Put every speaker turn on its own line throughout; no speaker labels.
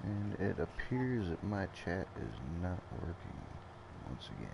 And it appears that my chat is not working once again.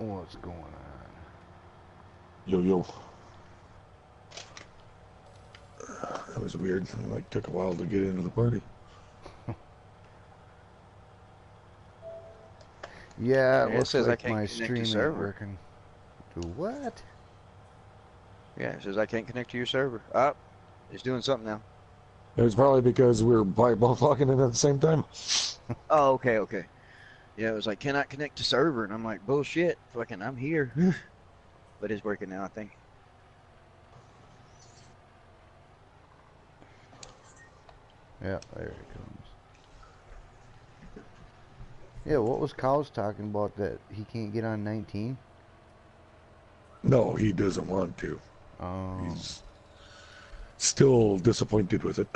What's going on?
Yo, yo. That was weird. It like took a while to get into the party.
Yeah, it
It
looks
says I
like
can't
my
connect to
stream ain't
server.
working. Do what?
Yeah, it says I can't connect to your server. Oh, it's doing something now.
It was probably because we were both logging in at the same time.
Oh, okay. Yeah, it was like, cannot connect to server. And I'm like, bullshit. Fucking, I'm here. But it's working now, I think.
Yeah, there it comes. Yeah, what was Cow's talking about that he can't get on 19?
No, he doesn't want to.
Oh.
He's still disappointed with it.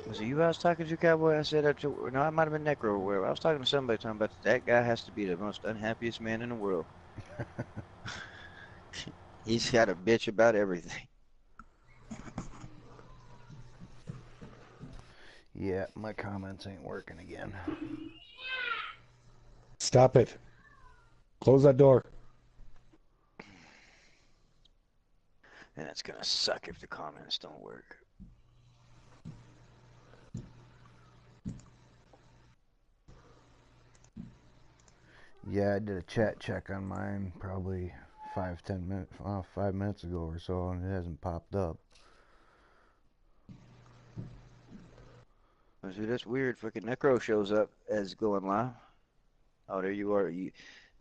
Was it you I was talking to, Cowboy? I said, no, I might have been Necro or whatever. I was talking to somebody talking about that guy has to be the most unhappiest man in the world. He's got a bitch about everything.
Yeah, my comments ain't working again.
Stop it. Close that door.
And it's gonna suck if the comments don't work.
Yeah, I did a chat check on mine probably 5 minutes ago or so, and it hasn't popped up.
See, that's weird. Fucking Necro shows up as going live. Oh, there you are.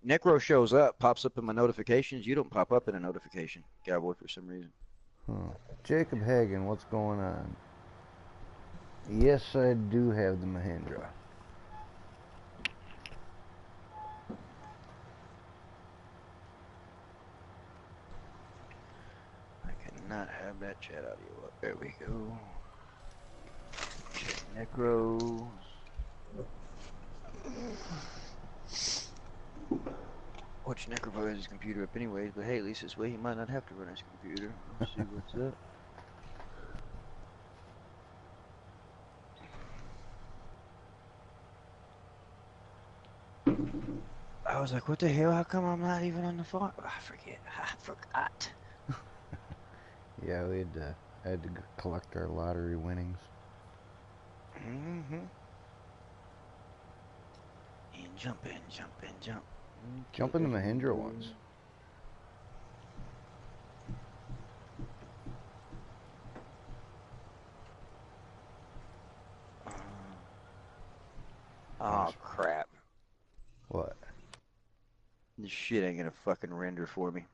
Necro shows up, pops up in my notifications. You don't pop up in a notification, Cowboy, for some reason.
Huh. Jacob Hagen, what's going on? Yes, I do have the Mahindra.
I cannot have that chat audio up. There we go. Necro. Watch Necro probably has his computer up anyways, but hey, at least this way he might not have to run his computer. Let's see what's up. I was like, what the hell? How come I'm not even on the phone? Oh, I forgot.
Yeah, I had to collect our lottery winnings.
Mm-hmm. And jump.
Jump in the Mahindra ones.
Oh, crap.
What?
This shit ain't gonna fucking render for me.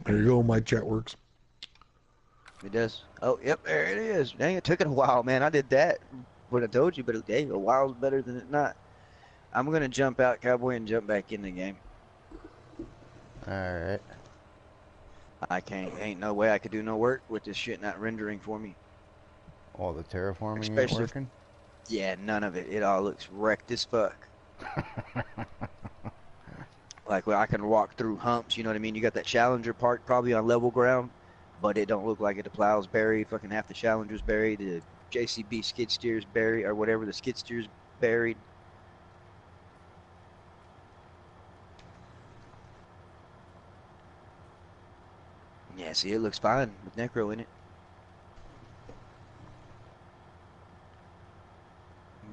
There you go. My chat works.
It does. Oh, yep, there it is. Dang, it took it a while, man. I did that. What I told you, but dang, a while's better than it not. I'm gonna jump out, Cowboy, and jump back in the game.
Alright.
I can't. Ain't no way I could do no work with this shit not rendering for me.
All the terraforming ain't
Especially,
working.
yeah, none of it. It all looks wrecked as fuck. Like where I can walk through humps, you know what I mean? You got that Challenger park probably on level ground, but it don't look like it. The plow's buried, fucking half the Challenger's buried, the JCB skid steer's buried, or whatever, the skid steer's buried. Yeah, see, it looks fine with Necro in it.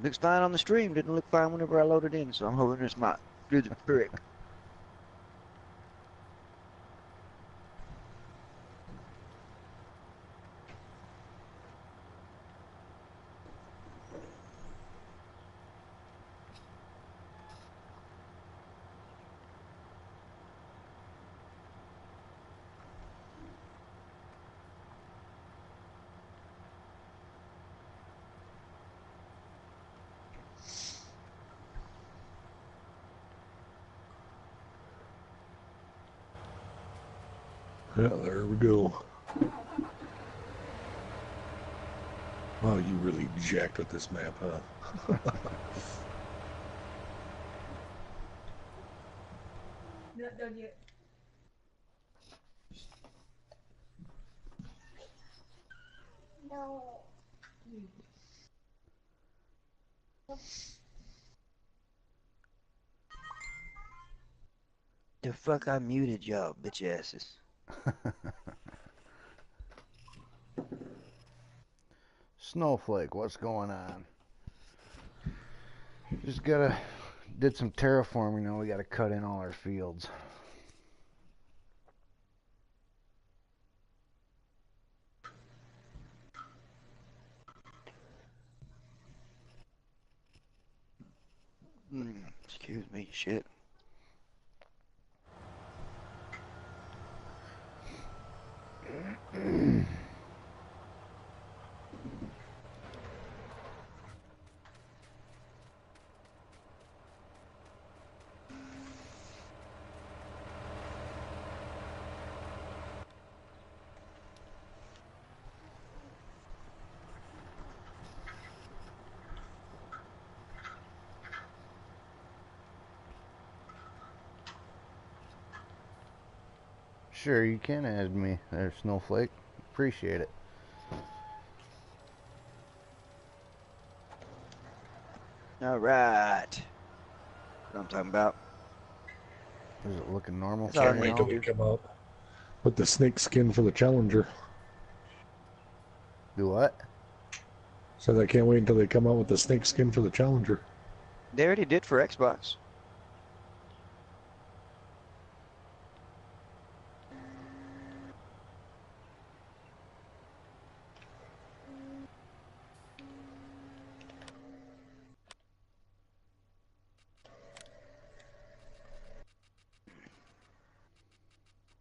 Looks fine on the stream, didn't look fine whenever I loaded in, so I'm hoping it's not through the brick.
Yeah, there we go. Wow, you really jacked with this map, huh?
Not done yet. No.
The fuck I muted y'all, bitch asses.
Snowflake, what's going on? Just did some terraforming now. We gotta cut in all our fields.
Excuse me, shit.
Sure, you can add me there, Snowflake. Appreciate it.
All right. What I'm talking about.
Is it looking normal
That's
for
all
you
I
Wait
need
till
now?
to
they
do.
come out with the snake skin for the Challenger.
Do what?
Said I can't wait until they come out with the snake skin for the Challenger.
They already did for Xbox.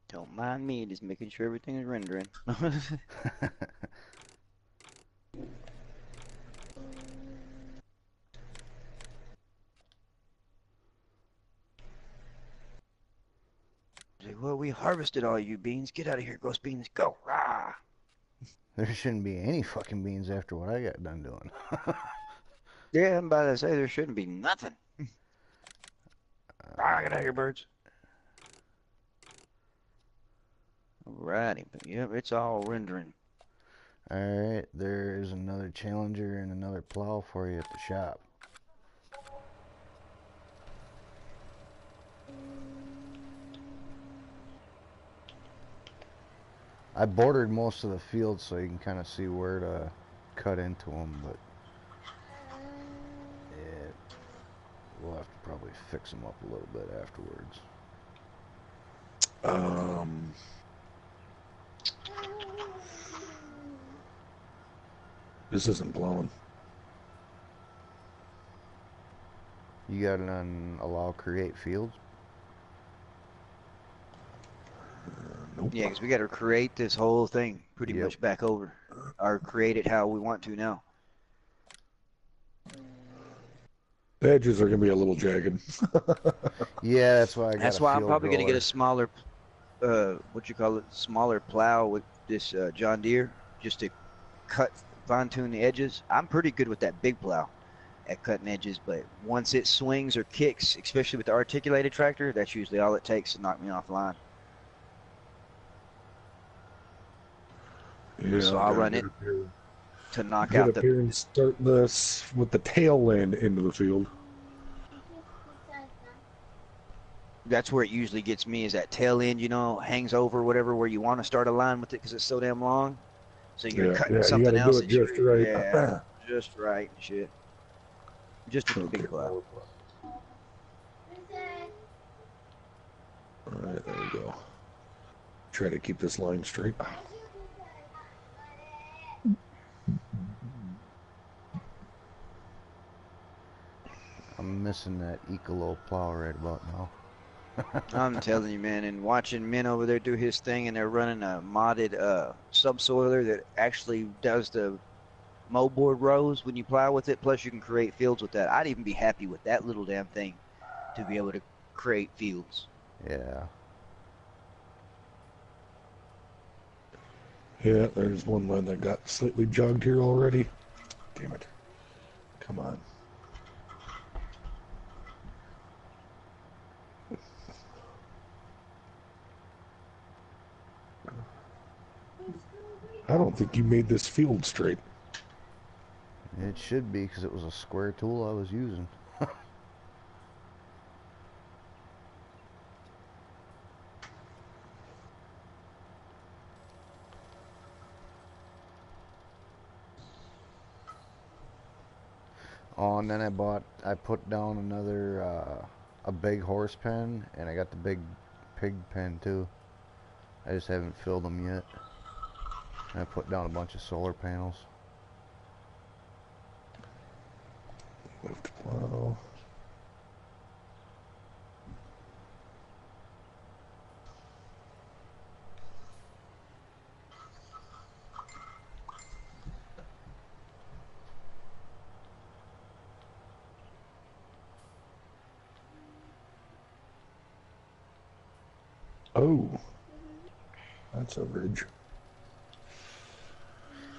Don't mind me, just making sure everything is rendering. Like, well, we harvested all you beans. Get out of here, ghost beans. Go. Rah!
There shouldn't be any fucking beans after what I got done doing.
Yeah, I'm about to say there shouldn't be nothing. Rah, get out of here, birds. Alrighty, but yep, it's all rendering.
Alright, there is another Challenger and another plow for you at the shop. I bordered most of the field so you can kind of see where to cut into them, but yeah, we'll have to probably fix them up a little bit afterwards.
This isn't blowing.
You got it on allow create fields?
Nope.
Yeah, because we got to create this whole thing pretty
Yep.
much back over. Or create it how we want to now.
The edges are going to be a little jagged.
Yeah, that's why I got
That's
a
why I'm
field
probably going to get
roller.
a smaller, what you call it, smaller plow with this John Deere, just to cut fine tune the edges. I'm pretty good with that big plow at cutting edges, but once it swings or kicks, especially with the articulated tractor, that's usually all it takes to knock me off line.
Yeah,
So
I
I'll
gotta
run
get
it
up here.
to knock
Get
out
up here and start this with the tail end into the field.
that's where it usually gets me, is that tail end, you know, hangs over whatever where you want to start a line with it because it's so damn long. So you're
Yeah,
cutting
yeah, you
something
gotta do
else
it
that
just
you're,
right.
yeah, just right and shit. Just with the
Okay,
big plow.
more plow. All right, there we go. Try to keep this line straight.
I'm missing that Ecolo plow right about now.
I'm telling you, man, and watching Min over there do his thing, and they're running a modded subsoiler that actually does the moldboard rows when you plow with it. Plus, you can create fields with that. I'd even be happy with that little damn thing to be able to create fields.
Yeah.
Yeah, there's one line that got slightly jogged here already. Damn it. Come on. I don't think you made this field straight.
It should be because it was a square tool I was using. Oh, and then I put down another, a big horse pen, and I got the big pig pen too. I just haven't filled them yet. And I put down a bunch of solar panels.
Left plow. Oh, that's a ridge.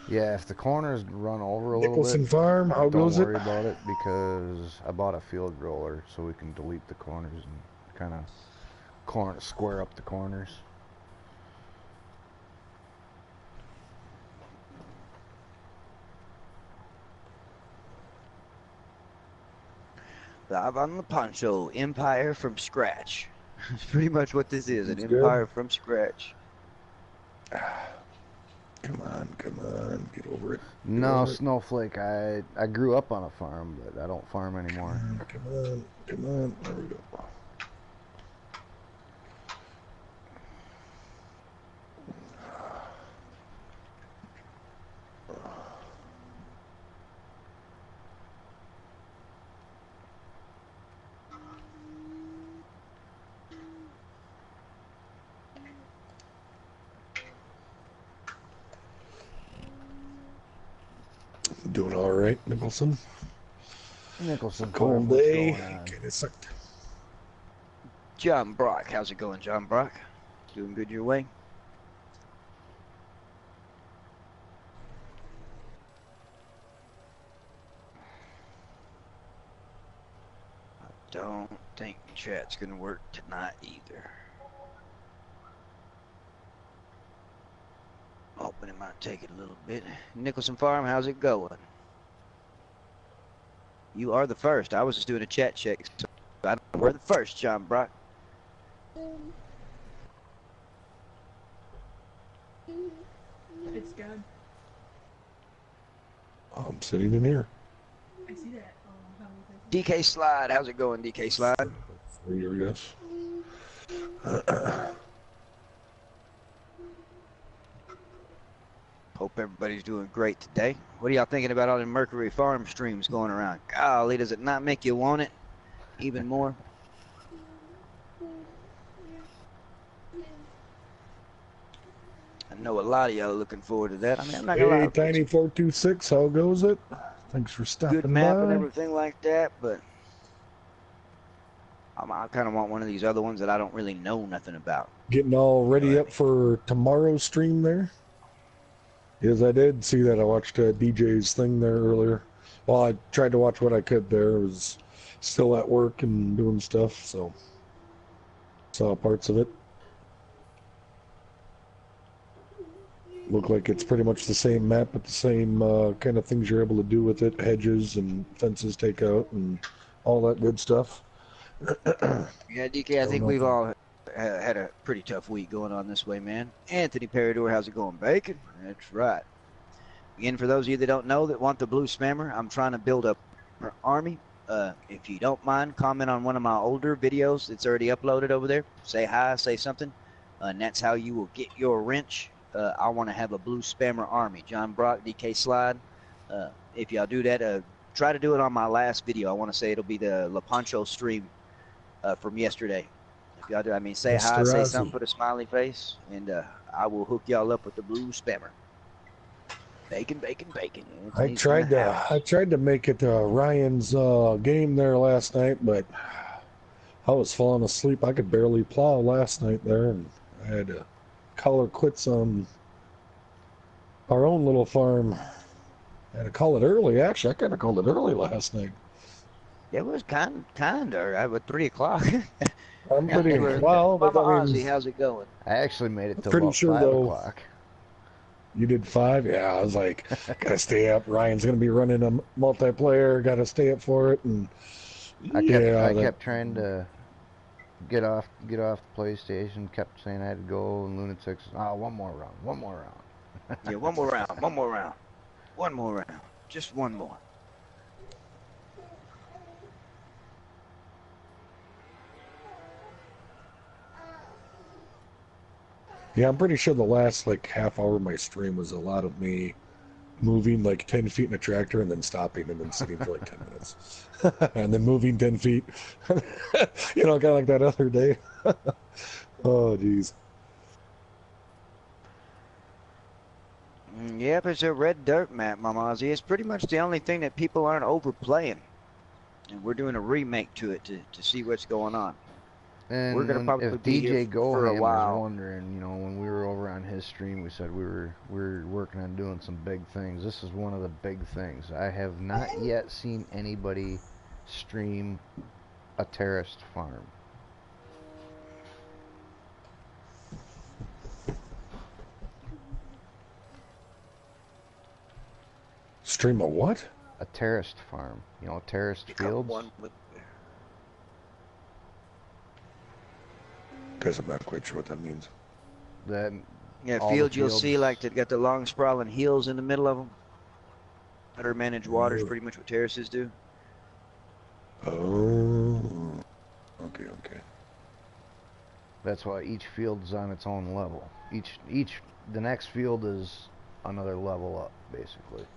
Yeah, if the corners run over a little
Nicholson
bit,
Farm, how
don't
goes it?
worry about it because I bought a field roller so we can delete the corners and kind of square up the corners.
Live on Lapacho, Empire from scratch. That's pretty much what this is, an
That's good.
empire from scratch.
Come on, get over it. Get
No,
over it.
Snowflake, I grew up on a farm, but I don't farm anymore.
Come on, there we go. Doing all right, Nicholson.
Nicholson
Cold
Farm, what's
day.
going on?
Kind of sucked.
John Brock, how's it going, John Brock? Doing good your way? I don't think chat's gonna work tonight either. Hoping it might take it a little bit. Nicholson Farm, how's it going? You are the first. I was just doing a chat check. So I don't know, we're the first, John Brock.
It's good.
I'm sitting in here.
I see that.
DK Slide, how's it going, DK Slide?
Here, yes.
Hope everybody's doing great today. What are y'all thinking about all the Mercury Farm streams going around? Golly, does it not make you want it even more? I know a lot of y'all are looking forward to that. I mean, I'm not gonna lie.
Hey, Tiny426, how goes it? Thanks for stopping
Good map and
by.
everything like that, but I kind of want one of these other ones that I don't really know nothing about.
Getting all ready
Right.
up for tomorrow's stream there? Yes, I did see that. I watched DJ's thing there earlier. Well, I tried to watch what I could there. I was still at work and doing stuff, so saw parts of it. Looked like it's pretty much the same map, but the same kind of things you're able to do with it. Hedges and fences take out and all that good stuff.
Yeah, DK, I
Don't
think
know.
we've all had a pretty tough week going on this way, man. Anthony Parador, how's it going, Bacon? That's right. Again, for those of you that don't know that want the blue spammer, I'm trying to build up an army. If you don't mind, comment on one of my older videos that's already uploaded over there. Say hi, say something. And that's how you will get your wrench. I want to have a blue spammer army. John Brock, DK Slide. If y'all do that, try to do it on my last video. I want to say it'll be the Lapacho stream from yesterday. If y'all do, I mean, say hi, say something, put a smiley face, and I will hook y'all up with the blue spammer. Bacon, bacon, bacon.
I tried to make it Ryan's game there last night, but I was falling asleep. I could barely plow last night there, and I had to call her quits on our own little farm. I had to call it early. Actually, I kind of called it early last night.
It was kind of at 3 o'clock.
I'm pretty well, but
Mama
I mean,
Ozzy, how's it going?
I actually made it till
pretty
about
sure
5
though.
o'clock.
You did 5? Yeah, I was like, gotta stay up. Ryan's gonna be running a multiplayer. Gotta stay up for it. And
I kept trying to get off the PlayStation. Kept saying I had to go, and Lunatics. Oh, one more round.
Yeah, one more round. Just one more.
yeah, I'm pretty sure the last like half hour of my stream was a lot of me moving like 10 feet in a tractor and then stopping and then sitting for like 10 minutes and then moving 10 feet. You know, kind of like that other day. Oh, geez.
Yep, it's a red dirt map, Mama Ozzy. It's pretty much the only thing that people aren't overplaying. And we're doing a remake to it to see what's going on.
And
we're gonna probably
if
be
DJ
here for a
Goham
while.
was wondering, you know, when we were over on his stream, we said we were working on doing some big things. This is one of the big things. I have not yet seen anybody stream a terraced farm.
Stream a what?
A terraced farm. You know, terraced fields.
Guess I'm not quite sure what that means.
That
fields you'll see like they've got the long sprawling hills in the middle of them. Better managed water is pretty much what terraces do.
Oh, okay.
That's why each field's on its own level. The next field is another level up, basically.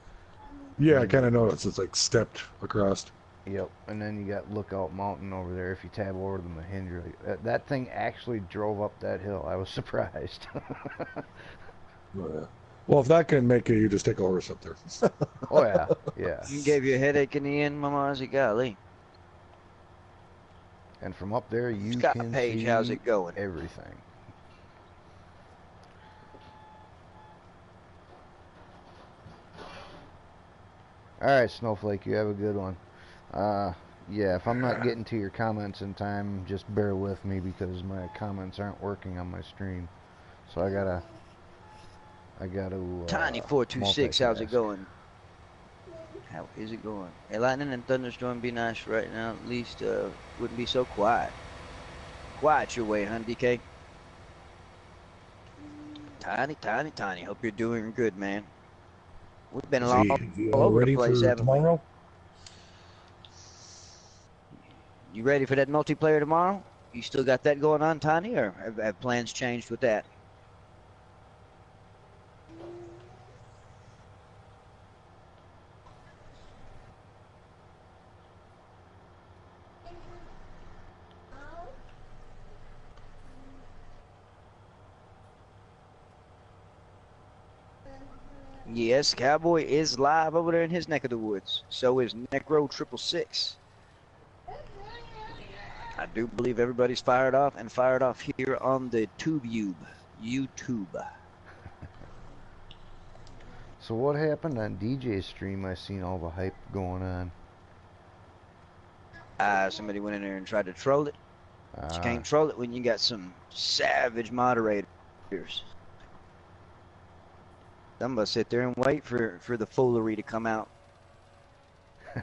Yeah, I kind of noticed. It's like stepped across.
Yep, and then you got Lookout Mountain over there. If you tab over to the Mahindra, that thing actually drove up that hill. I was surprised.
Well, if that can make it, you just take a horse up there.
Oh yeah.
You gave you a headache in the end, Mama Ozzy, golly.
And from up there, you
Scott
can
Page,
see
how's it going?
everything. All right, Snowflake, you have a good one. Yeah, if I'm not getting to your comments in time, just bear with me because my comments aren't working on my stream. So I gotta
Tiny426, how's it going? How is it going? Hey, lightning and thunderstorm be nice right now. At least wouldn't be so quiet. Quiet your way, huh, DK? Tiny. Hope you're doing good, man. We've been all over the place, haven't we? You ready for that multiplayer tomorrow? You still got that going on, Tiny, or have plans changed with that? Yes, Cowboy is live over there in his neck of the woods. So is Necro666. I do believe everybody's fired off here on the YouTube.
So what happened on DJ's stream? I seen all the hype going on.
Somebody went in there and tried to troll it. But you
Ah,
can't troll it when you got some savage moderators. I'm gonna sit there and wait for the foolery to come out.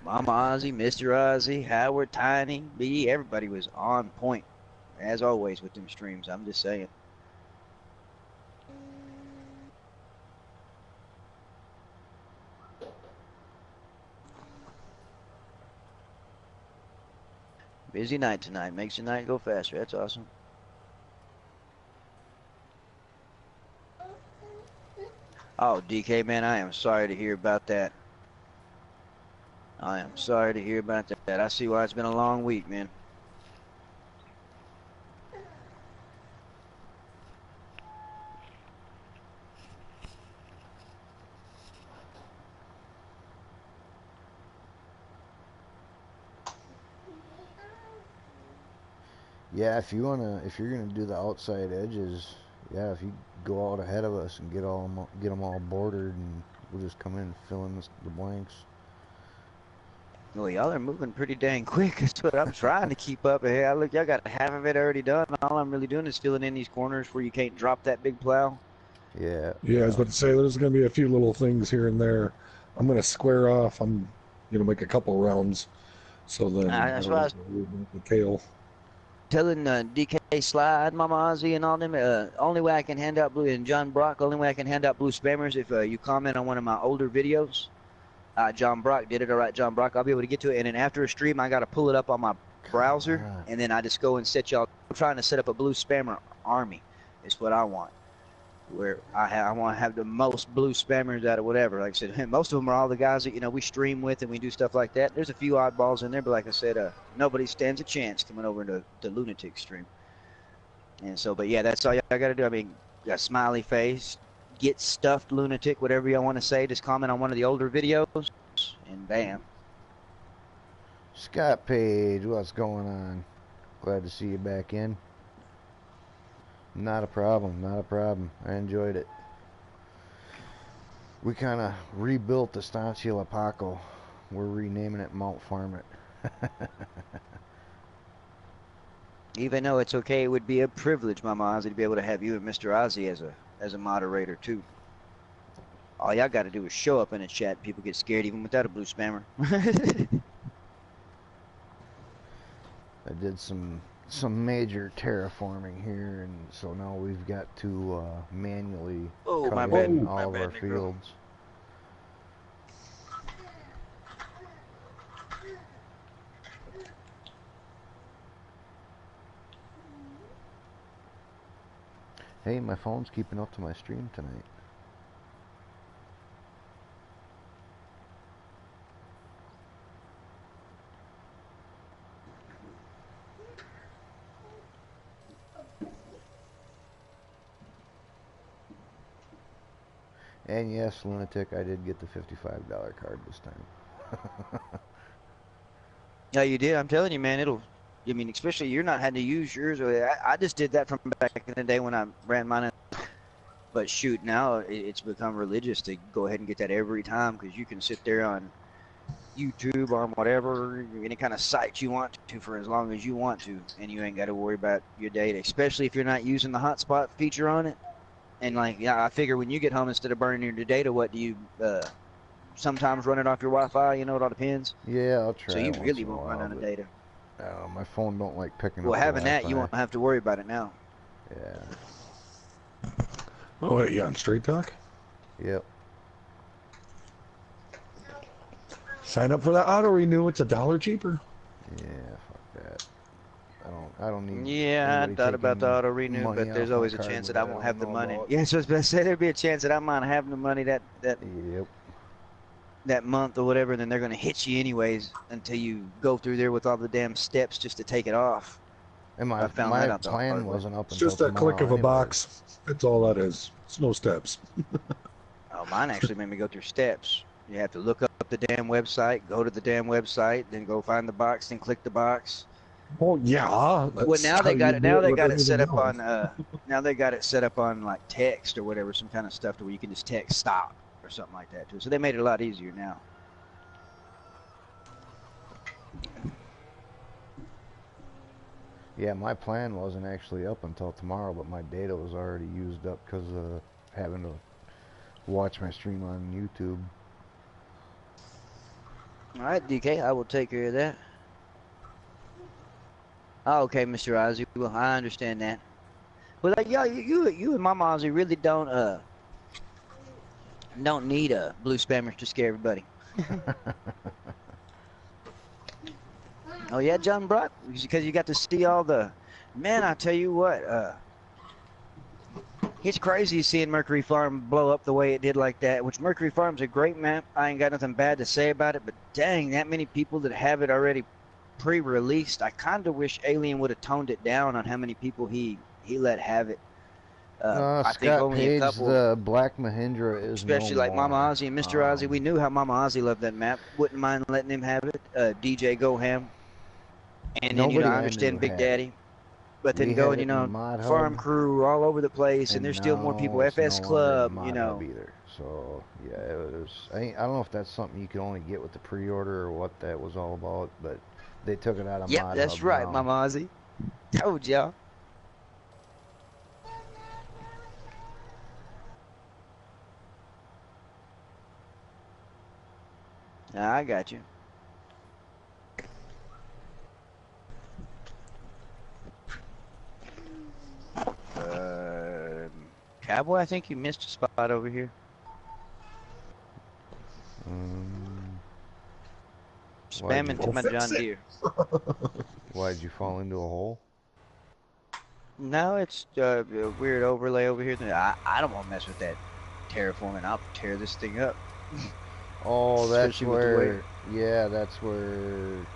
Mama Ozzy, Mr. Ozzy, Howard, Tiny, B, everybody was on point, as always with them streams. I'm just saying. Busy night tonight. Makes your night go faster. That's awesome. Oh, DK, man, I am sorry to hear about that. I am sorry to hear about that. I see why it's been a long week, man.
yeah. If you're gonna do the outside edges, yeah. If you go out ahead of us and get them all bordered, and we'll just come in and fill in the blanks.
Well, y'all are moving pretty dang quick. That's what I'm trying to keep up. Hey, I look, y'all got half of it already done. All I'm really doing is filling in these corners where you can't drop that big plow.
Yeah.
Yeah, I was about to say there's going to be a few little things here and there. I'm going to square off. I'm going to make a couple rounds, so then
That's why I was
the tail.
telling DK Slide, Mama Ozzy, and all them. Only way I can hand out blue, and John Brock. Only way I can hand out blue spammers if you comment on one of my older videos. John Brock did it. All right, John Brock. I'll be able to get to it, and then after a stream, I got to pull it up on my browser, and then I just go and set y'all. I'm trying to set up a blue spammer army. Is what I want. Where I want to have the most blue spammers out of whatever. Like I said, most of them are all the guys that we stream with and we do stuff like that. There's a few oddballs in there, but like I said, nobody stands a chance coming over into the lunatic stream. And so, but yeah, that's all y'all got to do. I mean, got smiley face, get stuffed lunatic, whatever y'all want to say. Just comment on one of the older videos, and bam.
Scott Page, what's going on? Glad to see you back in. Not a problem, not a problem. I enjoyed it. We kind of rebuilt Estancia Lapacho. We're renaming it Mount Farmmit.
Even though it's okay, it would be a privilege, Mama Ozzy, to be able to have you and Mr. Ozzy as a moderator too. All y'all got to do is show up in the chat. People get scared even without a blue spammer.
I did some major terraforming here, and so now we've got to manually cut in all of our fields. Hey, my phone's keeping up to my stream tonight. And yes, Lunatic, I did get the $55 card this time.
Yeah, you did. I'm telling you, man, I mean, especially you're not having to use yours. I just did that from back in the day when I ran mine. But shoot, now it's become religious to go ahead and get that every time, because you can sit there on YouTube, on whatever, any kind of site you want to for as long as you want to, and you ain't got to worry about your data, especially if you're not using the hotspot feature on it. And like, yeah, I figure when you get home, instead of burning your data, what do you sometimes run it off your Wi-Fi? You know, it all depends.
Yeah, I'll try.
So you really won't run out of data.
My phone don't like picking up.
Well, having that, you won't have to worry about it now.
Yeah.
Oh, wait, you on Straight Talk?
Yep.
Sign up for that auto renew. It's $1 cheaper.
Yeah, fuck that. I don't need.
Yeah, I thought about the auto renew, but there's always a chance that I won't have the money. Yeah, so I was about to say there'd be a chance that I might have the money that
Yep.
that month or whatever, and then they're gonna hit you anyways until you go through there with all the damn steps just to take it off.
And my plan wasn't up
It's
until
just a click of a
anyways.
box. That's all that is. It's no steps.
Oh, mine actually made me go through steps. You have to look up the damn website, go to the damn website, then go find the box, then click the box.
Oh yeah.
Well, now they got it. Now they got it set up on. Now they got it set up on like text or whatever, some kind of stuff to where you can just text stop or something like that too. So they made it a lot easier now.
Yeah, my plan wasn't actually up until tomorrow, but my data was already used up because of having to watch my stream on YouTube.
All right, DK, I will take care of that. Oh, okay, Mr. Ozzy. Well, I understand that. But like, y'all, you and Mama Ozzy really don't need blue spammers to scare everybody. Oh yeah, John Brock, because you got to see all the, man. I tell you what, it's crazy seeing Mercury Farm blow up the way it did like that. Which Mercury Farm's a great map. I ain't got nothing bad to say about it. But dang, that many people that have it already pre-released. I kind of wish Alien would have toned it down on how many people he let have it. I think
Scott
only
Page,
a couple.
the Black Mahindra is
Especially
no
like
more.
Mama Ozzy and Mr. Ozzy. We knew how Mama Ozzy loved that map. Wouldn't mind letting him have it. DJ Go Ham. And then,
Nobody
I
I
understand
knew
Big
had
Daddy.
it.
But then
We
going,
had it in Mod
Farm
Hub,
Crew all over the place, and there's still more people.
now it's
FS
no longer in
Club,
Mod Hub either. So yeah, it was. I don't know if that's something you can only get with the pre-order or what that was all about, but they took it out of
Yep,
Mod
that's
Hub
right,
now.
Mama Ozzy. Told y'all. I got you. Cowboy, I think you missed a spot over here. Spamming to my John Deere.
Why did you fall into a hole?
No, it's a weird overlay over here. I don't want to mess with that terraforming. I'll tear this thing up.
Oh, that's
Especially with the way-
where. Yeah, that's where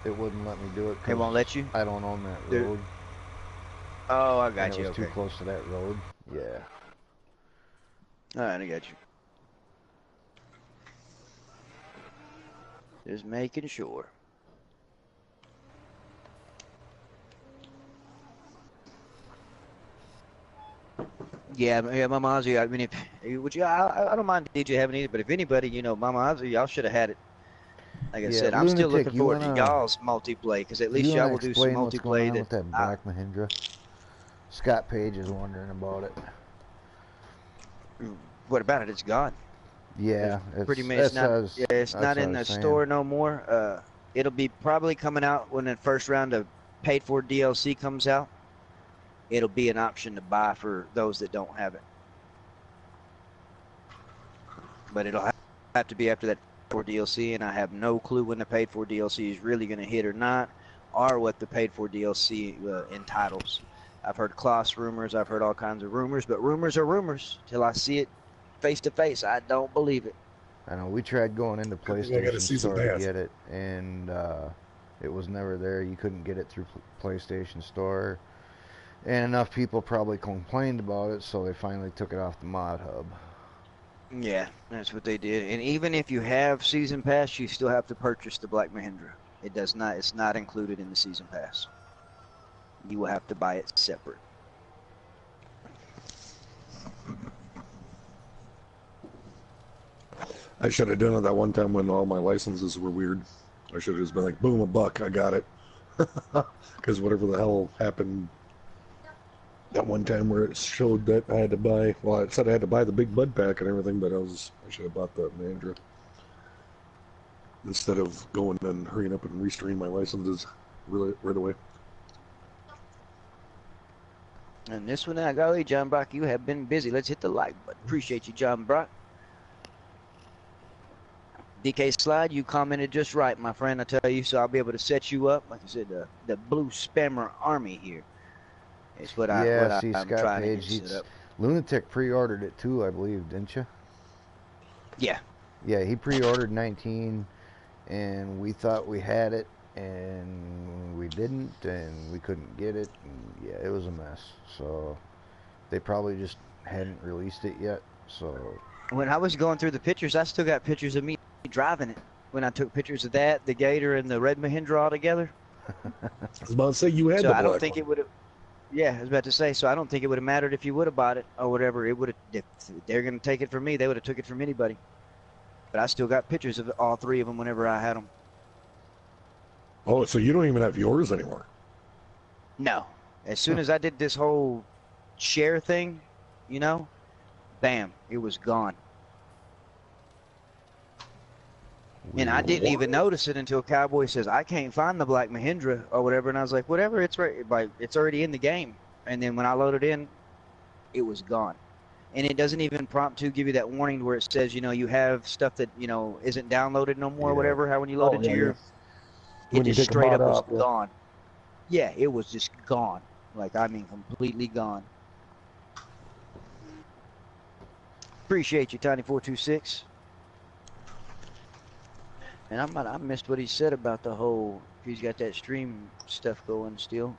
it wouldn't let me do it.
It won't let you?
I don't own that
Dude.
road.
Oh, I
And
got
it
you.
was
Okay.
too close to that road. Yeah.
All right, I got you. Just making sure. Yeah, Mama Ozzy. I mean, I don't mind DJ having either, but if anybody, Mama Ozzy, y'all should have had it. Like I
Yeah,
said, I'm still
Lunatic,
looking
you
forward to
wanna-
y'all's multiplay, because at least
you
y'all
wanna
will do some
explain what's going
multiplay
on with that Black Mahindra? Scott Page is wondering about it.
What about it? It's gone.
Yeah,
Pretty much it's not. Yeah, it's not in the store no more. It'll be probably coming out when the first round of paid for DLC comes out. It'll be an option to buy for those that don't have it. But it'll have to be after that for DLC, and I have no clue when the paid for DLC is really going to hit or not, or what the paid for DLC entitles. I've heard Kloss rumors. I've heard all kinds of rumors, but rumors are rumors till I see it face to face. I don't believe it.
I know we tried going into
I think I got a
PlayStation
season
Store to
pass.
get it, and it was never there. You couldn't get it through PlayStation Store, and enough people probably complained about it, so they finally took it off the Mod Hub.
Yeah, that's what they did. And even if you have Season Pass, you still have to purchase the Black Mahindra. It does not. It's not included in the Season Pass. You will have to buy it separate.
I should have done it that one time when all my licenses were weird. I should have just been like, boom, $1, I got it. Because whatever the hell happened that one time where it showed that I had to buy, well, it said I had to buy the big bud pack and everything, but I should have bought the Mahindra. Instead of going and hurrying up and restreaming my licenses right away.
And this one, I golly, John Brock, you have been busy. Let's hit the like button. Appreciate you, John Brock. DK Slide, you commented just right, my friend. I tell you, so I'll be able to set you up. Like I said, the blue spammer army here is what
Yeah,
I'm
Scott
trying
Page,
to get set up.
Lunatic pre-ordered it too, I believe, didn't you?
Yeah.
Yeah, he pre-ordered 19, and we thought we had it, and we didn't, and we couldn't get it, and yeah, it was a mess. So they probably just hadn't released it yet. So
When I was going through the pictures, I still got pictures of me driving it. When I took pictures of that, the Gator and the red Mahindra all together.
I was about to say you had
So
the
I
black
don't think
one.
it would have. Yeah, I was about to say. So I don't think it would have mattered if you would have bought it or whatever. It would have. If they're gonna take it from me, they would have took it from anybody. But I still got pictures of all three of them whenever I had them.
Oh, so you don't even have yours anymore?
No. As soon as I did this whole share thing, you know, bam, it was gone. And I didn't even notice it until Cowboy says, I can't find the black Mahindra or whatever. And I was like, whatever, it's right, like, it's already in the game. And then when I loaded in, it was gone. And it doesn't even prompt to give you that warning where it says, you know, you have stuff that, you know, isn't downloaded no more or whatever. How when you load it to your, it
When you
just
take a
straight up
mod
was
off, yeah.
gone. Yeah, it was just gone. Like, I mean, completely gone. Appreciate you, Tiny426. And I missed what he said about the whole, if he's got that stream stuff going still.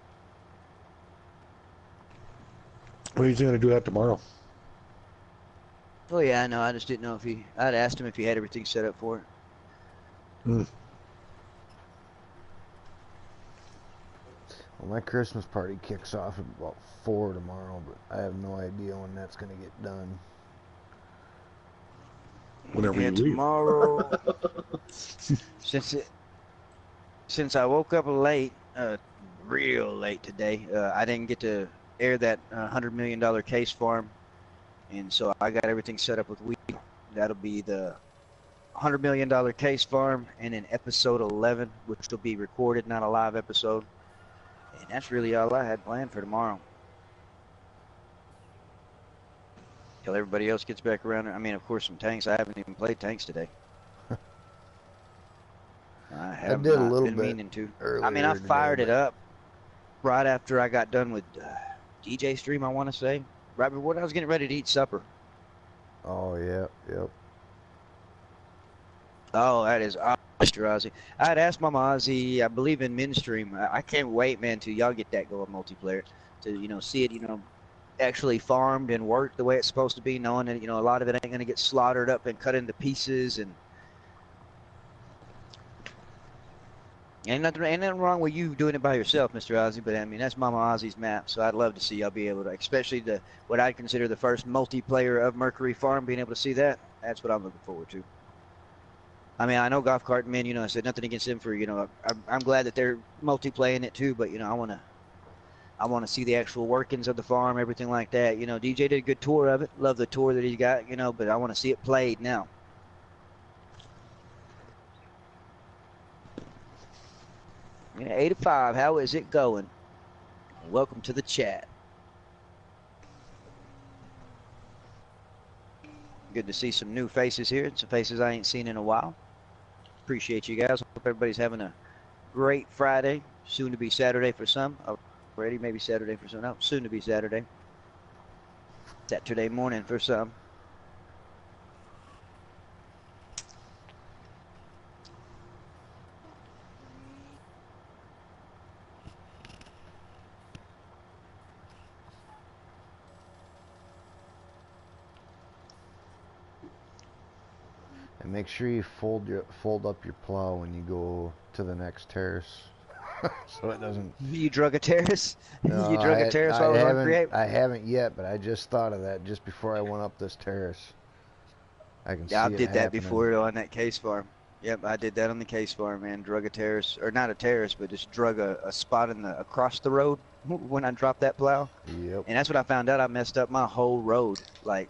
Well, he's going to do that tomorrow.
Oh yeah, I know. I just didn't know if I'd asked him if he had everything set up for it.
Mm.
Well, my Christmas party kicks off at about 4 tomorrow, but I have no idea when that's going to get done.
Whenever you leave.
Tomorrow, since I woke up late, real late today, I didn't get to air that $100 million case farm, and so I got everything set up with weed. That'll be the $100 million case farm, and then episode 11, which will be recorded, not a live episode. And that's really all I had planned for tomorrow. Till everybody else gets back around. I mean, of course, some tanks. I haven't even played tanks today. I have
did a
not
little
been
bit
meaning to.
earlier
I mean, I
today,
fired it
but-
up right after I got done with DJ stream, I want to say. Right before I was getting ready to eat supper.
Oh, yeah, yep.
Oh, that is Mr. Ozzy. I had asked Mama Ozzy, I believe in men's stream. I can't wait, man, till y'all get that going multiplayer. To, you know, see it, you know, actually farmed and worked the way it's supposed to be, knowing that, you know, a lot of it ain't going to get slaughtered up and cut into pieces. And ain't nothing wrong with you doing it by yourself, Mr. Ozzy, but I mean, that's Mama Ozzy's map, so I'd love to see y'all be able to, especially what I'd consider the first multiplayer of Mercury Farm, being able to see that. That's what I'm looking forward to. I mean, I know Golf Cart Men, you know, I said nothing against them for, you know, I'm glad that they're multiplaying it too, but, you know, I want to see the actual workings of the farm, everything like that. You know, DJ did a good tour of it. Love the tour that he got, you know, but I want to see it played now. Yeah, 85, how is it going? Welcome to the chat. Good to see some new faces here, some faces I ain't seen in a while. Appreciate you guys. Hope everybody's having a great Friday. Soon to be Saturday for some. Already, maybe Saturday for some. No, soon to be Saturday. Saturday morning for some.
And make sure you fold up your plow when you go to the next terrace, so it doesn't.
You drug a terrace?
No,
You drug a terrace while I was on create?
I haven't yet, but I just thought of that just before I went up this terrace. I can see it
Yeah, I did that
happening.
before on that case farm. Yep, I did that on the case farm, man. Drug a terrace, or not a terrace, but just drug a spot across the road when I dropped that plow.
Yep.
And that's what I found out. I messed up my whole road. Like,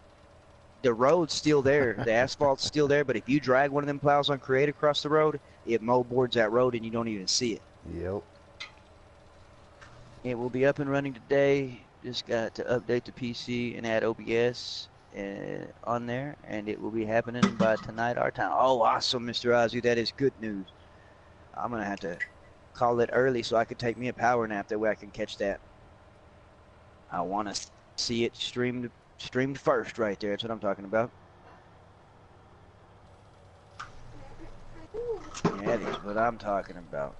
the road's still there, the asphalt's still there, but if you drag one of them plows on create across the road, it moldboards that road and you don't even see it.
Yep.
It will be up and running today. Just got to update the PC and add OBS on there, and it will be happening by tonight our time. Oh, awesome, Mr. Ozzy. That is good news. I'm going to have to call it early so I could take me a power nap. That way I can catch that. I want to see it streamed first right there. That's what I'm talking about. That is what I'm talking about.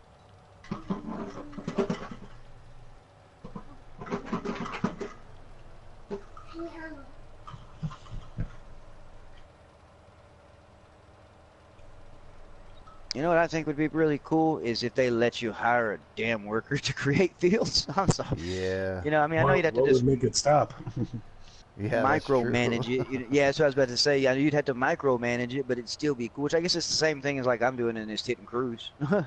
You know what I think would be really cool is if they let you hire a damn worker to create fields. I'm sorry.
Yeah.
You know, I mean, I know you'd have to
What
just
would make it stop?
Yeah, that's true.
micromanage it. Yeah, that's what I was about to say. Yeah, you'd have to micromanage it, but it'd still be cool. Which I guess it's the same thing as like I'm doing in this hit and cruise. Hit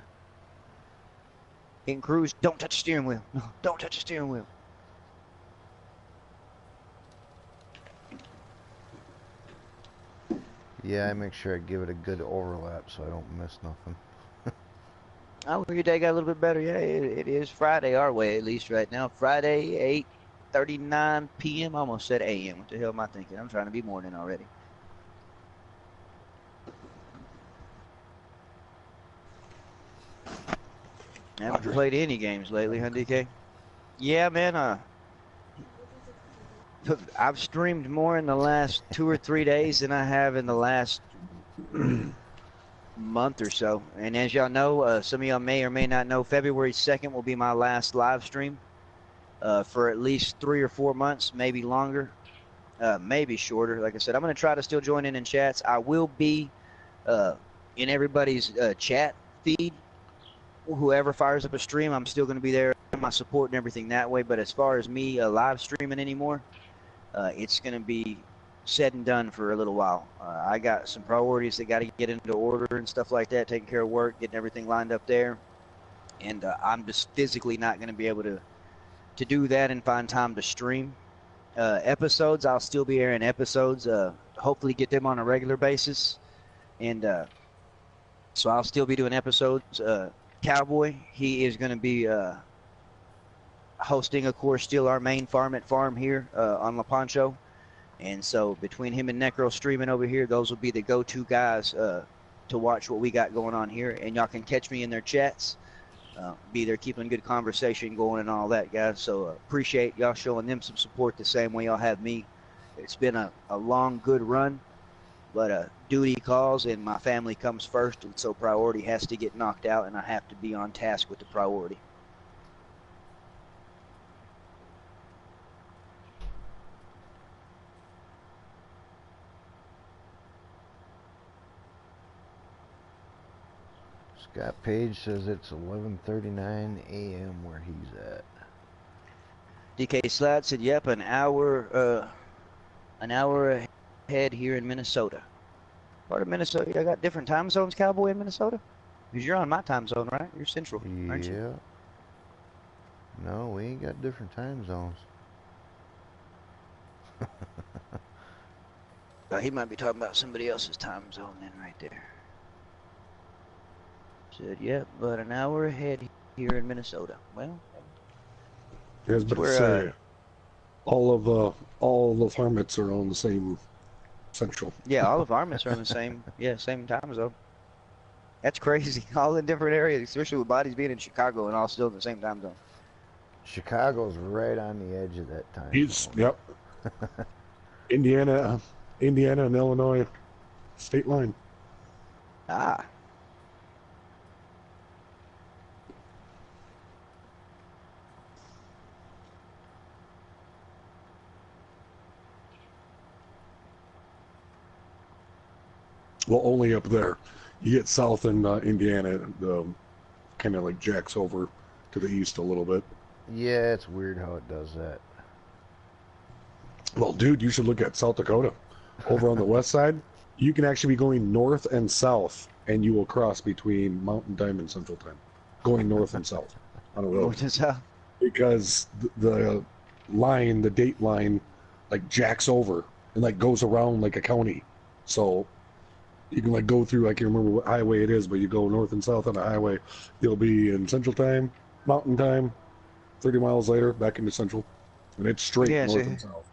and cruise, don't touch the steering wheel. No, don't touch the steering wheel.
Yeah, I make sure I give it a good overlap so I don't miss nothing.
Oh, your day got a little bit better. Yeah, it is Friday our way at least right now. Friday, 8:39 p.m. Almost said a.m. What the hell am I thinking? I'm trying to be morning already. I haven't played any games lately, huh, DK? Yeah, man. I've streamed more in the last 2 or 3 days than I have in the last month or so. And as y'all know, some of y'all may or may not know, February 2nd will be my last live stream for at least 3 or 4 months, maybe longer, maybe shorter. Like I said, I'm going to try to still join in chats. I will be in everybody's chat feed. Whoever fires up a stream, I'm still going to be there, my support and everything that way. But as far as me live streaming anymore, it's going to be said and done for a little while. I got some priorities that got to get into order and stuff like that, taking care of work, getting everything lined up there. And I'm just physically not going to be able to do that and find time to stream. Episodes, I'll still be airing episodes, hopefully get them on a regular basis. And so I'll still be doing episodes. Cowboy, he is going to be hosting, of course, still our main Farmmit farm here on Lapacho. And so between him and Necro streaming over here, those will be the go-to guys to watch what we got going on here. And y'all can catch me in their chats. Be there keeping good conversation going and all that, guys. So appreciate y'all showing them some support the same way y'all have me. It's been a long, good run. But duty calls and my family comes first, and so priority has to get knocked out, and I have to be on task with the priority.
Scott Page says it's 11:39 a.m. where he's at.
DK Slad said, "Yep, an hour ahead here in Minnesota." Part of Minnesota, I got different time zones, Cowboy, in Minnesota? Because you're on my time zone, right? You're Central, aren't you?
Yeah. No, we ain't got different time zones.
He might be talking about somebody else's time zone then right there. Said, "Yep, but an hour ahead here in Minnesota." Well,
Yes, but say, all of the Farmmits are on the same central.
yeah, all of Farmmits are on the same time zone. That's crazy. All in different areas, especially with bodies being in Chicago and all still in the same time zone.
Chicago's right on the edge of that time zone.
Yep. Indiana and Illinois state line.
Ah.
Well, only up there. You get south in Indiana, kind of like jacks over to the east a little bit.
Yeah, it's weird how it does that.
Well, dude, you should look at South Dakota. Over on the west side, you can actually be going north and south, and you will cross between Mountain Time and Central Time, going north and south on a road.
North and south.
Because the line, the date line, like jacks over and like goes around like a county. So you can like go through, I can't remember what highway it is, but you go north and south on the highway, you'll be in Central Time, Mountain Time, 30 miles later, back into Central. And it's straight north and south.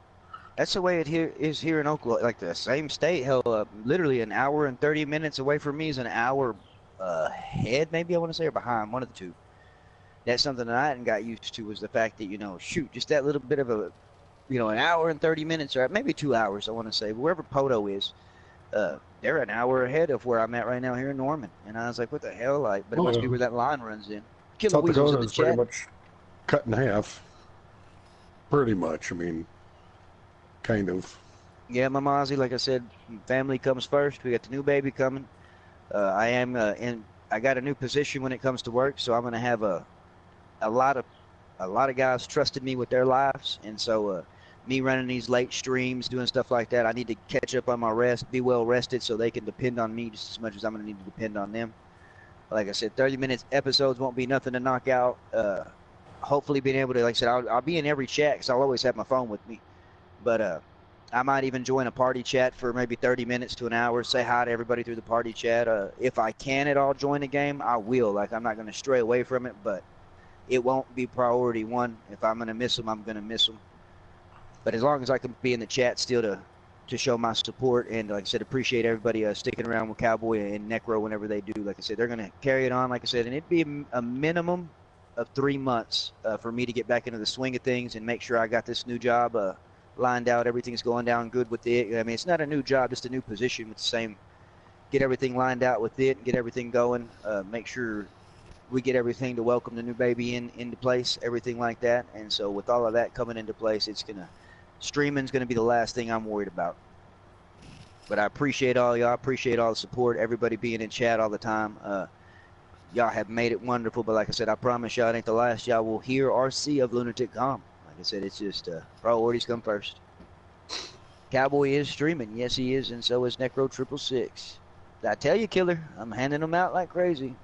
That's the way it is here in Oklahoma, like the same state. Hell, literally an hour and 30 minutes away from me is an hour ahead, maybe I want to say, or behind, one of the two. That's something that I hadn't got used to, was the fact that, you know, shoot, just that little bit of a, you know, an hour and 30 minutes, or maybe 2 hours, I want to say, wherever Poto is, they're an hour ahead of where I'm at right now here in Norman. And I was like, what the hell? Like, but it must be where that line runs in.
South Dakota is pretty much cut in half. Pretty much, I mean, kind of.
Yeah, Mama Ozzy, like I said, family comes first. We got the new baby coming. I am in I got a new position when it comes to work, so I'm gonna have a lot of guys trusted me with their lives, and so me running these late streams, doing stuff like that, I need to catch up on my rest, be well rested, so they can depend on me just as much as I'm gonna need to depend on them. Like I said, 30 minutes episodes won't be nothing to knock out. Hopefully being able to, like I said, I'll be in every chat because I'll always have my phone with me. But I might even join a party chat for maybe 30 minutes to an hour, say hi to everybody through the party chat. If I can at all join the game, I will. Like, I'm not going to stray away from it, but it won't be priority one. If I'm going to miss them, I'm going to miss them. But as long as I can be in the chat still to show my support, and like I said, appreciate everybody sticking around with Cowboy and Necro whenever they do. Like I said, they're going to carry it on, like I said, and it'd be a minimum of 3 months for me to get back into the swing of things and make sure I got this new job lined out. Everything's going down good with it. I mean, it's not a new job, just a new position with the same. Get everything lined out with it, get everything going, make sure we get everything to welcome the new baby into place, everything like that. And so with all of that coming into place, streaming's gonna be the last thing I'm worried about. But I appreciate all y'all, appreciate all the support, everybody being in chat all the time. Y'all have made it wonderful, but like I said, I promise y'all it ain't the last y'all will hear or see of Lunatic Calm. Like I said, it's just priorities come first. Cowboy is streaming, yes he is, and so is Necro 666. I tell you, Killer, I'm handing them out like crazy.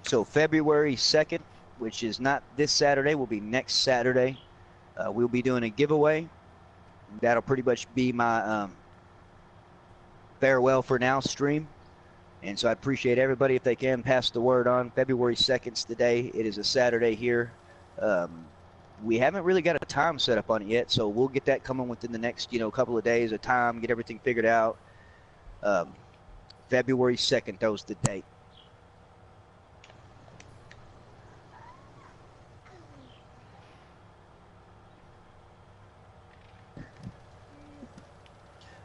So February 2nd, which is not this Saturday, will be next Saturday. We'll be doing a giveaway. That'll pretty much be my farewell for now stream. And so I appreciate everybody if they can pass the word on. February 2nd's the day. It is a Saturday here. We haven't really got a time set up on it yet, so we'll get that coming within the next, couple of days, a time, get everything figured out. February 2nd, that was the date.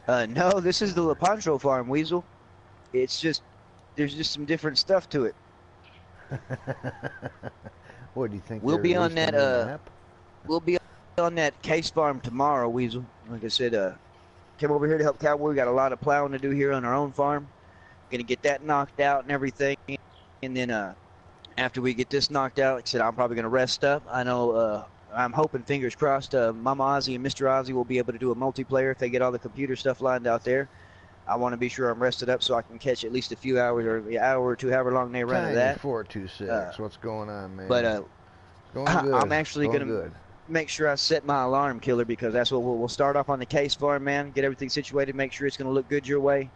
No, this is the Lapacho farm, Weasel. It's just, there's just some different stuff to it.
What do you think?
We'll be on that,
map?
We'll be on that case farm tomorrow, Weasel. Like I said, came over here to help Cowboy. We got a lot of plowing to do here on our own farm. Gonna get that knocked out and everything. And then, after we get this knocked out, like I said, I'm probably gonna rest up. I know, I'm hoping, fingers crossed, Mama Ozzy and Mr. Ozzy will be able to do a multiplayer if they get all the computer stuff lined out there. I want to be sure I'm rested up so I can catch at least a few hours or an hour or two, however long they run of that.
426. What's going on, man?
But
going good.
I'm actually going to make sure I set my alarm, Killer, because that's what we'll start off on the case farm, man. Get everything situated, make sure it's going to look good your way.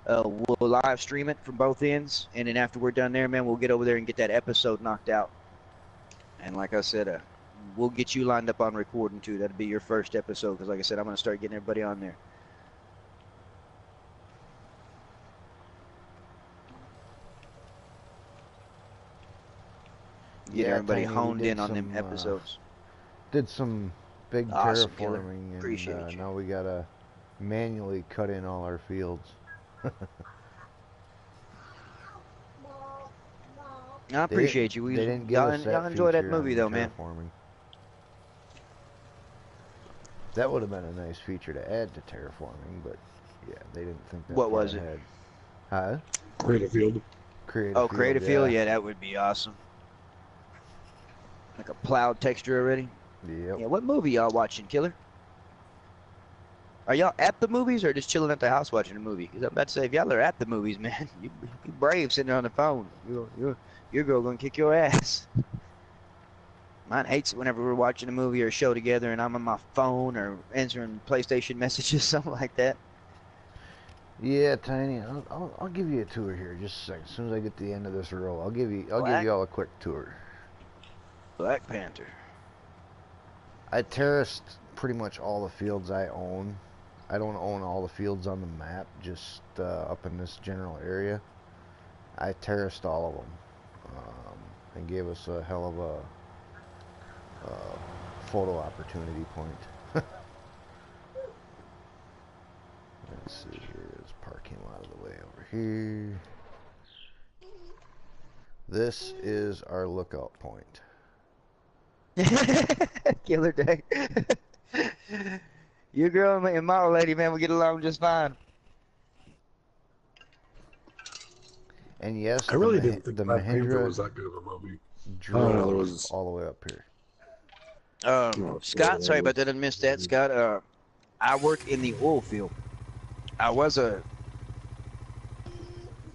We'll live stream it from both ends, and then after we're done there, man, we'll get over there and get that episode knocked out. And like I said, we'll get you lined up on recording too. That'll be your first episode, because like I said, I'm going to start getting everybody on there. Get everybody honed in on them episodes.
Did some big
awesome,
terraforming,
Appreciate
and
you.
now we gotta manually cut in all our fields.
I appreciate you.
They didn't give us that
y'all enjoy that
feature
movie
on
though, man.
terraforming. That would have been a nice feature to add to terraforming, but yeah, they didn't think that.
What was it?
Ahead. Huh?
Create a field.
Create a field. Yeah, that would be awesome. Like a plowed texture already.
Yep.
Yeah. What movie y'all watching, Killer? Are y'all at the movies or just chilling at the house watching a movie? Because I'm about to say, if y'all are at the movies, man, you brave sitting there on the phone. Your girl gonna kick your ass. Mine hates it whenever we're watching a movie or a show together and I'm on my phone or answering PlayStation messages, something like that.
Yeah, Tiny. I'll give you a tour here just a second. As soon as I get to the end of this row, I'll give you all a quick tour.
Black Panther.
I terraced pretty much all the fields I own. I don't own all the fields on the map, just up in this general area. I terraced all of them and gave us a hell of a photo opportunity point. Let's see, here's parking lot of the way over here. This is our lookout point.
Killer day. Your girl and my old lady, man, we get along just fine.
And yes,
I really didn't think
the
Black Panther
Mahindra
was that good of a movie. Oh no, there
drove
was.
all the way up here.
No,
Scott, sorry about that. I missed that, Scott. I work in the oil field. I was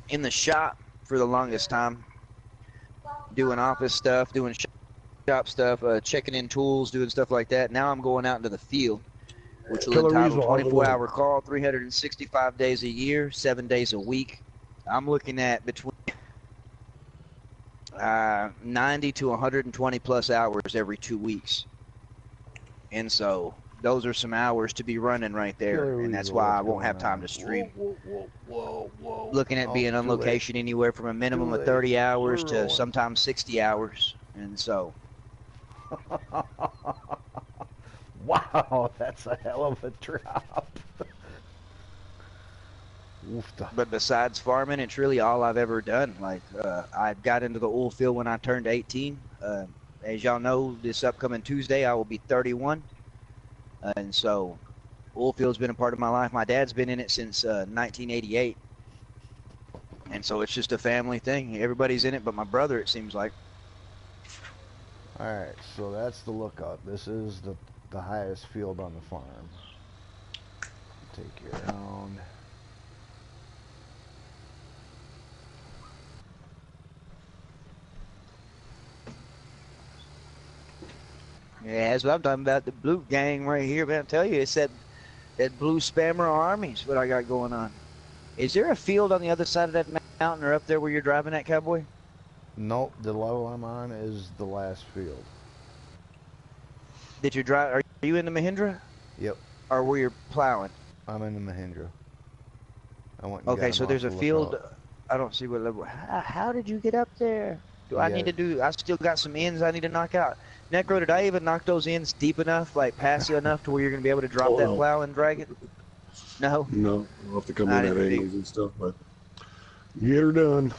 in the shop for the longest time, doing office stuff, doing shop stuff, checking in tools, doing stuff like that. Now I'm going out into the field, which will
Killer
entitle
Weasel, how's it going?
24-hour call, 365 days a year, 7 days a week. I'm looking at between 90 to 120 plus hours every 2 weeks. And so those are some hours to be running right there.
Killer
And that's
Weasel,
why I
what's
won't have
going
time
on?
to stream.
Whoa.
Looking at
Oh,
being on
too late.
location anywhere from a minimum
Too
of
late.
30 hours
We're
to
rolling.
sometimes 60 hours. And so,
Wow, that's a hell of a drop. Oofta.
but besides farming, it's really all I've ever done. Like, I got into the oil field when I turned 18. As y'all know, this upcoming Tuesday, I will be 31. And so, oil field's been a part of my life. My dad's been in it since 1988. And so it's just a family thing. Everybody's in it but my brother, it seems like.
Alright, so that's the lookout. This is the highest field on the farm. Take you around.
Yeah, that's what I'm talking about. The blue gang right here, man. I tell you, it's that blue spammer army is what I got going on. Is there a field on the other side of that mountain or up there where you're driving at, Cowboy?
Nope, the level I'm on is the last field.
Did you drive? Are you in the Mahindra?
Yep,
Or were you plowing?
I'm in the Mahindra. I went and
Okay,
got
so
him
there's
off
a
the
field.
lookout.
I don't see what level. How did you get up there? Do I
Yeah.
need to do? I still got some ends I need to knock out. Necro, did I even knock those ends deep enough, like past enough to where you're gonna be able to drop
Oh,
that
no.
plow and drag it? No.
No, we'll have to come
I
in at
didn't think-
angles and stuff, but get her done.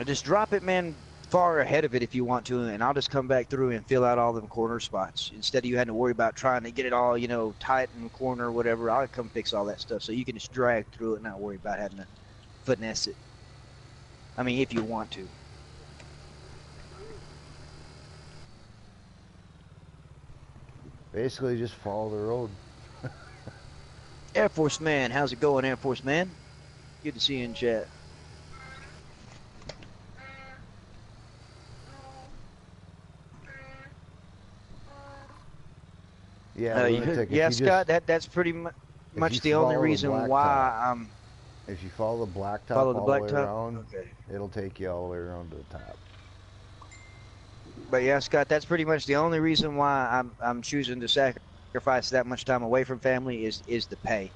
Just drop it, man, far ahead of it if you want to, and I'll just come back through and fill out all them corner spots. Instead of you having to worry about trying to get it all, tight in the corner or whatever, I'll come fix all that stuff. So you can just drag through it and not worry about having to finesse it. I mean, if you want to.
Basically, just follow the road.
Air Force Man, how's it going, Air Force Man? Good to see you in chat.
Yeah, lunatic, if you
Scott,
just,
that's pretty
you
much the only
follow the
reason
blacktop-
why I'm
if you follow the blacktop
follow the
all the way
blacktop.
around,
Okay.
it'll take you all the way around to the top.
But yeah, Scott, that's pretty much the only reason why I'm choosing to sacrifice that much time away from family is the pay.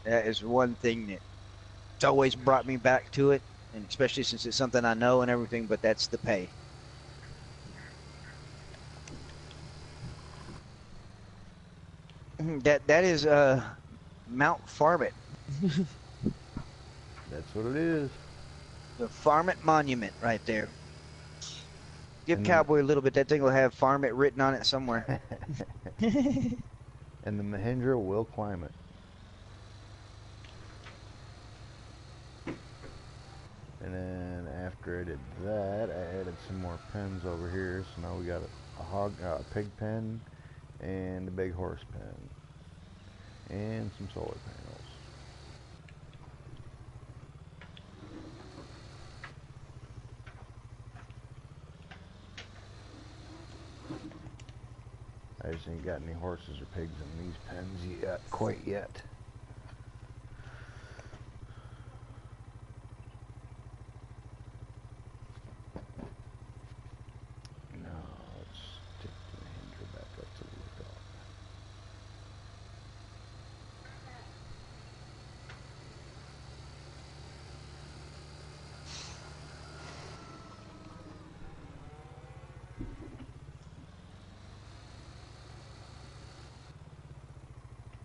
That is one thing that's always brought me back to it, and especially since it's something I know and everything. But that's the pay. That is Mount Farmmit,
That's what it is.
the Farmmit Monument right there. Give
And
Cowboy a little bit. That thing will have Farmmit written on it somewhere.
And the Mahindra will climb it. And then after I did that, I added some more pens over here. So now we got a pig pen and a big horse pen and some solar panels. I just ain't got any horses or pigs in these pens yet, quite yet. Now let's take the Mahindra back up to the lookout.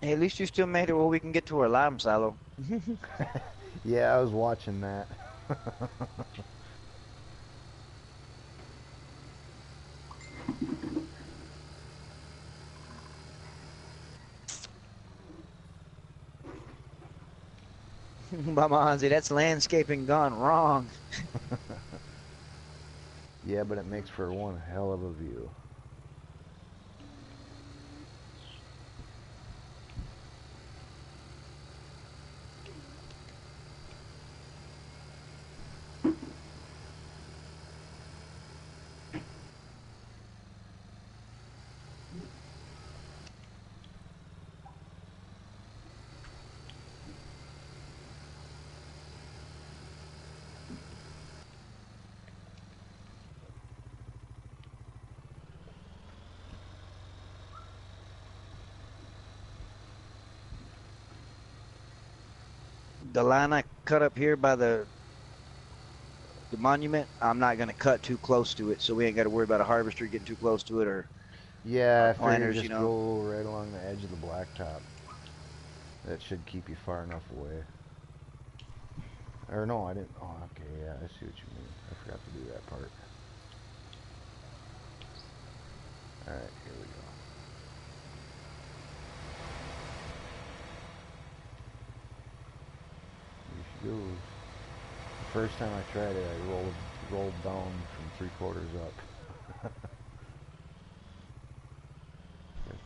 Hey, at least you still made it where we can get to our lime silo.
Yeah, I was watching that.
Mama Hansi, that's landscaping gone wrong.
Yeah, but it makes for one hell of a view.
The line I cut up here by the monument, I'm not going to cut too close to it, so we ain't got to worry about a harvester getting too close to it or
Yeah, I figured
planters, you
just
know.
go right along the edge of the blacktop. That should keep you far enough away. Or no, I didn't. Oh, okay, yeah, I see what you mean. I forgot to do that part. Alright, here we go. Here she goes. The first time I tried it, I rolled down from 3/4 up.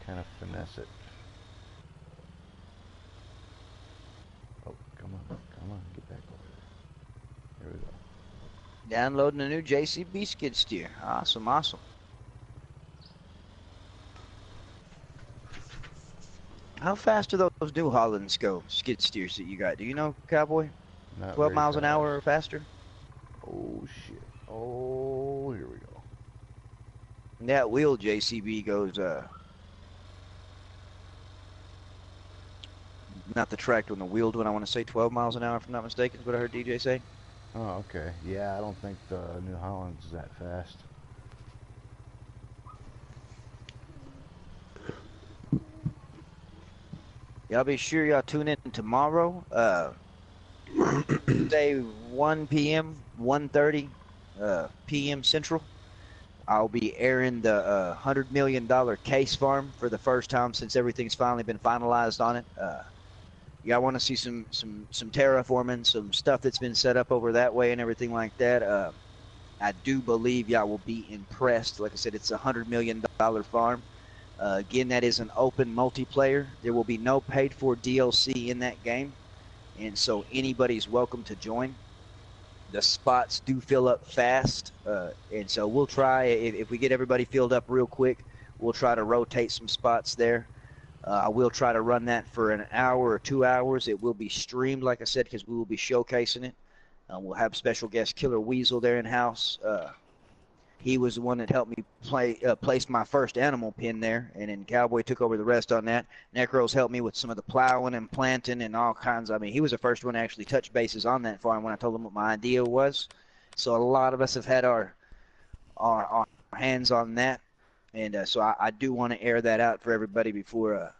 Kind of finesse it. Oh, come on, get back over there. There we go.
Downloading a new JCB skid steer. Awesome, awesome. How fast are those New Hollands go, skid steers that you got? Do you know, Cowboy?
Not
12
very
miles an hour
fast.
or faster?
Oh shit. Oh, here we go.
That wheel JCB goes, not the tractor, on the wheeled one, I want to say 12 miles an hour, if I'm not mistaken, is what I heard DJ say.
Oh, okay. Yeah, I don't think the New Holland's that fast.
Y'all be sure y'all tune in tomorrow. Say 1 p.m., 1:30 p.m. Central. I'll be airing the $100 million case farm for the first time since everything's finally been finalized on it. Y'all want to see some terraforming, some stuff that's been set up over that way and everything like that. I do believe y'all will be impressed. Like I said, it's a $100 million farm. Again, that is an open multiplayer. There will be no paid-for DLC in that game, and so anybody's welcome to join. The spots do fill up fast, and so we'll try, if we get everybody filled up real quick, we'll try to rotate some spots there. I will try to run that for an hour or 2 hours. It will be streamed, like I said, because we will be showcasing it. We'll have special guest Killer Weasel there in-house. He was the one that helped me place my first animal pin there, and then Cowboy took over the rest on that. Necros helped me with some of the plowing and planting and all kinds. I mean, he was the first one to actually touch bases on that farm when I told him what my idea was. So a lot of us have had our hands on that, and so I do want to air that out for everybody before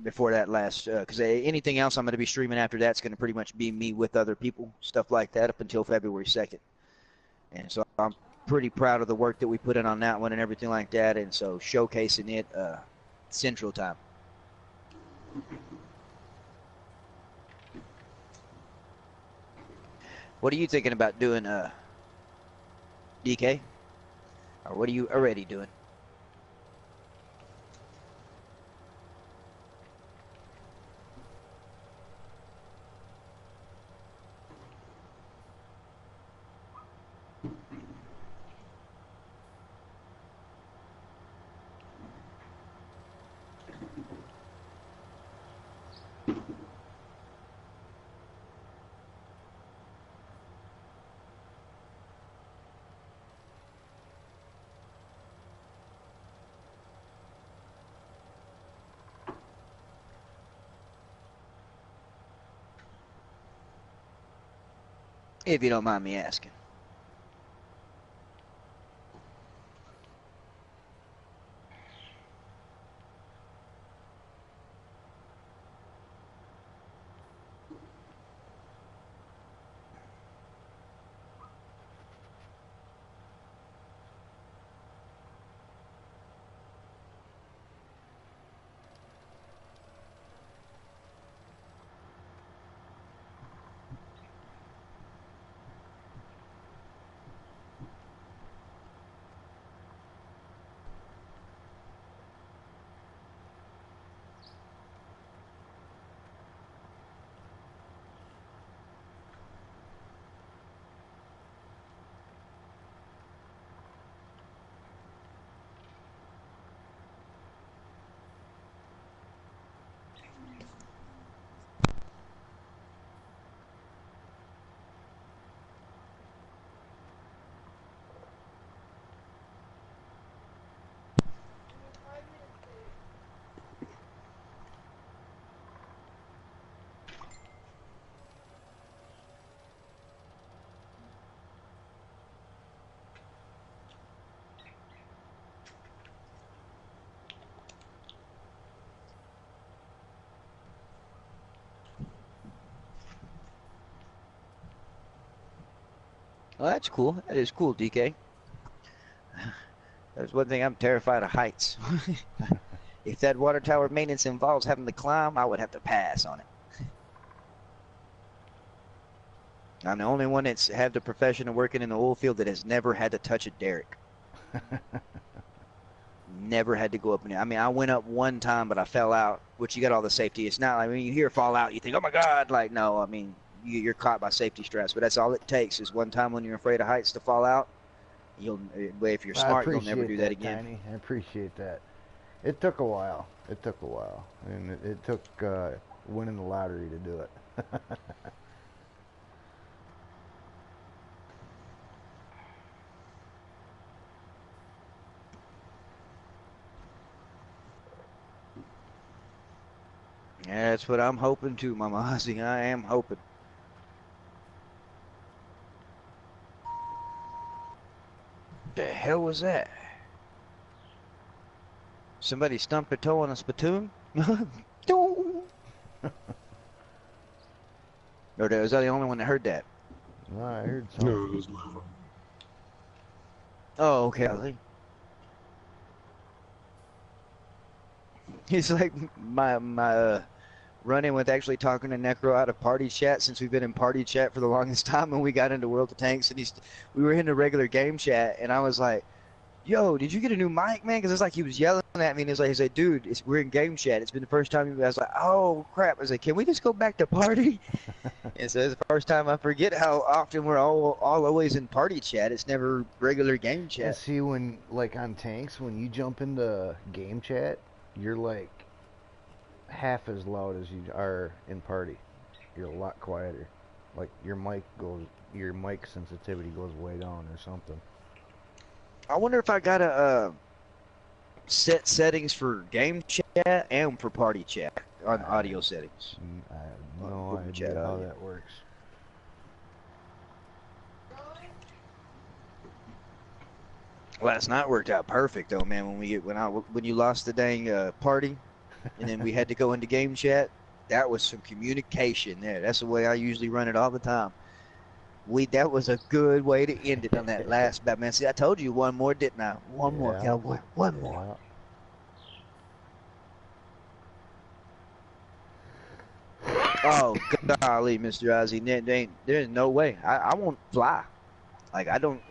that last, because anything else I'm going to be streaming after that's going to pretty much be me with other people, stuff like that, up until February 2nd. And so I'm pretty proud of the work that we put in on that one and everything like that, and so showcasing it Central Time. What are you thinking about doing, DK? Or what are you already doing? If you don't mind me asking. Oh, that's cool. That is cool, DK. There's one thing, I'm terrified of heights. If that water tower maintenance involves having to climb, I would have to pass on it. I'm the only one that's had the profession of working in the oil field that has never had to touch a derrick. Never had to go up in it. I mean, I went up one time, but I fell out, which you got all the safety. It's not like when you hear fall out, you think, oh my God, like, no, I mean, you're caught by safety straps, but that's all it takes is one time when you're afraid of heights to fall out. If you're smart, you'll never do that again.
Tiny. I appreciate that. It took a while. It took a while. And it took winning the lottery to do it.
Yeah, that's what I'm hoping too, Mama Ozzy. I am hoping. The hell was that? Somebody stumped a toe on a spittoon? Or was I the only one that heard that?
No, I heard something.
No, it was my phone.
Oh, okay. It's like my run-in with actually talking to Necro out of party chat, since we've been in party chat for the longest time when we got into World of Tanks, and we were in a regular game chat, and I was like, yo, did you get a new mic, man? Because it's like he was yelling at me, and he said, dude, we're in game chat. It's been the first time. I was like, oh, crap. I was like, can we just go back to party? And so it's the first time I forget how often we're all always in party chat. It's never regular game chat.
And see, when, like, on Tanks, when you jump into game chat, you're, like, half as loud as you are in party. You're a lot quieter. Like, your mic sensitivity goes way down or something.
I wonder if I gotta set settings for game chat and for party chat on audio settings.
I have no idea how that works.
Last night worked out perfect though, man. When you lost the dang party, and then we had to go into game chat, that was some communication there. That's the way I usually run it all the time. That was a good way to end it on that last Batman. See, I told you one more, didn't I? One more, cowboy. One more. Oh, golly, Mr. Ozzy. There's no way. I won't fly. Like, I don't.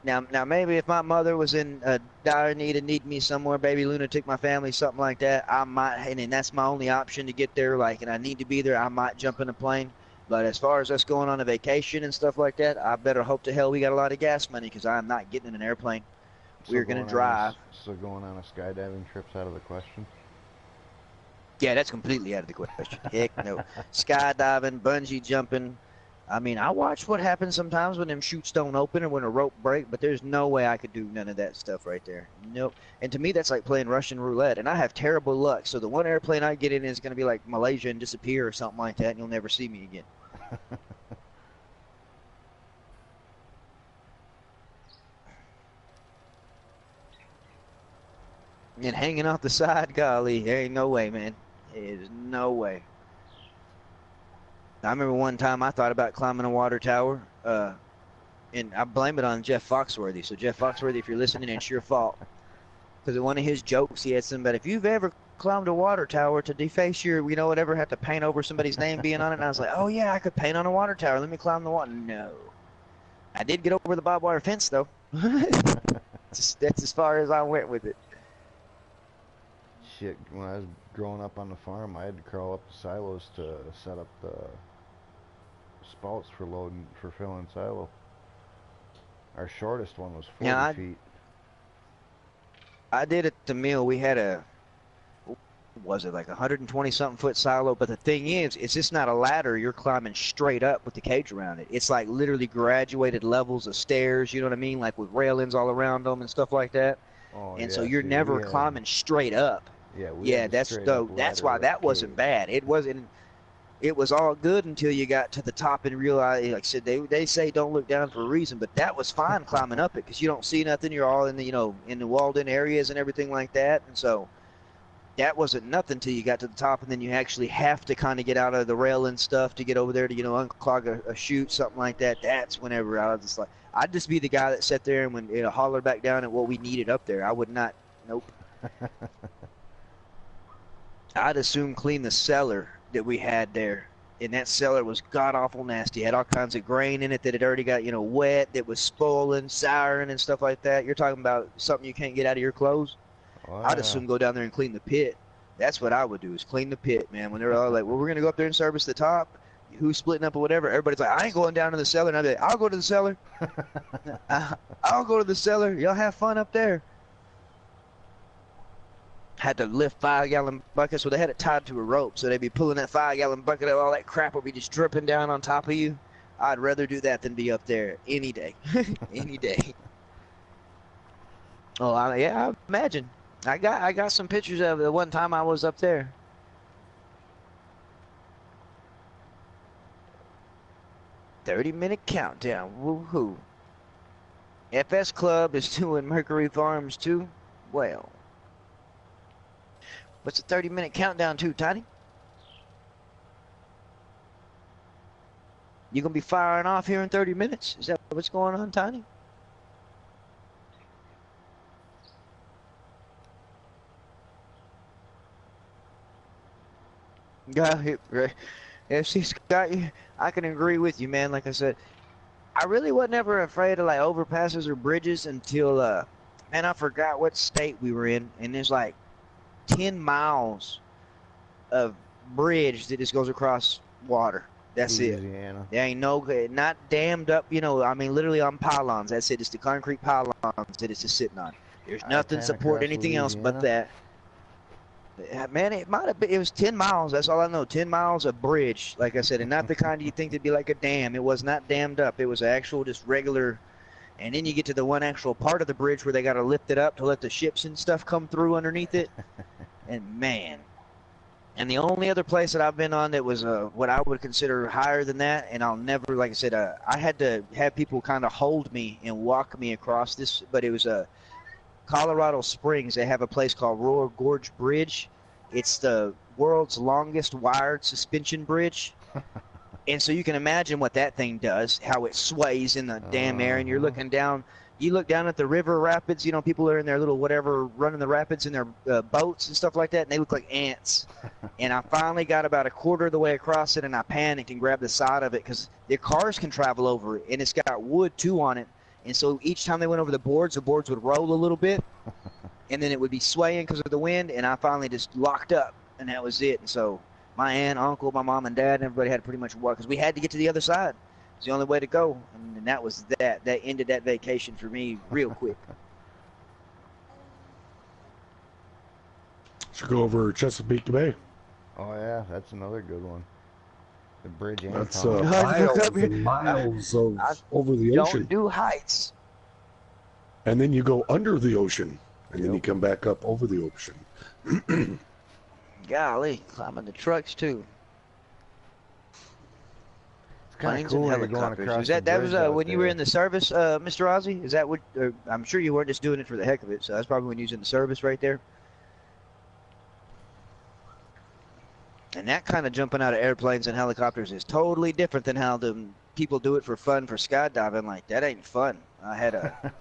Now, maybe if my mother was in dire need and need me somewhere, baby lunatic, my family, something like that, I might, and that's my only option to get there, like, and I need to be there, I might jump in a plane. But as far as us going on a vacation and stuff like that, I better hope to hell we got a lot of gas money, because I'm not getting in an airplane. We're going to drive.
So going on a skydiving trip's out of the question?
Yeah, that's completely out of the question. Heck no. Skydiving, bungee jumping. I mean, I watch what happens sometimes when them chutes don't open or when a rope break, but there's no way I could do none of that stuff right there. Nope. And to me, that's like playing Russian roulette, and I have terrible luck. So the one airplane I get in is going to be like Malaysia and disappear or something like that, and you'll never see me again. And hanging off the side, golly, there ain't no way, man. There's no way. I remember one time I thought about climbing a water tower, and I blame it on Jeff Foxworthy. So Jeff Foxworthy, if you're listening, it's your fault. Because in one of his jokes, he had something about, if you've ever climbed a water tower to deface your, whatever, have to paint over somebody's name being on it. And I was like, oh yeah, I could paint on a water tower. Let me climb the water. No. I did get over the barbed wire fence, though. That's as far as I went with it.
Shit, when I was growing up on the farm, I had to crawl up the silos to set up the spouts for filling silo. Our shortest one was 40 feet.
I did at the mill. We had was it like 120 something foot silo? But the thing is, it's just not a ladder. You're climbing straight up with the cage around it. It's like literally graduated levels of stairs. You know what I mean? Like with railings all around them and stuff like that.
Oh,
and so you're never climbing straight up.
Yeah,
that's why that wasn't bad. It wasn't. It was all good until you got to the top and realized, like I said, they say don't look down for a reason, but that was fine climbing up it because you don't see nothing. You're all in the in the walled-in areas and everything like that, and so that wasn't nothing till you got to the top, and then you actually have to kind of get out of the rail and stuff to get over there to, you know, unclog a chute, something like that. That's whenever I was just like, I'd just be the guy that sat there and when, you know, holler back down at what we needed up there. I would not, nope. I'd assume clean the cellar that we had there. And that cellar was god-awful nasty. It had all kinds of grain in it that had already got, you know, wet, that was spoiling, souring, and stuff like that. You're talking about something you can't get out of your clothes?
Oh,
I'd
yeah.
assume go down there and clean the pit. That's what I would do, is clean the pit, man. When they're all like, well, we're going to go up there and service the top. Who's splitting up or whatever? Everybody's like, I ain't going down to the cellar. And I'd be like, I'll go to the cellar. I'll go to the cellar. Y'all have fun up there. Had to lift 5-gallon buckets. Well, they had it tied to a rope, so they'd be pulling that 5-gallon bucket of all that crap would be just dripping down on top of you. I'd rather do that than be up there any day. Any day. Oh, yeah, I imagine. I got some pictures of the one time I was up there. "30-minute countdown. Woohoo. FS Club is doing Mercury Farms too. Well. What's the 30-minute countdown to, Tiny? You gonna be firing off here in 30 minutes? Is that what's going on, Tiny? Yeah, FC Scott, I can agree with you, man. Like I said, I really wasn't ever afraid of like overpasses or bridges until, man, I forgot what state we were in, and there's like 10 miles of bridge that just goes across water. That's
Louisiana.
it. There ain't no, not dammed up, you know, I mean, literally on pylons. That's it. It's the concrete pylons that it's just sitting on. There's nothing
I-10
support
across
anything else but
Louisiana?
that. Man, it might have been, it was 10 miles. That's all I know. 10 miles of bridge, like I said, and not the kind you think would be like a dam. It was not dammed up. It was actual, just regular. And then you get to the one actual part of the bridge where they got to lift it up to let the ships and stuff come through underneath it. And man, and the only other place that I've been on that was what I would consider higher than that, and I'll never, like I said, I had to have people kind of hold me and walk me across this, but it was Colorado Springs. They have a place called Royal Gorge Bridge. It's the world's longest wired suspension bridge. And so you can imagine what that thing does, how it sways in the damn air, and you're looking down. You look down at the river rapids, you know, people are in their little whatever, running the rapids in their boats and stuff like that, and they look like ants. And I finally got about a quarter of the way across it, and I panicked and grabbed the side of it because their cars can travel over it, and it's got wood, too, on it. And so each time they went over the boards would roll a little bit, and then it would be swaying because of the wind, and I finally just locked up, and that was it. And so my aunt, uncle, my mom, and dad, and everybody had to pretty much walk because we had to get to the other side. It's the only way to go, and that was that. That ended that vacation for me real quick.
Should go over Chesapeake Bay.
Oh yeah, that's another good one. The bridge and
That's
tunnel.
miles and miles of over the ocean.
Don't do heights.
And then you go under the ocean, and then you come back up over the ocean.
Golly, climbing the trucks too.
It's kind
Planes
of cool
and
when you're going
helicopters.
across
Was
the
that was
bridge out
when you were
there.
in the service, Mr. Ozzy? Is that what? I'm sure you weren't just doing it for the heck of it. So that's probably when you was in the service right there. And that kind of jumping out of airplanes and helicopters is totally different than how the people do it for fun for skydiving. Like, that ain't fun. I had a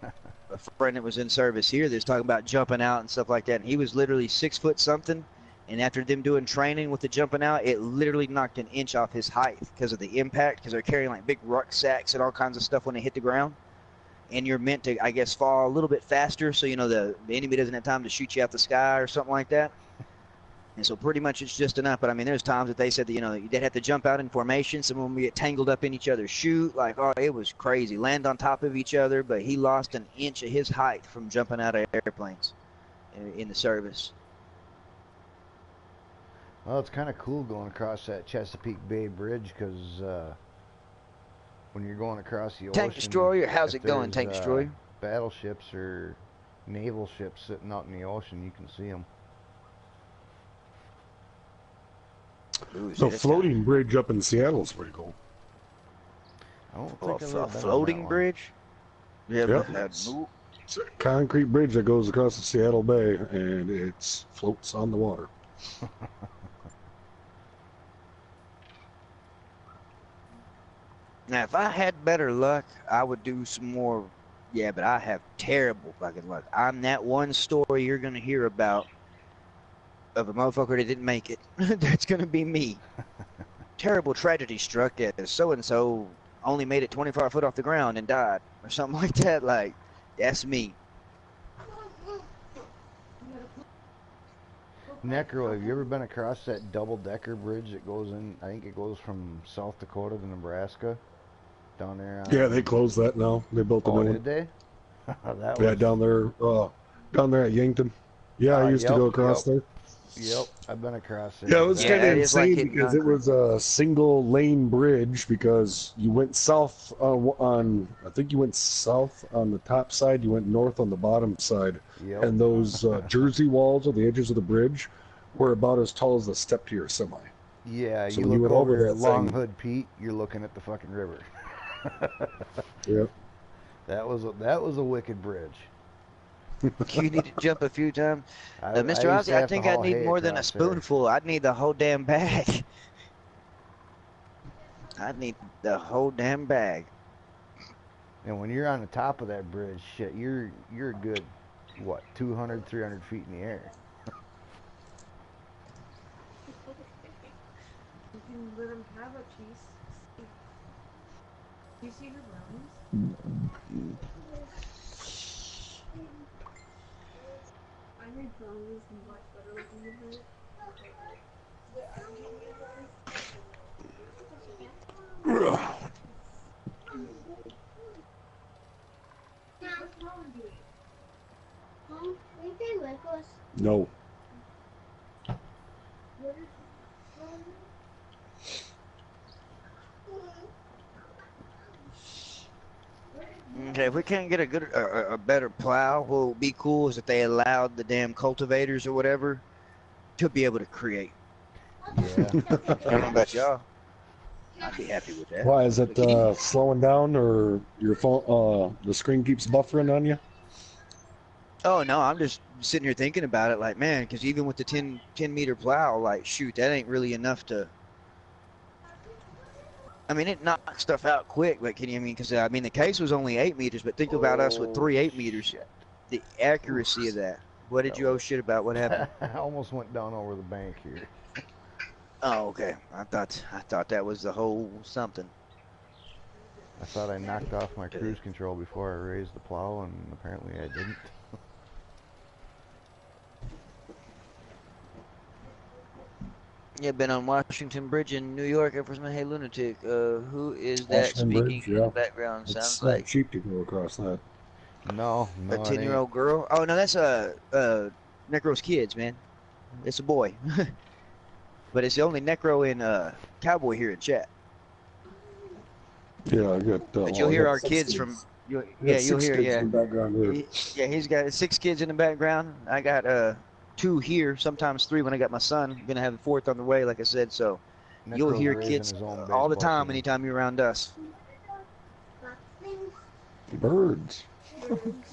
friend that was in service here that was talking about jumping out and stuff like that. And he was literally 6 foot something. And after them doing training with the jumping out, it literally knocked an inch off his height because of the impact, because they're carrying like big rucksacks and all kinds of stuff when they hit the ground. And you're meant to, I guess, fall a little bit faster so, you know, the enemy doesn't have time to shoot you out the sky or something like that. And so pretty much it's just enough. But, I mean, there's times that they said that, you know, they'd have to jump out in formation. Some of them would get tangled up in each other's chute. Like, oh, it was crazy. Land on top of each other. But he lost an inch of his height from jumping out of airplanes in the service.
Well, it's kind of cool going across that Chesapeake Bay Bridge because when you're going across the
Tank
ocean,
Destroyer, how's
if
it going,
there's,
Tank Destroyer?
Battleships or naval ships sitting out in the ocean, you can see them.
Ooh,
The floating bridge up in Seattle is pretty cool.
I don't
Oh,
think I've
a
ever been on
floating
that one.
bridge? Yeah,
Yep.
but,
It's a concrete bridge that goes across the Seattle Bay, and it floats on the water.
Now, if I had better luck, I would do some more. Yeah, but I have terrible fucking luck. I'm that one story you're gonna hear about of a motherfucker that didn't make it. That's gonna be me. Terrible tragedy struck as so and so only made it 25 foot off the ground and died, or something like that. Like, that's me.
Necro, have you ever been across that double-decker bridge that goes in? I think it goes from South Dakota to Nebraska, down there.
Yeah, they closed that now. They built a new one.
Did they? That
Yeah,
was...
down there at Yankton. Yeah, I used to go across there.
Yep, I've been across there.
Yeah, it was kind of insane
like
because it was a single lane bridge because you went south on I think you went south on the top side, you went north on the bottom side.
Yep.
And those Jersey walls on the edges of the bridge were about as tall as the step to your semi.
Yeah,
So
you
when you
look
went
over
over
there,
that
Long
thing-
Hood Pete, you're looking at the fucking river.
Yep.
That was a wicked bridge.
You need to jump a few times. Mr.
used to
Ozzy, I
have to
think I
haul
need
hay
more than a
across there.
spoonful. I'd need the whole damn bag. I'd need the whole damn bag.
And when you're on the top of that bridge, shit, you're a good, what, 200, 300 feet in the air.
You can let them have a piece. Do you see her brownies? I made brownies and black butter with it.
No.
Okay, if we can't get a better plow, what would be cool is if they allowed the damn cultivators or whatever to be able to create.
Yeah.
I don't know about y'all. I'd be happy with that.
Why is it slowing down or your phone? The screen keeps buffering on you?
Oh no, I'm just sitting here thinking about it, like, man, because even with the 10 meter plow, like, shoot, that ain't really enough to. I mean, it knocks stuff out quick, but can you? I mean, because the case was only 8 meters, but think about us with 3 8 meters.
Shit.
The accuracy of that. What did you owe shit about? What happened?
I almost went down over the bank here.
Oh, okay. I thought that was the whole something.
I thought I knocked off my cruise control before I raised the plow, and apparently I didn't.
Yeah, been on Washington Bridge in New York ever since. Hey, lunatic. Who is that
Washington
speaking
Bridge,
in
yeah.
the background?
It's
Sounds
not
like
cheap to go across that.
No,
a
it
10-year-old girl. Oh no, that's Necro's kids, man. It's a boy, but it's the only Necro in Cowboy here in chat.
Yeah, I got.
But you'll hear our kids from. You'll hear. Yeah,
in the background here.
he's got 6 kids in the background. I got 2 here, sometimes 3 when I got my son. I'm gonna have a 4th on the way, like I said. So you'll
Necro's
hear
raising
kids
his own
all the
baseball
time
team.
anytime you're around us.
Birds.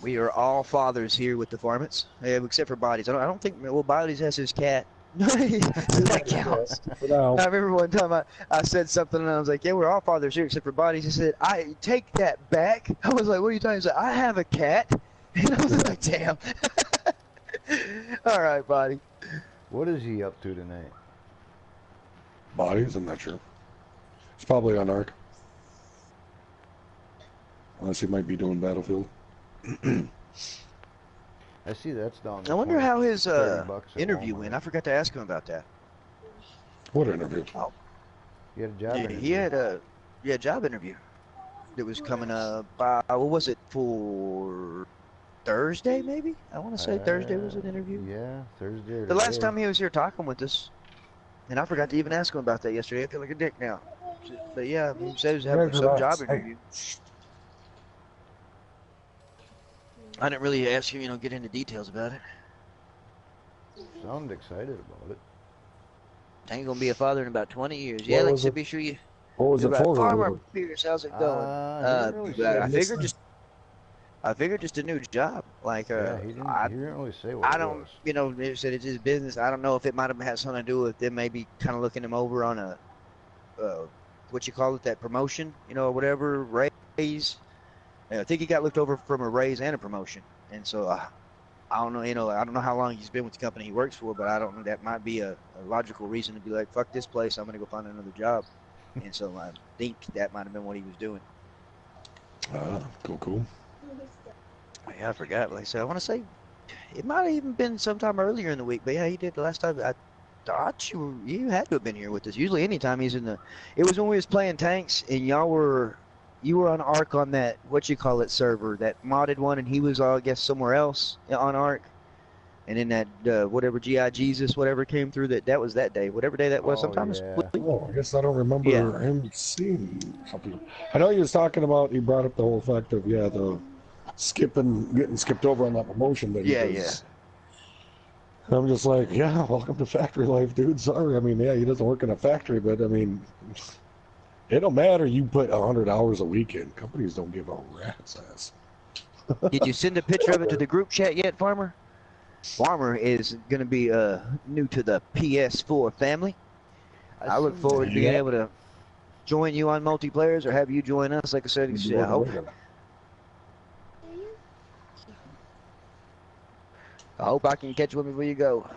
We are all fathers here with the Farmmits, except for Bodies. I don't think, well, Bodies has his cat. That counts.
For now.
I remember one time I said something and I was like, yeah, we're all fathers here except for Bodies. He said, I take that back. I was like, what are you talking about? He said, I have a cat. And I was like, damn. All right, Body.
What is he up to tonight?
Bodies? I'm not sure. It's probably on Arc. Unless he might be doing Battlefield.
I see that's down.
I wonder how his
$30 at
interview
Walmart.
went. I forgot to ask him about that.
What interview?
He had a job interview.
He had a job interview that was coming up. What was it for? Thursday, maybe? I want to say Thursday was an interview.
Yeah, Thursday. Or
The last
today.
time he was here talking with us, and I forgot to even ask him about that yesterday. I feel like a dick now. But yeah, he said he was having some job interview. I didn't really ask him, get into details about it.
Sounded excited about it.
Ain't gonna be a father in about 20 years. Yeah, like I said, be sure you.
What was it for?
Farmer Pierce, how's it going?
He didn't really say.
I I figured just a new job. Like,
Yeah, he didn't really say what
I
it
don't,
was.
you know, they said it's his business. I don't know if it might have had something to do with them maybe kind of looking him over on a, what you call it, that promotion, you know, whatever, raise. I think he got looked over from a raise and a promotion. And so I don't know, you know, I don't know how long he's been with the company he works for, but I don't know, that might be a logical reason to be like, fuck this place, I'm going to go find another job. And so I think that might have been what he was doing.
Cool.
Yeah, I forgot. Like I said, I want to say it might have even been sometime earlier in the week, but yeah, he did the last time. I thought you had to have been here with us. Usually, anytime he's in the, it was when we was playing tanks and you were on Arc on that what you call it server, that modded one, and he was I guess somewhere else on Arc, and then that whatever GI Jesus whatever came through that was that day, whatever day that was.
Oh
Sometimes
yeah.
Oh, I guess I don't remember
yeah,
him seeing something. I know he was talking about, he brought up the whole fact of, yeah, the getting skipped over on that promotion that he
yeah,
does. I'm just like, yeah, welcome to factory life, dude. Sorry. I mean, yeah, he doesn't work in a factory, but I mean, it don't matter. You put 100 hours a week in. Companies don't give a rat's ass.
Did you send a picture of it to the group chat yet, Farmer? Farmer is going to be new to the PS4 family. I look
seen
forward to
that.
being
Yeah.
able to join you on multiplayers or have you join us. Like I said, I hope I can catch one before you go.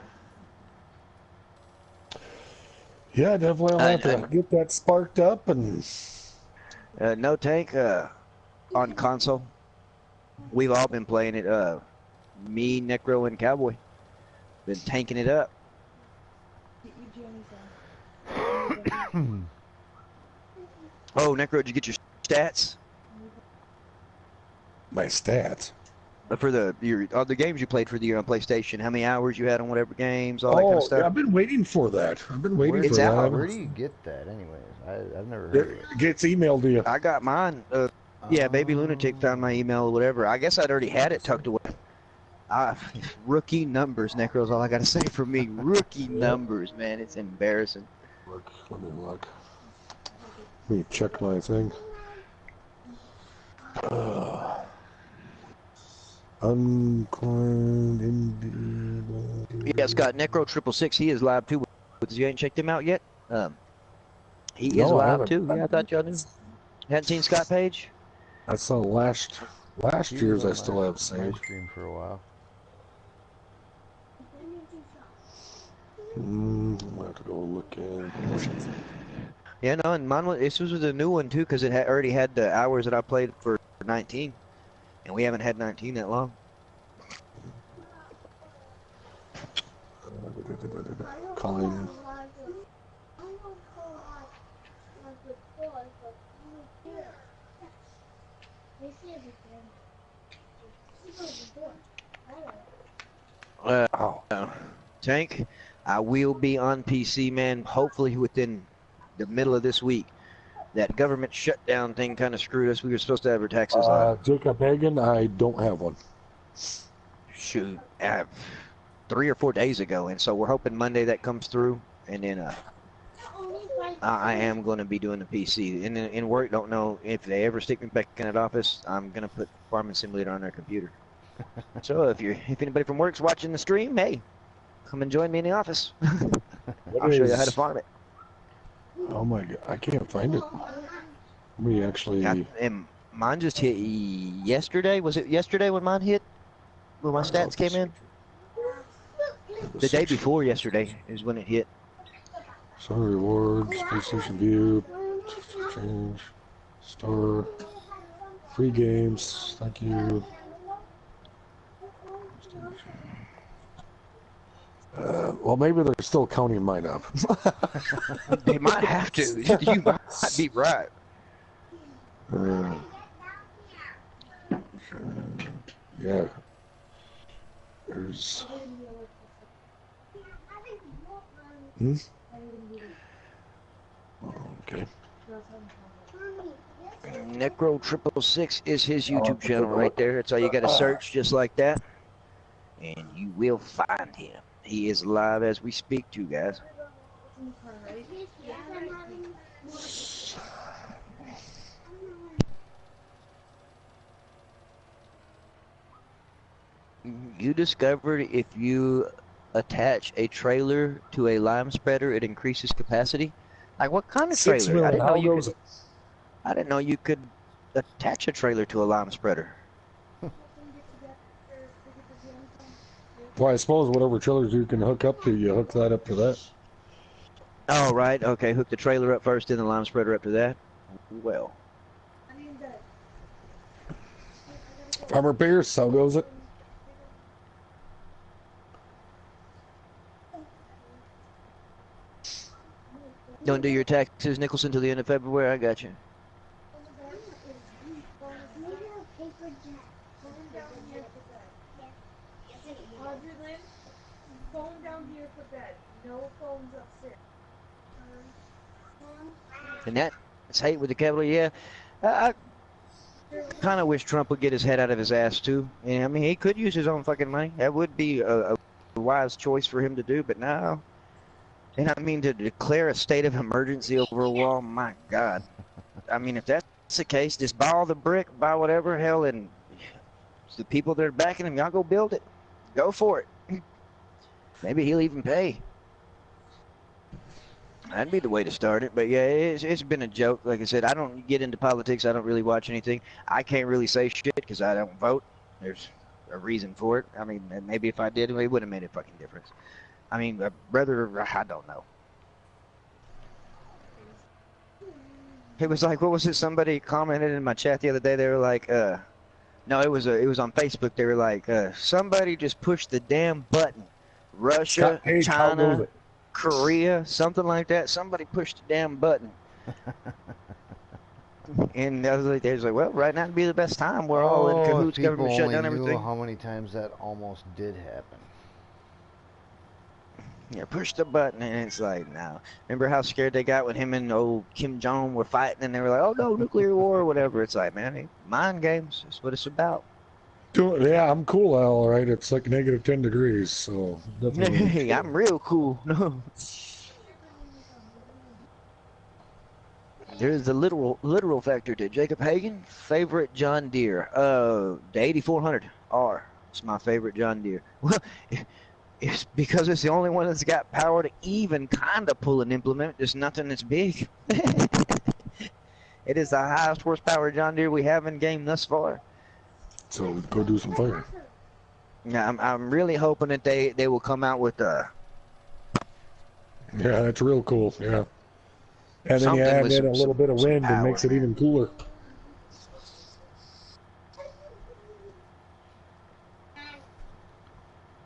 Yeah, definitely. I'll have to get that sparked up and.
No tank on console. We've all been playing it. Me, Necro, and Cowboy been tanking it up. Oh, Necro, did you get your stats
My stats.
for the games you played for the year on PlayStation? How many hours you had on whatever games, all that kind of
Oh,
stuff?
yeah, I've been waiting for that. I've been waiting
It's
for that.
out.
Where do you get that, anyways? I've never heard of it.
It gets emailed to you.
I got mine. Yeah, Baby Lunatic found my email or whatever. I guess I'd already had it tucked away. Rookie numbers, Necro's all I got to say for me. Rookie numbers, man. It's embarrassing.
Let me look. Let me check my thing. Uncoined Indeed.
Yeah, Scott, Necro 666, he is live too. You ain't checked him out yet? He is
No, I
live
haven't.
too. Yeah, I thought y'all knew. Hadn't seen Scott Page?
I saw last
He
year's.
was
I
on
still have
my
saved.
stream for a while.
I'll have to go look in.
Yeah, no, and mine was, this was a new one too because it had already had the hours that I played for 19, and we haven't had 19 that long.
Calling.
Tank, I will be on PC, man, hopefully within the middle of this week. That government shutdown thing kind of screwed us. We were supposed to have our taxes
Jacob Hagan, I don't have one.
shoot, 3 or 4 days ago, and so we're hoping Monday that comes through, and then I am going to be doing the PC. In work, don't know if they ever stick me back in that office. I'm going to put Farming Simulator on their computer. So if anybody from work's watching the stream, hey, come and join me in the office. I'll show you how to farm it.
Oh my god, I can't find it. We actually.
And mine just hit yesterday. Was it yesterday when mine hit? When my stats came in? The day before yesterday is when it hit.
Some rewards, PlayStation View, change, store, free games, thank you. Well, maybe they're still counting mine up.
They might have to. You might be right.
Yeah. There's. Okay.
Necro 666 is his YouTube channel right there. That's all you got to search, just like that, and you will find him. He is live as we speak, too, guys. You discovered if you attach a trailer to a lime spreader, it increases capacity. Like what kind of
6
trailer? I
million.
didn't know
How
you could.
goes it?
I didn't know you could attach a trailer to a lime spreader.
Well, I suppose whatever trailers you can hook up to, you hook that up to that.
Oh, right. Okay. Hook the trailer up first, then the lime spreader up to that. Well,
Farmer Pierce, how goes it?
don't do your taxes, Nicholson, till the end of February. I got you.
Audrey Lynn, phone down here for bed. No phones upstairs.
And that's hate with the capital. Yeah. I kind of wish Trump would get his head out of his ass too. And I mean, he could use his own fucking money. That would be a wise choice for him to do. But now, and I mean, to declare a state of emergency over a wall, my God. I mean, if that's the case, just buy all the brick, buy whatever, hell, and the people that are backing him, y'all go build it. Go for it. Maybe he'll even pay. That'd be the way to start it. But yeah, it's been a joke. Like I said, I don't get into politics. I don't really watch anything. I can't really say shit because I don't vote. There's a reason for it. I mean, maybe if I did, it would have made a fucking difference. I mean, brother, I don't know. It was like, what was it? Somebody commented in my chat the other day. They were like, no, it was on Facebook. They were like, somebody just pushed the damn button. Russia,
Scott Page, how goes
China,
it?
Korea, something like that. Somebody pushed the damn button. And I was like, they was like, well, right now would be the best time. We're all in
Oh, if
cahoots.
people
Government shut
only
down
knew
everything.
how many times that almost did happen.
Yeah, push the button, and it's like, no. Remember how scared they got when him and old Kim Jong were fighting, and they were like, oh no, nuclear war or whatever. It's like, man, mind games. That's what it's about.
Yeah, I'm cool, all right. It's like negative 10 degrees, so definitely.
Hey, I'm real cool. There's the literal factor to Jacob Hagan. Favorite John Deere. The 8400R. It's my favorite John Deere. Well, it's because it's the only one that's got power to even kind of pull an implement. Just nothing that's big. It is the highest horsepower John Deere we have in game thus far.
So go do some fire.
Yeah, I'm really hoping that they will come out with
Yeah, that's real cool. Yeah. And then you
something
add
with
in a little bit of
some
wind and makes it
power.
even cooler.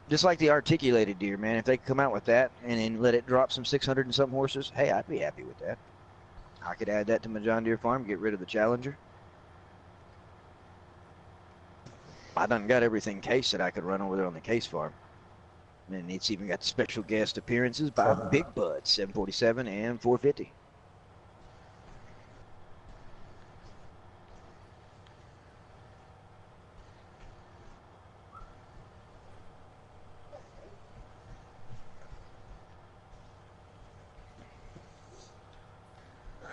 Just like the articulated Deere, man. If they could come out with that and then let it drop some 600 and something horses, hey, I'd be happy with that. I could add that to my John Deere farm, get rid of the Challenger. I done got everything case that I could run over there on the case farm. And it's even got the special guest appearances by Big Bud, 747 and 450.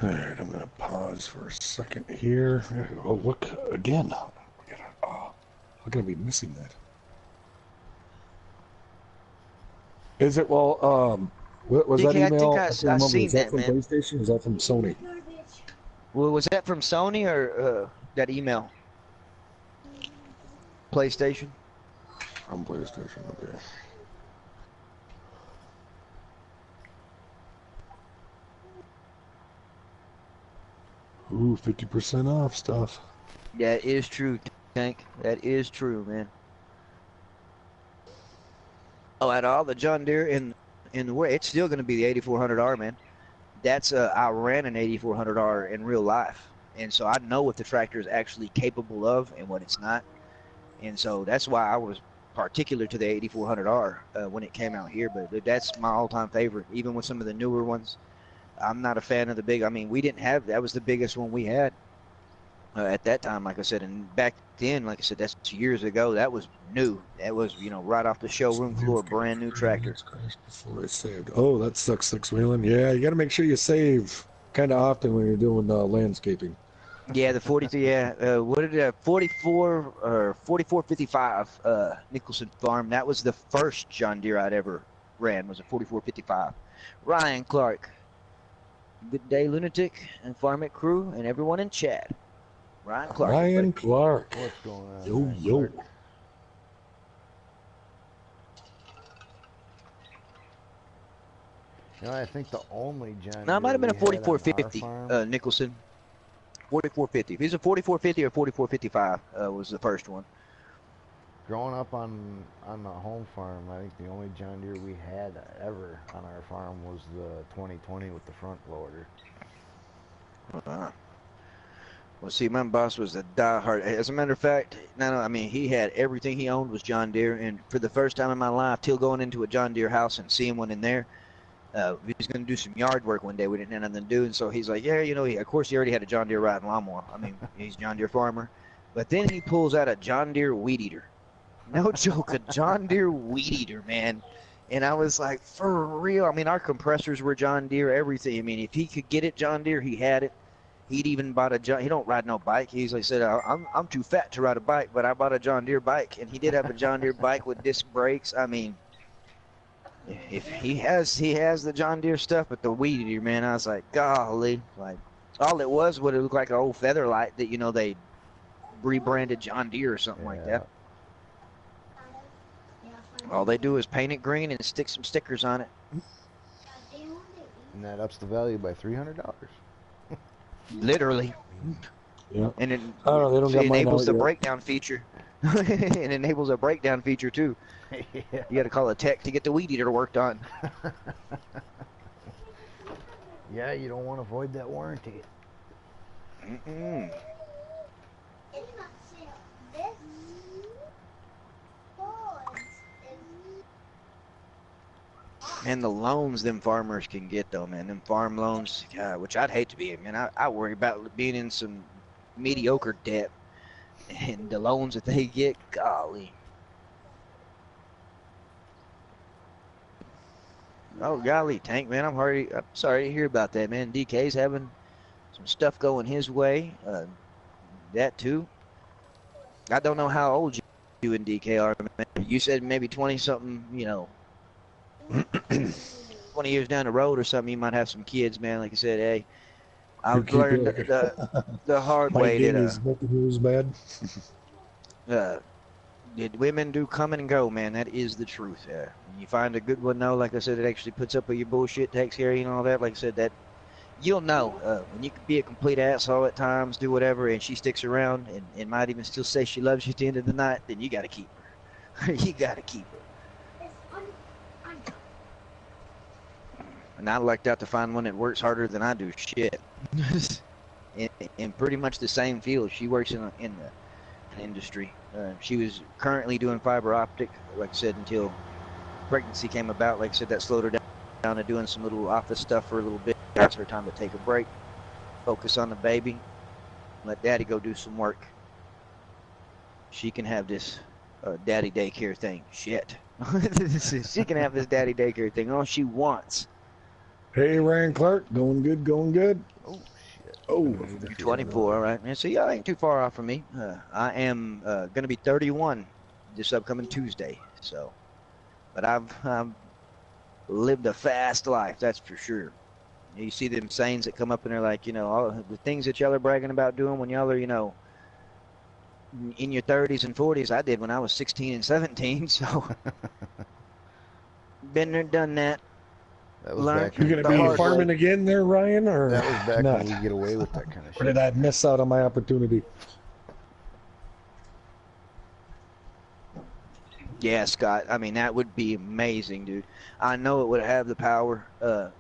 All right, I'm going to pause for a second here. Oh, look again. Oh, I'm going to be missing that. Is it, well, what was that
DK,
email?
I
can't remember.
seen
Is that
that,
from
man.
PlayStation or is that from Sony?
Well, was that from Sony or that email? PlayStation?
From PlayStation, okay. Ooh, 50% off stuff.
That is true, Tank. That is true, man. Oh, out of all the John Deere in the world, it's still going to be the 8400R, man. That's I ran an 8400R in real life, and so I know what the tractor is actually capable of and what it's not. And so that's why I was particular to the 8400R when it came out here. But that's my all-time favorite, even with some of the newer ones. I'm not a fan of the big. I mean, we didn't have that was the biggest one we had at that time. Like I said, and back then, like I said, that's years ago. That was new. That was right off the showroom floor, brand new tractor.
Before I saved. Oh, that sucks, six wheeling. Yeah, you got to make sure you save kind of often when you're doing landscaping.
Yeah, the 43. Yeah, what did it? 44 or 4455 Nicholson Farm. That was the first John Deere I'd ever ran. Was a 4455. Ryan Clark. Good day, Lunatic and Farmmit crew and everyone in chat. Ryan Clark.
Ryan
everybody.
Clark.
What's going on,
Yo,
Ryan
yo.
Clark? You know, I think the only John
Now, it might
Deere
have been a
we had on our
4450,
farm.
Nicholson. 4450. If he's a 4450 or 4455 was the first one.
Growing up on the home farm, I think the only John Deere we had ever on our farm was the 2020 with the front loader.
Well, see, my boss was a diehard. As a matter of fact, no, I mean, he had everything he owned was John Deere. And for the first time in my life, till going into a John Deere house and seeing one in there, he was going to do some yard work one day. We didn't have nothing to do. And so he's like, yeah, you know, of course, he already had a John Deere riding lawnmower. I mean, he's a John Deere farmer. But then he pulls out a John Deere weed eater. No joke, a John Deere weed eater, man. And I was like, for real? I mean, our compressors were John Deere, everything. I mean, if he could get it John Deere, he had it. He'd even bought a John. He don't ride no bike. He's like said, I'm too fat to ride a bike, but I bought a John Deere bike, and he did have a John Deere bike with disc brakes. I mean, if he has the John Deere stuff, but the weed eater, man, I was like, golly, like all it was would it look like an old Featherlight that they rebranded John Deere or something like that. All they do is paint it green and stick some stickers on it.
And that ups the value by $300.
Literally.
Yeah.
And it,
Oh, they don't got mine
enables
out
the
yet.
breakdown feature. It enables a breakdown feature too.
Yeah.
You got to call a tech to get the weed eater worked on.
Yeah, you don't want to void that warranty.
Mm-mm. And the loans them farmers can get though, man, them farm loans, God, which I'd hate to be in, man. I worry about being in some mediocre debt, and the loans that they get, golly. Oh golly, Tank, man, I'm sorry to hear about that, man. DK's having some stuff going his way. That too. I don't know how old you and DK are, man. You said maybe 20 something, 20 years down the road or something, you might have some kids, man. Like I said, hey, I've learned the hard way
that
did women do come and go, man. That is the truth. When you find a good one, though, like I said, it actually puts up with your bullshit, takes care of you and all that. Like I said, that you'll know when you can be a complete asshole at times, do whatever, and she sticks around and might even still say she loves you at the end of the night, then you got to keep her. You got to keep her. And I lucked out to find one that works harder than I do. Shit. in pretty much the same field. She works in the industry. She was currently doing fiber optic, like I said, until pregnancy came about. Like I said, that slowed her down to doing some little office stuff for a little bit. That's her time to take a break, focus on the baby, let daddy go do some work. She can have this daddy daycare thing. Shit. She can have this daddy daycare thing all she wants.
Hey, Ryan Clark, going good, going good.
Oh, shit.
Oh,
You're 24, all right, man. So y'all ain't too far off from me. I am going to be 31 this upcoming Tuesday. So, but I've lived a fast life, that's for sure. You see them sayings that come up and they're like, all the things that y'all are bragging about doing when y'all are, in your 30s and 40s. I did when I was 16 and 17. So, been there, done that.
That was back
you're going to be farming again there, Ryan? Or
that was back
not?
when we get away with that kind of shit.
Or did I miss out on my opportunity?
Yeah, Scott. I mean, that would be amazing, dude. I know it would have the power. I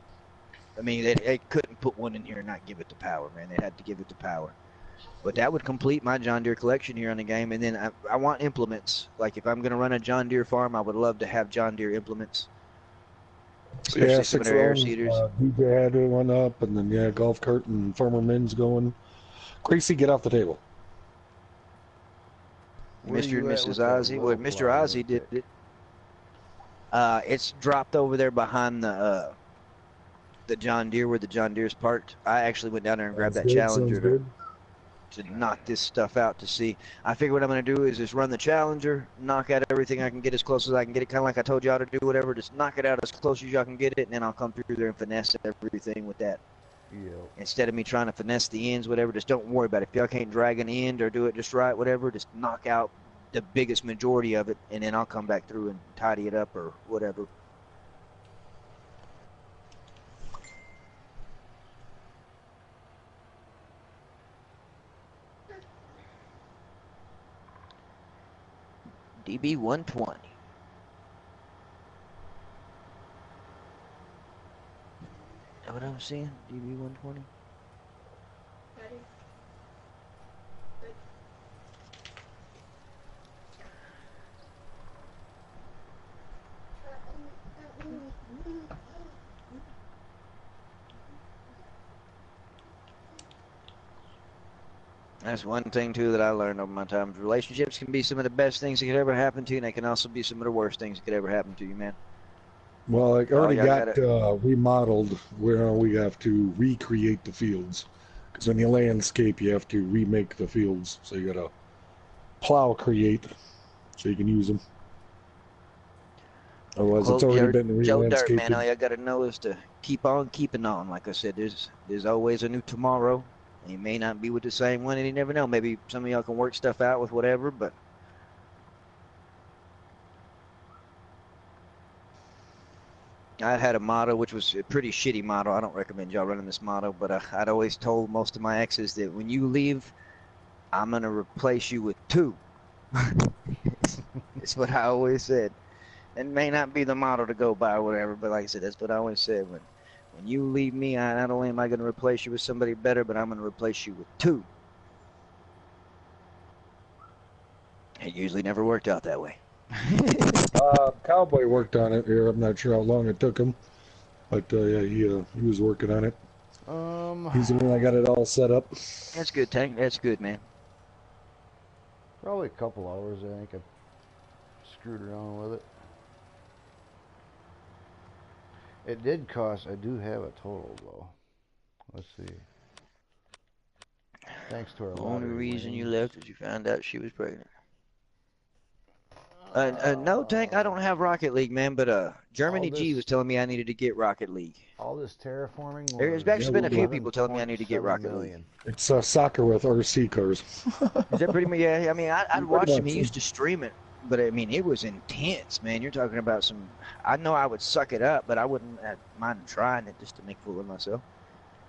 mean, they couldn't put one in here and not give it the power, man. They had to give it the power. But that would complete my John Deere collection here on the game. And then I want implements. Like, if I'm going to run a John Deere farm, I would love to have John Deere implements. Especially some of their air seeders.
DJ had one up, and then, golf cart and Farmer Min's going. Gracie, get off the table.
Mr. and Mrs. Ozzy. Well, Mr. Ozzy did it. It's dropped over there behind the John Deere where the John Deere's parked. I actually went down there and grabbed that Challenger. to knock this stuff out to see. I figure what I'm going to do is just run the Challenger, knock out everything I can get as close as I can get it, kind of like I told y'all to do, whatever. Just knock it out as close as y'all can get it, and then I'll come through there and finesse everything with that.
Yep.
Instead of me trying to finesse the ends, whatever, just don't worry about it. If y'all can't drag an end or do it just right, whatever, just knock out the biggest majority of it, and then I'll come back through and tidy it up or whatever. DB 120. Know what I'm seeing? DB 120.
Ready?
That's one thing too that I learned over my time. Relationships can be some of the best things that could ever happen to you, and they can also be some of the worst things that could ever happen to you, man.
Well, it already
y'all
got remodeled where we have to recreate the fields. Because when you landscape, you have to remake the fields. So you got to plow create so you can use them. Otherwise, it's already been
Joe Dirt,
re-landscaped.
man, all you got to know is to keep on keeping on. Like I said, there's always a new tomorrow. He may not be with the same one, and you never know. Maybe some of y'all can work stuff out with whatever, but I had a motto, which was a pretty shitty motto. I don't recommend y'all running this motto, but I'd always told most of my exes that when you leave, I'm going to replace you with two. It's what I always said. It may not be the motto to go by or whatever, but like I said, that's what I always said. When you leave me, not only am I going to replace you with somebody better, but I'm going to replace you with two. It usually never worked out that way.
Cowboy worked on it here. I'm not sure how long it took him, but yeah, he was working on it. He's the one that got it all set up.
That's good, Tank. That's good, man.
Probably a couple hours, I think. I screwed around with it. It did cost, I do have a total though. Let's see. Thanks to our
The only
lottery
reason you
winnings.
left is you found out she was pregnant. No, Tank, I don't have Rocket League, man, but Germany G was telling me I needed to get Rocket League.
All this terraforming
There's actually been a few people telling me I need to get Rocket League.
It's soccer with RC cars.
Is that pretty much? Yeah, I mean, I'd watch him. He
much.
used to stream it, but I mean, it was intense, man. You're talking about some. I know I would suck it up, but I wouldn't mind trying it just to make a fool of myself.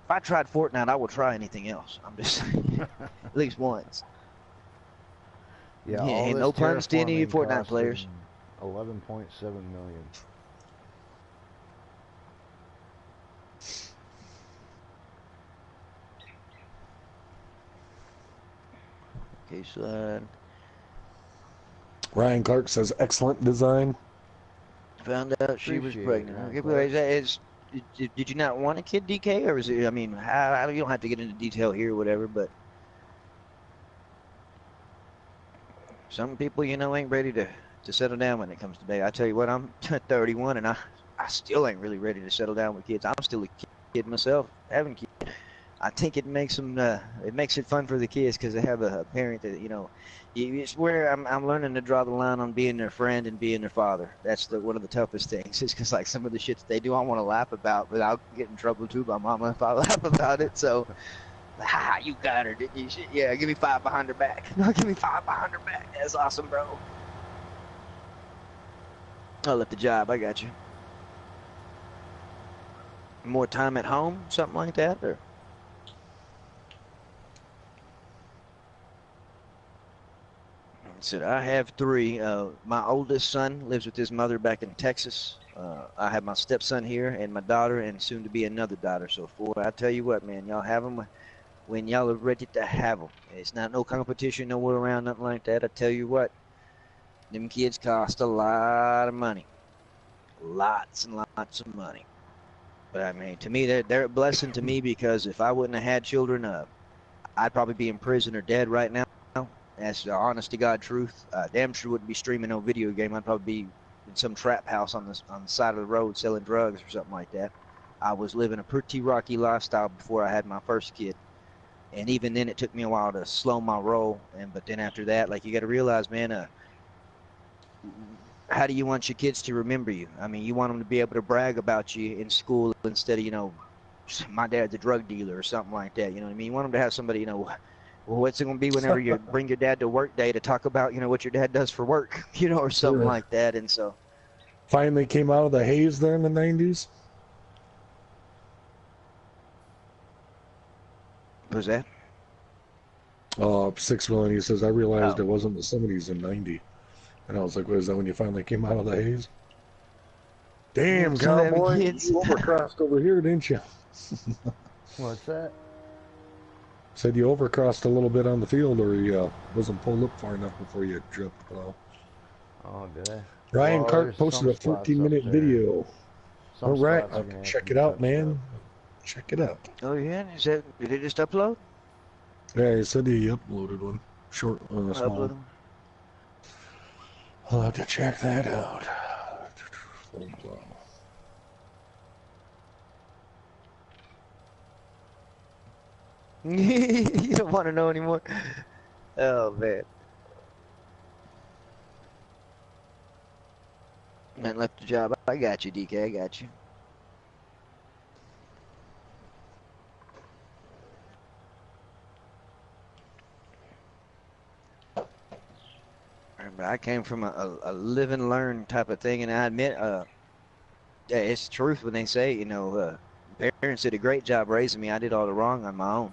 If I tried Fortnite, I would try anything else. I'm just saying, at least once.
Yeah, all this
no puns to any
terraforming
Fortnite players.
$11.7 million.
Okay, slide.
Ryan Clark says excellent design.
Found out she was
Appreciate it,
pregnant.
Ryan
Okay,
Clark.
did you not want a kid, DK, or is it? I mean, you don't have to get into detail here or whatever, but some people, ain't ready to settle down when it comes to day. I tell you what, I'm 31 and I still ain't really ready to settle down with kids. I'm still a kid myself, having kids. I think it makes them, it makes it fun for the kids because they have a parent that, it's where I'm learning to draw the line on being their friend and being their father. That's one of the toughest things. It's because like some of the shit that they do, I want to laugh about, but I'll get in trouble too by mama if I laugh about it. So, you got her, didn't you? Yeah, give me 5 behind her back. No, give me 5 behind her back. That's awesome, bro. I left the job. I got you. More time at home, something like that, or? Said I have 3. My oldest son lives with his mother back in Texas. I have my stepson here and my daughter and soon to be another daughter. So 4. I tell you what, man, y'all have them when y'all are ready to have them. It's not no competition nowhere around, nothing like that. I tell you what, them kids cost a lot of money. Lots and lots of money. But I mean, to me, they're a blessing to me because if I wouldn't have had children, I'd probably be in prison or dead right now. That's the honest to God truth. Damn sure wouldn't be streaming no video game. I'd probably be in some trap house on the side of the road selling drugs or something like that. I was living a pretty rocky lifestyle before I had my first kid. And even then, it took me a while to slow my roll. But then after that, like, you got to realize, man, how do you want your kids to remember you? I mean, you want them to be able to brag about you in school instead of, you know, my dad's a drug dealer or something like that. You know what I mean? You want them to have somebody, you know, well, what's it going to be whenever you bring your dad to work day to talk about, you know, what your dad does for work, you know, or something like that. And so.
Finally came out of the haze there in the 90s.
What was that?
6 million, he says, I realized it wasn't the 70s and 90. And I was like, what is that when you finally came out of the haze? Damn, cowboy, you overcrossed over here, didn't you?
What's that?
Said you overcrossed a little bit on the field, or you wasn't pulled up far enough before you dropped the plow.
Oh, did I?
Ryan Clark posted a 14-minute video. All right, check it out, man. Check it out.
Oh yeah, did it just upload?
Yeah, he said he uploaded one, short, small. I'll have to check that out.
You don't want to know anymore. Oh man. Man left the job. I got you, DK. I got you. But I came from a live and learn type of thing, and I admit, it's truth when they say, you know, parents did a great job raising me. I did all the wrong on my own.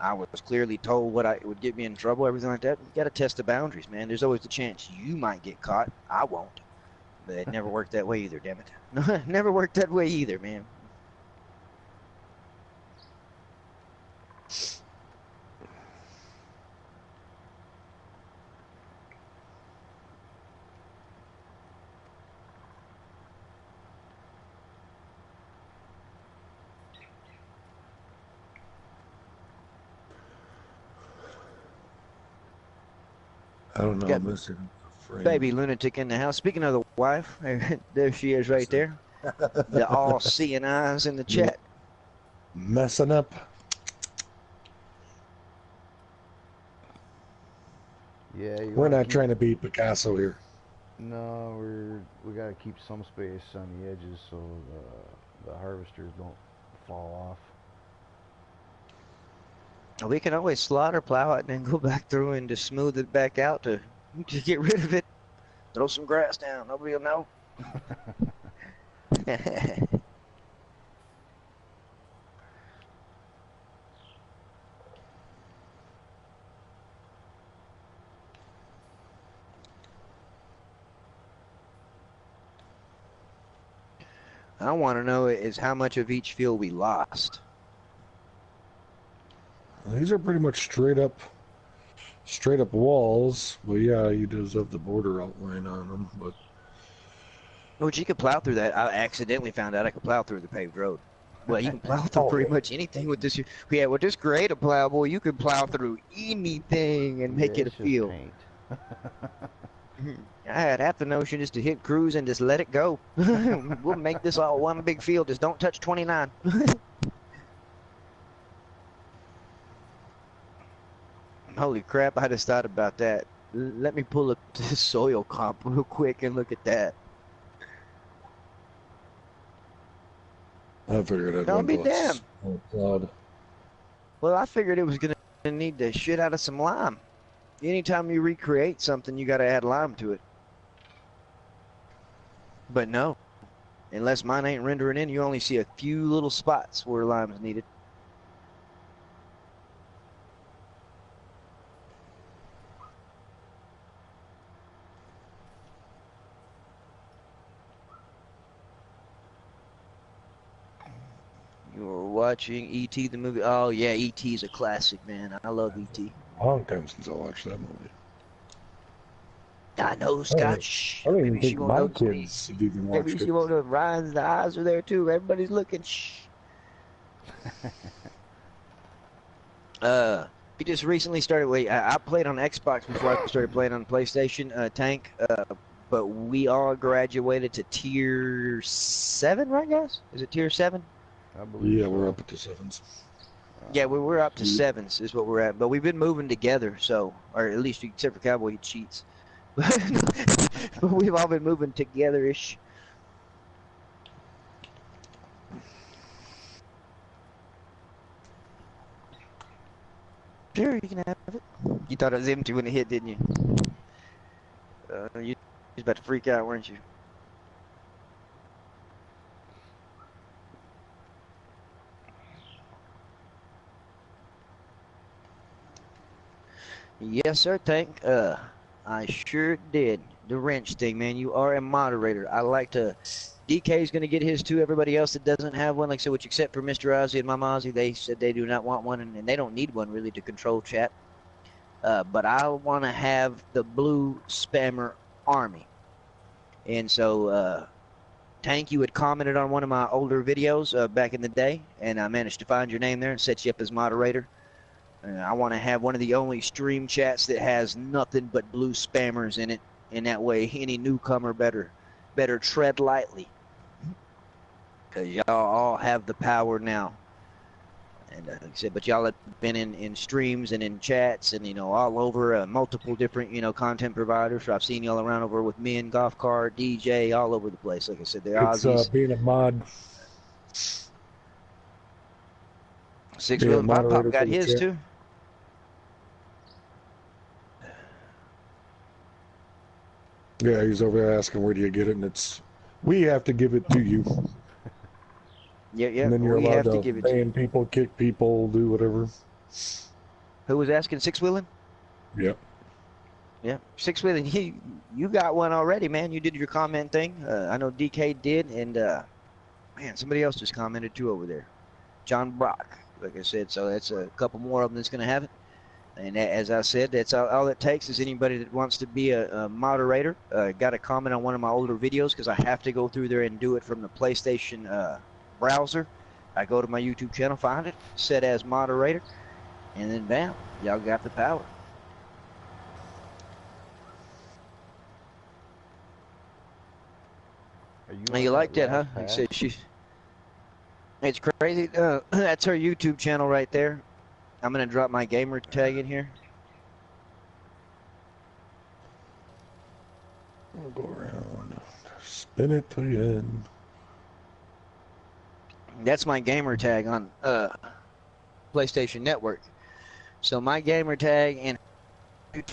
I was clearly told what would get me in trouble, everything like that. You got to test the boundaries, man. There's always the chance you might get caught. I won't. But it never worked that way either, damn it. No, never worked that way either, man.
I don't know, Mr.
Baby lunatic in the house. Speaking of the wife, there she is right there. The all-seeing eyes in the chat.
Messing up.
Yeah,
we're not trying to be Picasso here.
No, we got to keep some space on the edges so the harvesters don't fall off.
We can always slaughter plow it and then go back through and just smooth it back out to get rid of it. Throw some grass down. Nobody will know. I want to know is how much of each field we lost.
These are pretty much straight up walls. Well, yeah, you just have the border outline on them, but.
Well, you could plow through that. I accidentally found out I could plow through the paved road. Well, you can plow through pretty much anything with this. Yeah, with this grade of plow, boy, you can plow through anything and make it a field. I had half the notion just to hit cruise and just let it go. We'll make this all one big field. Just don't touch 29. Holy crap, I just thought about that. Let me pull up this soil comp real quick and look at that.
I figured I'd
Don't be damned.
Oh, God.
Well, I figured it was going to need the shit out of some lime. Anytime you recreate something, you got to add lime to it. But no. Unless mine ain't rendering in, you only see a few little spots where lime is needed. You were watching E.T. the movie. Oh, yeah, E.T. is a classic, man. I love E.T.
Long time since I watched that movie.
I know, Scott. Shh.
I don't even think my kids have even watched it.
Maybe she won't know. Ryan's the eyes are there, too. Everybody's looking. Shh. We just recently started. Wait, I played on Xbox before I started playing on PlayStation, Tank. But we all graduated to tier 7, right, guys? Is it tier 7?
I believe
yeah,
so.
we're up at the 7s.
Yeah, we're up to
Yeah.
7s is what we're at, but we've been moving together, so, or at least except for Cowboy, he cheats. But we've all been moving together-ish. Sure, you can have it. You thought it was empty when it hit, didn't you? You was about to freak out, weren't you? Yes, sir, Tank. I sure did. The wrench thing, man. You are a moderator. I like to. DK's going to get his too. Everybody else that doesn't have one, like I said, which except for Mr. Ozzy and Mama Ozzy, they said they do not want one, and they don't need one really to control chat. But I want to have the blue spammer army. And so, Tank, you had commented on one of my older videos back in the day, and I managed to find your name there and set you up as moderator. I want to have one of the only stream chats that has nothing but blue spammers in it, and that way any newcomer better tread lightly, because y'all all have the power now. And like I said, but y'all have been in streams and in chats and, you know, all over multiple different, you know, content providers. So I've seen y'all around over with me and Golf Cart, DJ, all over the place. Like I said, they're
It's
Aussies.
being a mod.
Six
Being a
Wheel and Pop
moderator
got
for the
his
chat.
too.
Yeah, he's over there asking where do you get it, and it's we have to give it to you.
Yeah,
And then you're
we
allowed
have to
to
give it to you.
ban people, kick people, do whatever.
Who was asking Six Wheeling?
Yep.
Yeah, Six Wheeling, you got one already, man. You did your comment thing. I know DK did, and man, somebody else just commented too over there. John Brock, like I said, so that's a couple more of them that's going to have it. And as I said, that's all it takes is anybody that wants to be a moderator. Got a comment on one of my older videos because I have to go through there and do it from the PlayStation browser. I go to my YouTube channel, find it, set as moderator, and then bam, y'all got the power.
Are
You
on
like that, huh?
last
Like I
pass?
said, it's crazy. That's her YouTube channel right there. I'm going to drop my gamer tag in here.
I'll go around, spin it to the end.
That's my gamer tag on PlayStation Network. So my gamer tag and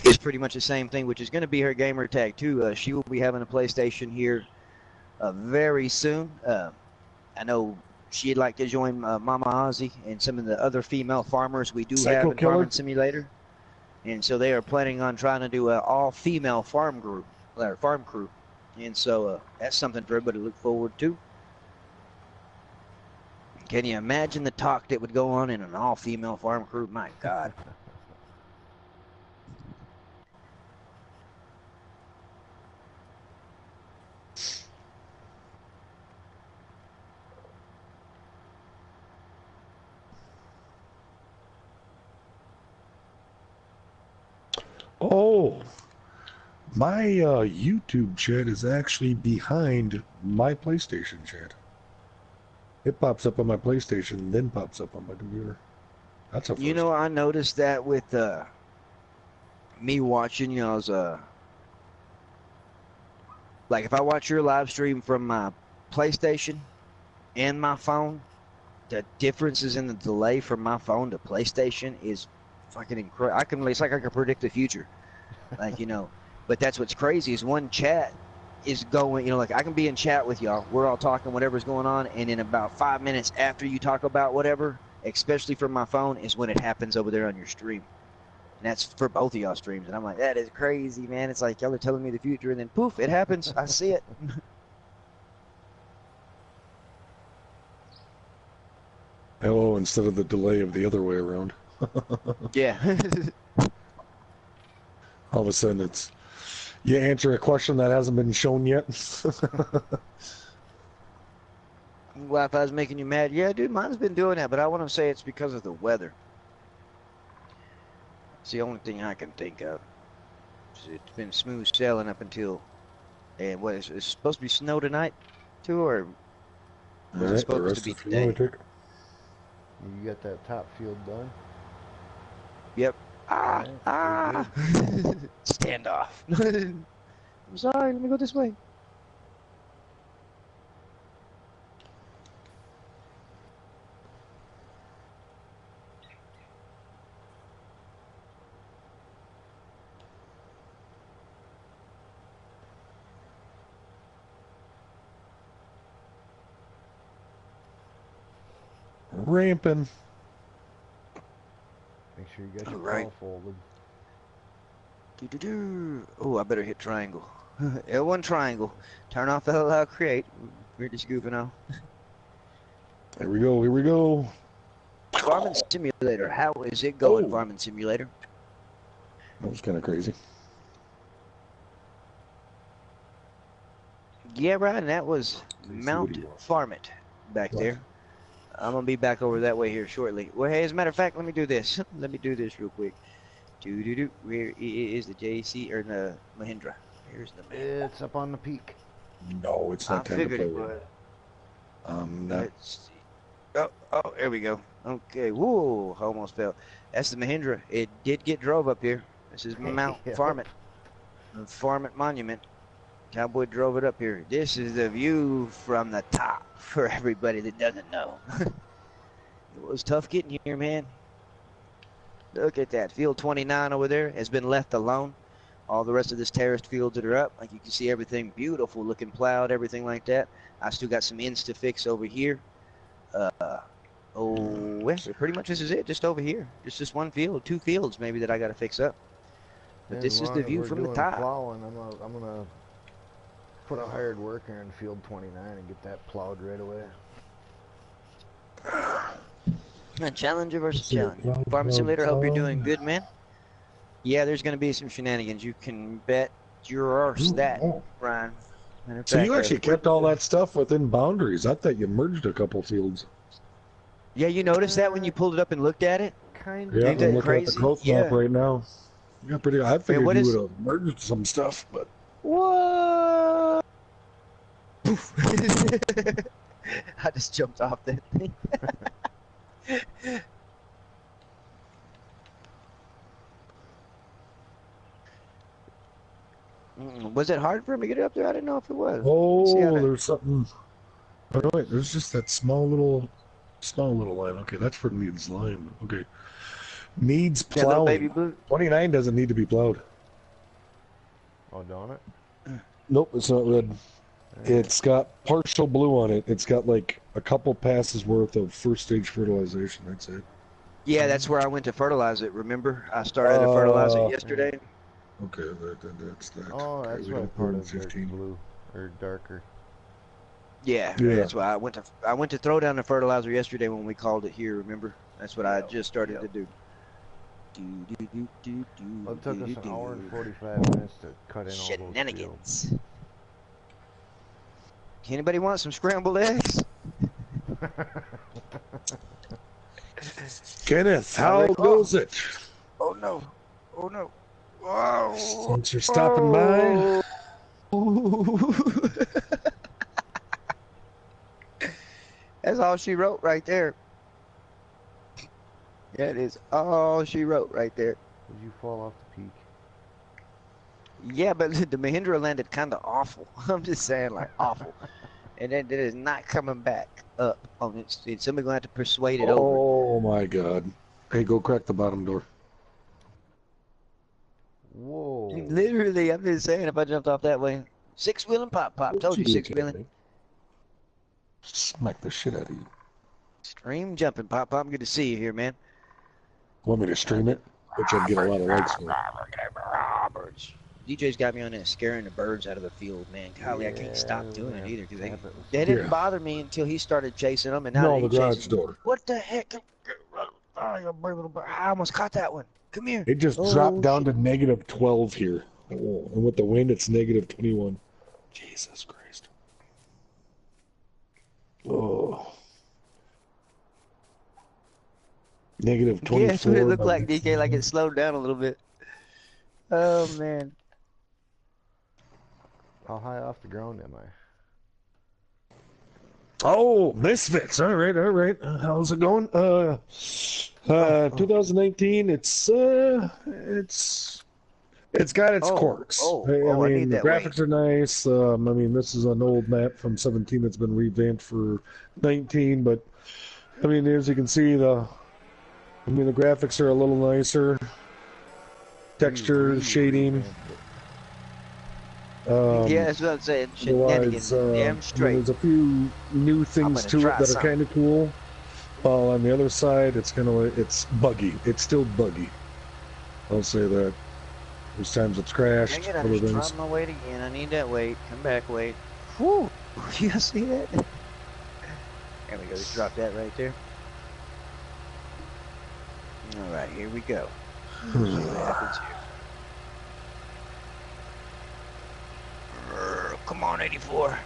is pretty much the same thing, which is going to be her gamer tag too. She will be having a PlayStation here very soon. I know she'd like to join Mama Ozzy and some of the other female farmers we do
Psycho
have in
Killer?
Farming Simulator. And so they are planning on trying to do an all-female farm crew. And so that's something for everybody to look forward to. Can you imagine the talk that would go on in an all-female farm crew? My God.
Oh, my YouTube chat is actually behind my PlayStation chat. It pops up on my PlayStation, then pops up on my computer. That's a first.
You know, I noticed that with me watching, you know, as like if I watch your live stream from my PlayStation and my phone, the differences in the delay from my phone to PlayStation is fucking incredible. It's like I can predict the future, like, you know. But that's what's crazy is one chat is going, you know, like I can be in chat with y'all, we're all talking whatever's going on, and in about 5 minutes after you talk about whatever, especially from my phone, is when it happens over there on your stream. And that's for both of y'all streams. And I'm like, that is crazy, man. It's like y'all are telling me the future, and then poof, it happens. I see it.
Oh, instead of the delay of the other way around.
Yeah.
All of a sudden it's, you answer a question that hasn't been shown yet.
Wi-Fi's making you mad. Yeah, dude, mine's been doing that, but I want to say it's because of the weather. It's the only thing I can think of. It's been smooth sailing up until, and what is it's supposed to be snow tonight, too, or is it
Alright, the
supposed
rest
to be
if you want
today?
to take.
You got that top field done?
Yep.
Alright, you're good.
Stand off. I'm sorry, let me go this way.
Ramping.
Make sure you got your
Alright.
call folded.
Oh, I better hit triangle. L1 triangle. Turn off that allow create. We're just goofing off.
Here we go. Here we go.
Farming Simulator. How is it going,
Oh.
Farming Simulator?
That was kind of crazy.
Yeah, Ryan, that was Mount Farmmit back there. I'm going to be back over that way here shortly. Well, hey, as a matter of fact, let me do this. Let me do this real quick. Where is the JC or the Mahindra? Here's the Mahindra.
It's up on the peak.
No, it's
I
not time to
figured
play.
it would.
No.
Let's see. Oh, there we go. Okay, whoa, almost fell. That's the Mahindra. It did get drove up here. This is Mount
Yep.
Farmmit. The Farmmit Monument. Cowboy drove it up here. This is the view from the top for everybody that doesn't know. It was tough getting here, man. Look at that. Field 29 over there has been left alone. All the rest of this terraced fields that are up, like you can see everything beautiful looking plowed, everything like that. I still got some ends to fix over here. Well, pretty much this is it, just over here. Just this one field, 2 fields maybe that I got to fix up. But this is the view from the top.
Plowing, I'm gonna put a hired worker in field 29 and get that plowed right away.
A challenger versus challenger. Farming Simulator, hope you're doing good, man. Yeah, there's going to be some shenanigans. You can bet your arse that, Ryan.
So you actually kept all that stuff within boundaries. I thought you merged a couple fields.
Yeah, you noticed that when you pulled it up and looked at it?
Kind
Yeah,
Ain't
I'm
that
looking at the
crazy?
growth map right now. Yeah, pretty. I figured
what
you
is-
would have merged some stuff, but
What? Poof. I just jumped off that thing. Was it hard for him to get up there? I didn't know if it was.
there's something. Oh no, wait, there's just that small little line. Okay, that's for Needs line. Okay, needs
That little
plowing.
baby blue.
29 doesn't need to be plowed.
Oh, don't it?
Nope, it's not red. It's got partial blue on it. It's got like a couple passes worth of first stage fertilization. That's it.
Yeah, that's where I went to fertilize it. Remember, I started to fertilize it yesterday.
Okay, that's that.
Oh,
Okay,
that's
we
why
don't
part
put in
of it's blue or darker.
Yeah,
Yeah.
that's why I went to throw down the fertilizer yesterday when we called it here. Remember, that's what I just started to do.
Well, it took us an hour and 45 minutes to cut in all those fields.
Shenanigans. Anybody want some scrambled eggs?
Kenneth, how goes it?
Oh no! Oh no! Wow!
Thanks for stopping by.
That's all she wrote right there. That is all she wrote right there.
Did you fall off the peak?
Yeah, but the Mahindra landed kind of awful. I'm just saying, like, awful. And then it is not coming back up on its feet. Somebody's going to have to persuade it over.
Oh my god. Hey, go crack the bottom door.
Whoa.
Literally, I'm just saying, if I jumped off that way. 6-wheeling pop. Told you 6-wheeling.
Smack the shit out of you.
Stream jumping pop. I'm good to see you here, man.
Want me to stream it? Which I'd get a lot of likes for.
Birds. DJ's got me on that scaring the birds out of the field, man. Golly, I can't stop
Yeah,
doing it
man.
either because
Tap it.
they didn't
Yeah.
bother me until he started chasing them, and now
No,
they
the garage
chasing.
door.
What the heck? I almost caught that one. Come here.
It just dropped down to negative 12 here. Oh, and with the wind, it's negative 21. Jesus Christ. Oh. Negative 24.
Yeah, that's what it looked like, DK, like it slowed down a little bit. Oh, man.
How high off the ground am I?
Oh, Misfits. All right, all right. How's it going? 2019. It's got its quirks. I
I need
mean, the
that weight.
graphics are nice. I mean, this is an old map from 17 that's been revamped for 19, but I mean, as you can see, the graphics are a little nicer. Texture, shading.
Yeah, that's what I'm saying.
Otherwise,
Shenanigans, damn
I mean,
straight.
there's a few new
I'm
things
gonna
to it
try
that are
something.
kind of cool. While on the other side, it's kind of it's buggy. It's still buggy. I'll say that. There's times it's
Dang
crashed.
it, I
Other
just
things.
dropped my weight again. I need that weight. Come back, weight. Whew. You guys see that? There we go. Just drop that right there. All right, here we go. See what happens here. Come on, 84.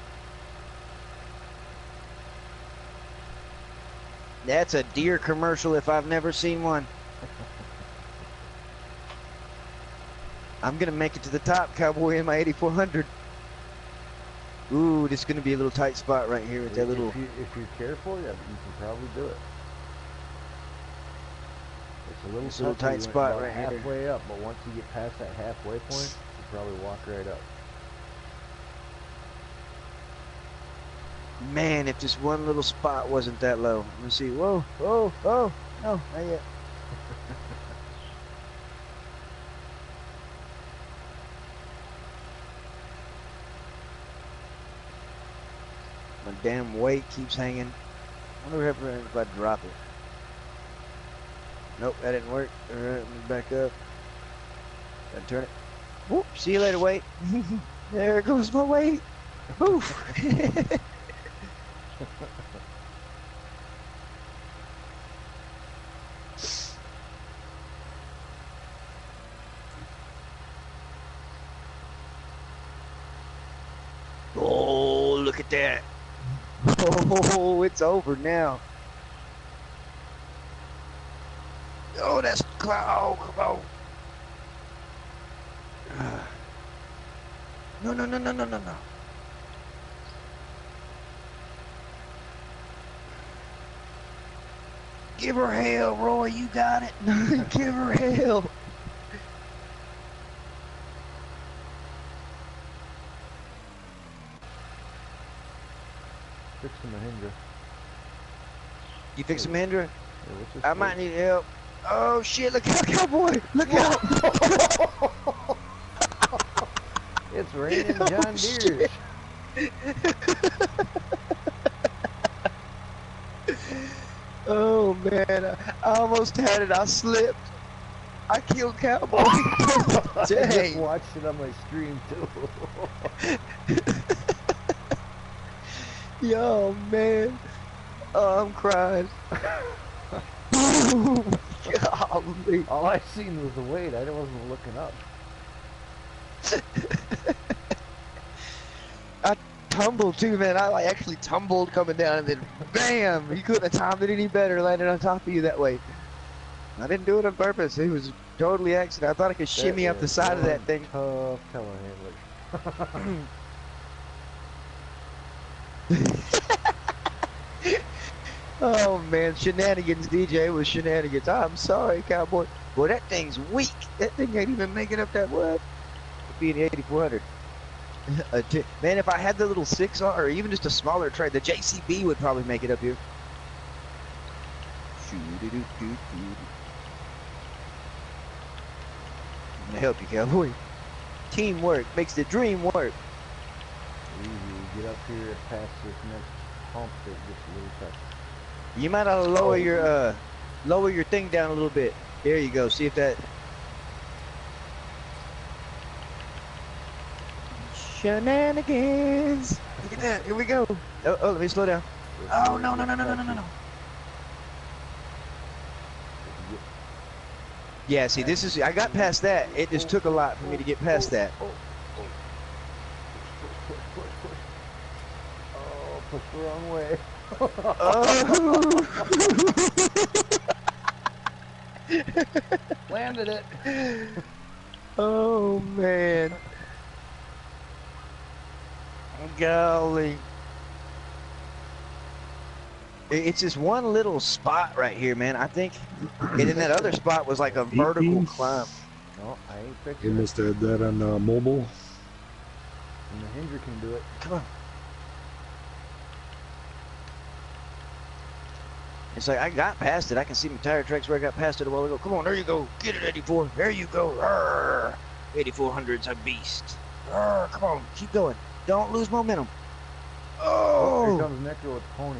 That's a deer commercial if I've never seen one. I'm going to make it to the top, Cowboy, in my 8400. Ooh, this is going to be a little tight spot right here with that little...
If you're careful, yeah, you can probably do it. It's a little
tight spot right here.
halfway up, but once you get past that halfway point, you probably walk right up.
Man, if this one little spot wasn't that low. Let me see. Whoa, whoa, oh, no, not yet. My damn weight keeps hanging. I wonder what happens if I drop it. Nope, that didn't work. All right, let me back up. Gotta turn it. Whoop, see you later, weight. There goes my weight. Oof. Oh, look at that. Oh, it's over now. Oh, that's cloud. Oh, come on. No, no, no, no, no, no, no. Give her hell, Roy. You got it. Give her hell.
Fix the Mahindra.
You fix the Mahindra?
Yeah,
I might need help. Oh shit! Look out, Cowboy! Look out!
It's raining John
Deere. Oh man, I almost had it. I slipped. I killed Cowboy.
I just
Dang.
watched it on my stream too.
Yo, man. Oh, I'm crying. Golly.
All I seen was the weight. I wasn't looking up.
I tumbled too, man. I actually tumbled coming down, and then bam! You couldn't have timed it any better, landing on top of you that way. I didn't do it on purpose. It was totally accident. I thought I could shimmy up the side of that thing.
Tough telehandler.
Oh man, shenanigans, DJ was shenanigans. I'm sorry, Cowboy. Boy, that thing's weak. That thing ain't even making up that what? Being 8400. Man, if I had the little 6R or even just a smaller tray, the JCB would probably make it up here. I'm gonna help you, Cowboy. Teamwork makes the dream work.
You get up here past this next hump that gets a little tough.
You might have to lower your thing down a little bit. There you go. See if that. Shenanigans. Look at that. Here we go. Oh, let me slow down. Oh no no no no no no no. Yeah, see, this is. I got past that. It just took a lot for me to get past that.
Oh, push the wrong way.
Oh.
Landed it.
Oh man. Golly. It's this one little spot right here, man. I think, and then that other spot was like a vertical
18.
climb.
No, I ain't
They
fixing it.
must have had that on mobile.
And the Hinder can do it.
Come on. It's like I got past it. I can see my tire tracks where I got past it a while ago. Come on, there you go. Get it, 84. There you go. Arr. 8400's a beast. Arr. Come on, keep going. Don't lose momentum.
Oh, here
Oh,
comes Necro with the pony.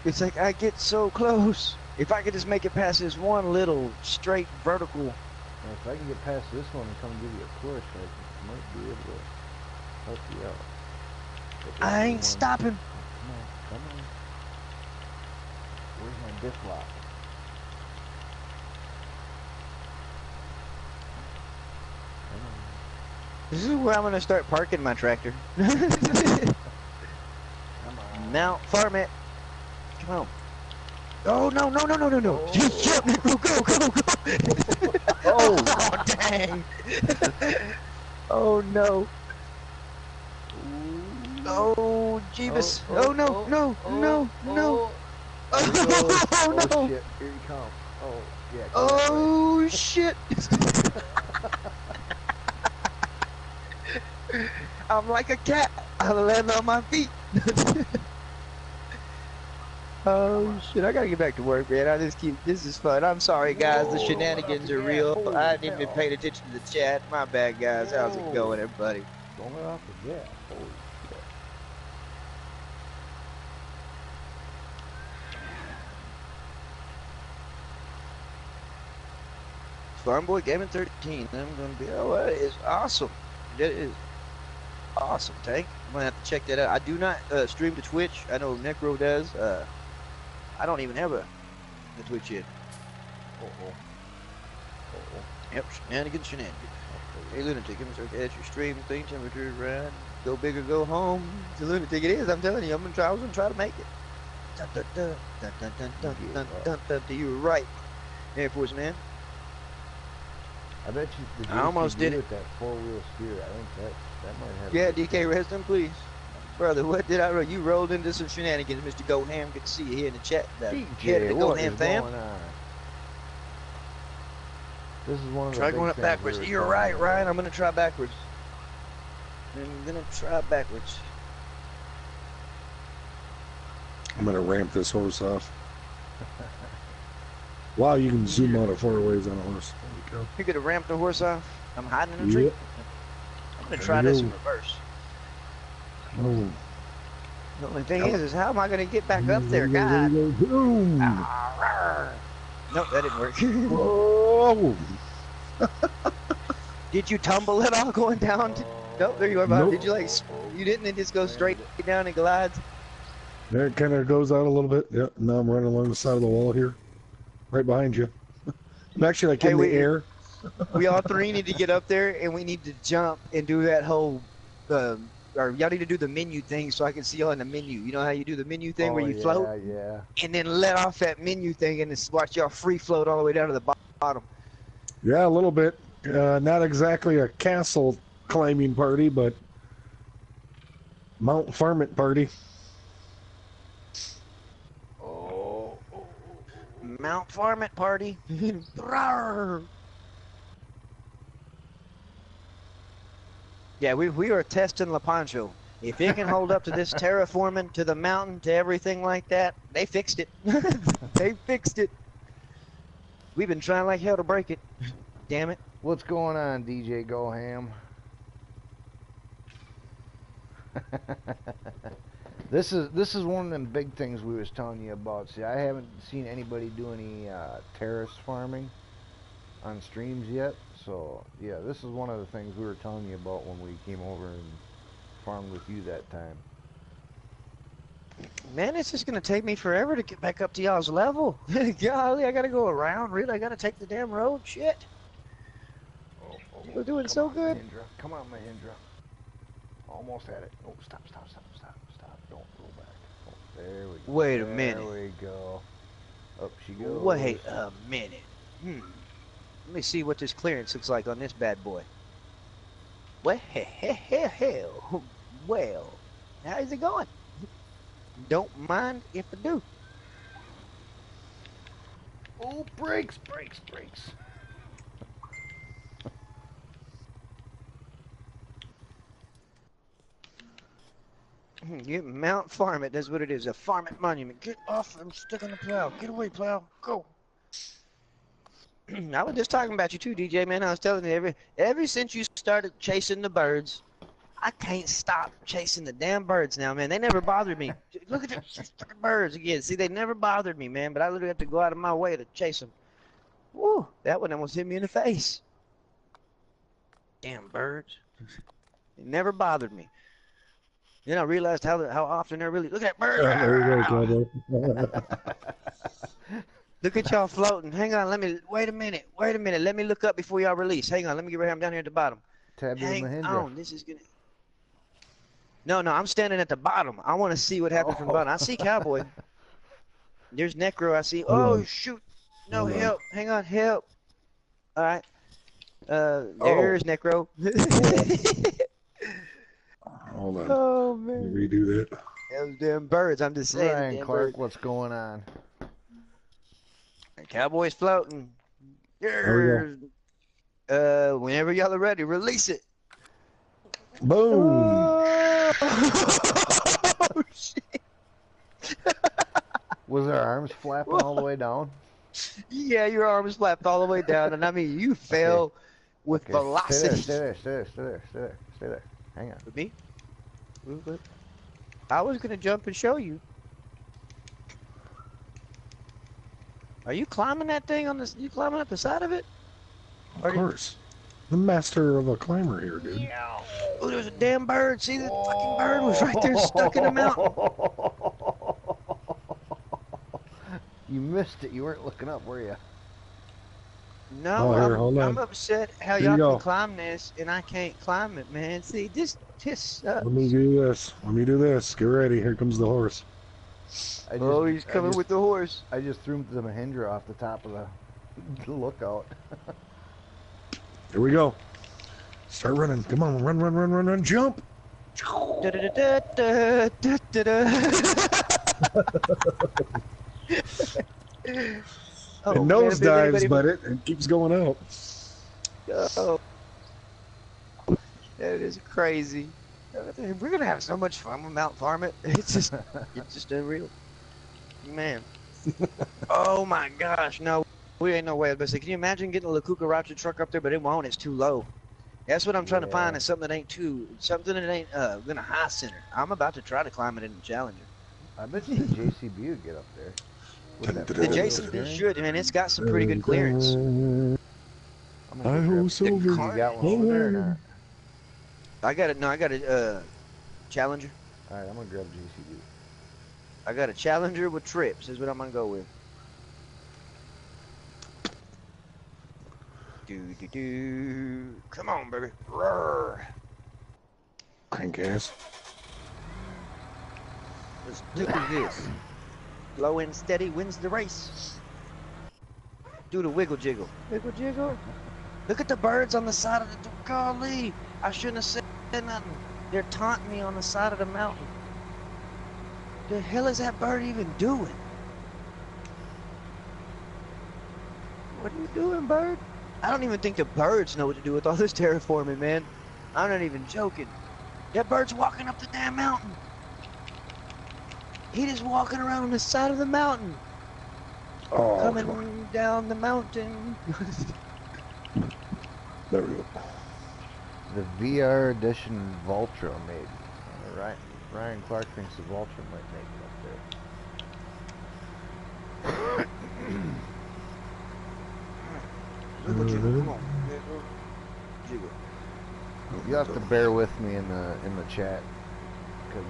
it's like I get so close. If I could just make it past this one little straight vertical.
Now, if I can get past this one and come give you a push, I might be able to help you out. But the
I
other
ain't
one-
stopping.
Come on. Where's my diff lock? Come on.
This is where I'm gonna start parking my tractor.
Come on.
Mount Farmmit. Come on. Oh no no no no no no!
Oh.
Jump, go go go go! Oh dang! Oh no! Oh Jeebus! Oh no no no no! Oh no!
Oh shit! Here you come! Oh yeah! Come
Oh shit! I'm like a cat. I land on my feet. Oh shit! I gotta get back to work, man. I just keep. This is fun. I'm sorry, guys. The shenanigans are real. I hadn't even been paying attention to the chat. My bad, guys. How's it going, everybody?
Don't let off the gas. Holy shit!
Farmboy Gaming 13. I'm gonna be. Oh, that is awesome. That is awesome, Tank. I'm gonna have to check that out. I do not stream to Twitch. I know Necro does. I don't even have a Twitch yet. Yep, shenanigans. Hey, Lunatic, I'm sorry, at your stream, clean temperature, right? Go big or go home. It's a Lunatic, it is. I'm telling you, I was gonna try to make it. Dun, dun, dun, dun, dun, dun, dun, dun, dun, dun, dun. You were right, Air Force man.
I bet you. The
I almost did it.
with that 4-wheel steer. I think that might have.
Yeah, DK, rest in please. Brother, what did I roll? You rolled into some shenanigans, Mr. Go Ham. Good to see you here in the chat. Head of
DJ,
the Go
what
Ham
is
fam.
going on? This is one of the
Try
big
going up
things
backwards.
we were
You're
talking
right,
about.
Ryan. I'm gonna try backwards. I'm gonna try backwards.
I'm gonna ramp this horse off. Wow, you can zoom out of 4 ways on a horse. There
You're gonna ramp the horse off. I'm hiding in a tree.
Yep.
I'm gonna
There
try
you
this
go.
in reverse.
we go. Oh.
The only thing is how am I gonna get back up there,
There
God?
you go. Boom.
Nope, that didn't work.
Whoa.
Did you tumble at all going down? Nope, there you are, Bob.
Nope.
Did you like? You didn't, and just go straight down and glides.
There it kind of goes out a little bit. Yep. Now I'm running along the side of the wall here, right behind you. I'm actually like
Hey,
in the air.
We all three need to get up there, and we need to jump and do that whole. Or y'all need to do the menu thing so I can see y'all in the menu. You know how you do the menu thing where you float?
Yeah.
And then let off that menu thing and just watch y'all free float all the way down to the bottom.
Yeah, a little bit. Not exactly a castle climbing party, but Mount Farmmit party.
Mount Farmmit party. Brawr. Yeah, we are testing Lapacho. If it can hold up to this terraforming, to the mountain, to everything like that, they fixed it. They fixed it. We've been trying like hell to break it. Damn it.
What's going on, DJ Go Ham? This is one of them big things we was telling you about. See, I haven't seen anybody do any terrace farming on streams yet. So yeah, this is one of the things we were telling you about when we came over and farmed with you that time.
Man, it's just gonna take me forever to get back up to y'all's level. Golly, I gotta go around. Really, I gotta take the damn road. Shit. We're doing so good.
Mahindra. Come on, Mahindra. Almost had it. Oh, stop. Don't go back. Oh, there we go.
Wait a minute.
There we go. Up she goes.
Wait a minute. Let me see what this clearance looks like on this bad boy. Well, well, how's it going? Don't mind if I do.
Oh, brakes, brakes, brakes.
You Mount Farmmit, that's what it is, a Farmmit monument. Get off, I'm stuck on the plow. Get away, plow, go. I was just talking about you too, DJ, man. I was telling you, ever since you started chasing the birds, I can't stop chasing the damn birds now, man. They never bothered me. Look at those fucking birds again. See, they never bothered me, man, but I literally have to go out of my way to chase them. Woo, that one almost hit me in the face. Damn birds. They never bothered me. Then I realized how often they're really, look at that bird.
There you go, Cowboy.
Look at y'all floating. Hang on, wait a minute. Let me look up before y'all release. Hang on, let me get right. I'm down here at the bottom.
Tab in
Hang
Mahindra.
on, this is gonna. No, I'm standing at the bottom. I want to see what happens from the bottom. I see Cowboy. There's Necro. I see.
Hold
Oh
on.
shoot! No
Hold on.
help. Hang on, help. All right. There's Necro.
Hold on.
Oh
Let
man.
me redo that.
Those damn birds. I'm just saying.
Ryan
damn
Clark,
birds.
what's going on?
Cowboy's floating.
There
Whenever y'all are ready, release it.
Boom!
Oh, shit.
Was our arms flapping all the way down?
Yeah, your arms flapped all the way down, and I mean, you fell with
Okay,
velocity.
Stay there. Hang on.
With me? I was gonna jump and show you. Are you climbing that thing on this? You climbing up the side of it?
Of course. The master of a climber here, dude.
Yeah. Oh, there's a damn bird. See, the fucking bird was right there stuck in the mountain.
You missed it. You weren't looking up, were you?
No,
Oh, here, hold
I'm
on.
upset how
Here you
y'all
go.
can climb this and I can't climb it, man. See, this sucks.
Let me do this. Get ready. Here comes the horse.
Oh, he's coming with the horse.
I just threw the Mahindra off the top of the lookout.
Here we go. Start running. Come on, run, jump.
Oh,
It nose dives, but it keeps going out.
Oh, that is crazy. We're gonna have so much fun with Mount Farmmit. It's just unreal, man. Oh my gosh, no, we ain't no way. But can you imagine getting a La Cucaracha truck up there? But it won't. It's too low. That's what I'm trying to find. Is something that ain't gonna high center. I'm about to try to climb it in the Challenger.
I bet you the JCB would get up there.
The JCB should, man. It's got some pretty good clearance.
I hope so.
You got one over there or not?
I got it. No, I got a Challenger.
All right, I'm gonna grab JCB.
I got a Challenger with trips. Is what I'm gonna go with. Do. Come on, baby. Roar.
Crank gas.
Let's do this. Slow and steady wins the race. Do the wiggle jiggle. Wiggle jiggle. Look at the birds on the side of the. Golly, I shouldn't have said nothing. They're taunting me on the side of the mountain. The hell is that bird even doing? What are you doing, bird? I don't even think the birds know what to do with all this terraforming, man. I'm not even joking. That bird's walking up the damn mountain. He just walking around on the side of the mountain.
Oh,
Coming down the mountain.
there we go.
The VR edition Vultra made. Ryan Clark thinks the Vultra might make it up there.
Wiggle jiggle, come on. Wiggle jiggle.
You have to bear with me in the chat because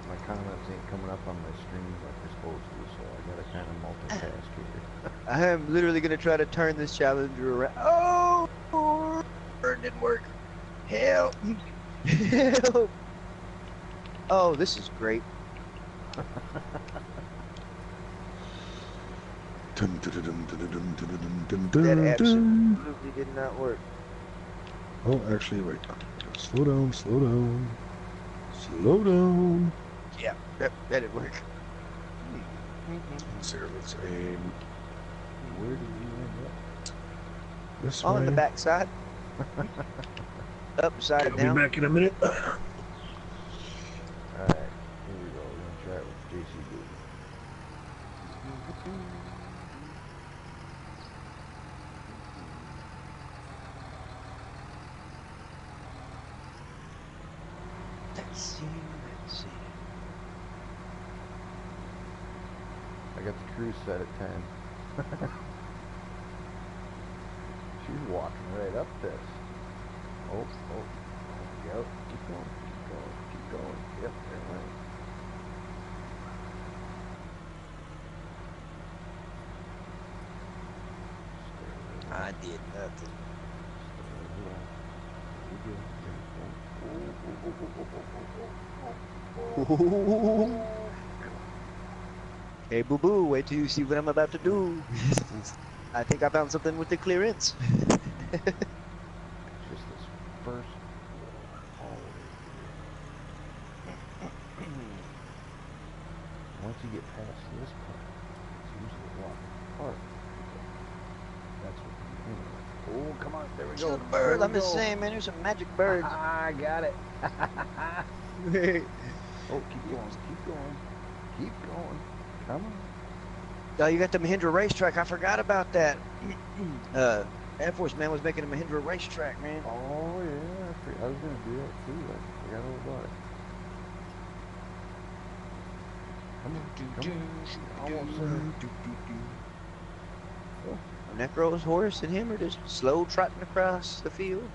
my comments ain't coming up on my stream like they're supposed to, so I gotta kind of multitask here.
I am literally gonna try to turn this Challenger around. Oh, it didn't work. Help! Help! Oh, this is great. That absolutely did not work.
Oh, actually, wait. Slow down, slow down. Slow down.
Yeah, that'd work.
Let's see, let's aim
Where did you end
this
On
way.
the back side. Upside
I'll be
down.
back in a minute.
up? Alright, here we go. We're gonna try it with JCB.
Let's see.
I got the cruise set at 10. She's walking right up this. Oh. Yep. Keep going. Yep, there went.
I did nothing. Hey, boo boo, wait till you see what I'm about to do. I think I found something with the clearance.
Just this first once you get past this part, it's usually a walk apart. That's what you mean. Oh, come on, there we go.
Kill the bird, I'm just saying, man, there's some magic birds.
I got it. Oh, keep going. Keep going. Come on.
Oh, you got the Mahindra racetrack. I forgot about that. Air Force man was making a Mahindra racetrack, man.
Oh, yeah. I was going to do that too. I forgot all about it. Come on. Almost there.
Necro's horse and him are just slow trotting across the field.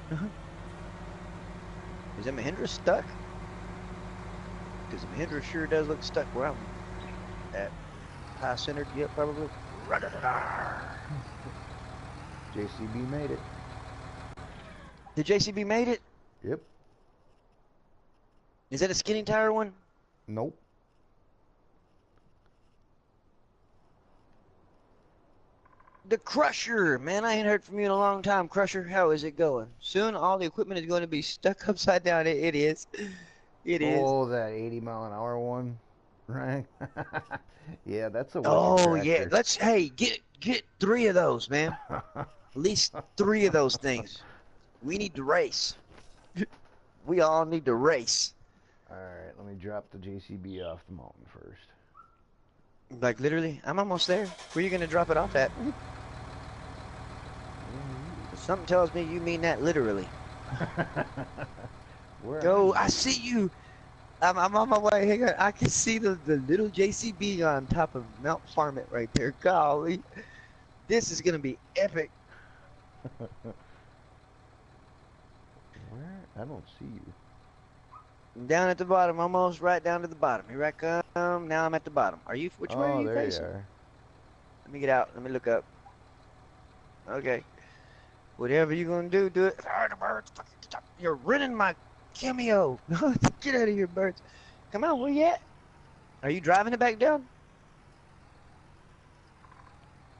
Is that Mahindra stuck? Because Mahindra sure does look stuck where I'm at. High centered, yep, probably.
JCB made it.
Did JCB made it?
Yep.
Is that a skinny tire one?
Nope.
The Crusher, man, I ain't heard from you in a long time. Crusher, how is it going? Soon all the equipment is going to be stuck upside down. It is. It is.
Oh, that 80-mile-an-hour one, right? Yeah, that's a wicked
Oh yeah,
tractor.
let's get 3 of those, man. At least 3 of those things. We need to race. We all need to race.
All right, let me drop the JCB off the mountain first.
Like literally, I'm almost there. Where you gonna drop it off at? Something tells me you mean that literally.
Where
Go,
are
I see you. I'm on my way. Hang on. I can see the little JCB on top of Mount Farmmit right there. Golly, this is gonna be epic.
Where? I don't see you.
Down at the bottom, almost right down to the bottom. Here I come. Now I'm at the bottom. Are you? Which way are you
there
facing?
you are.
Let me get out. Let me look up. Okay. Whatever you're gonna do, do it. Ah, the birds. You're renting my cameo. Get out of here, birds. Come on, where you at? Are you driving it back down?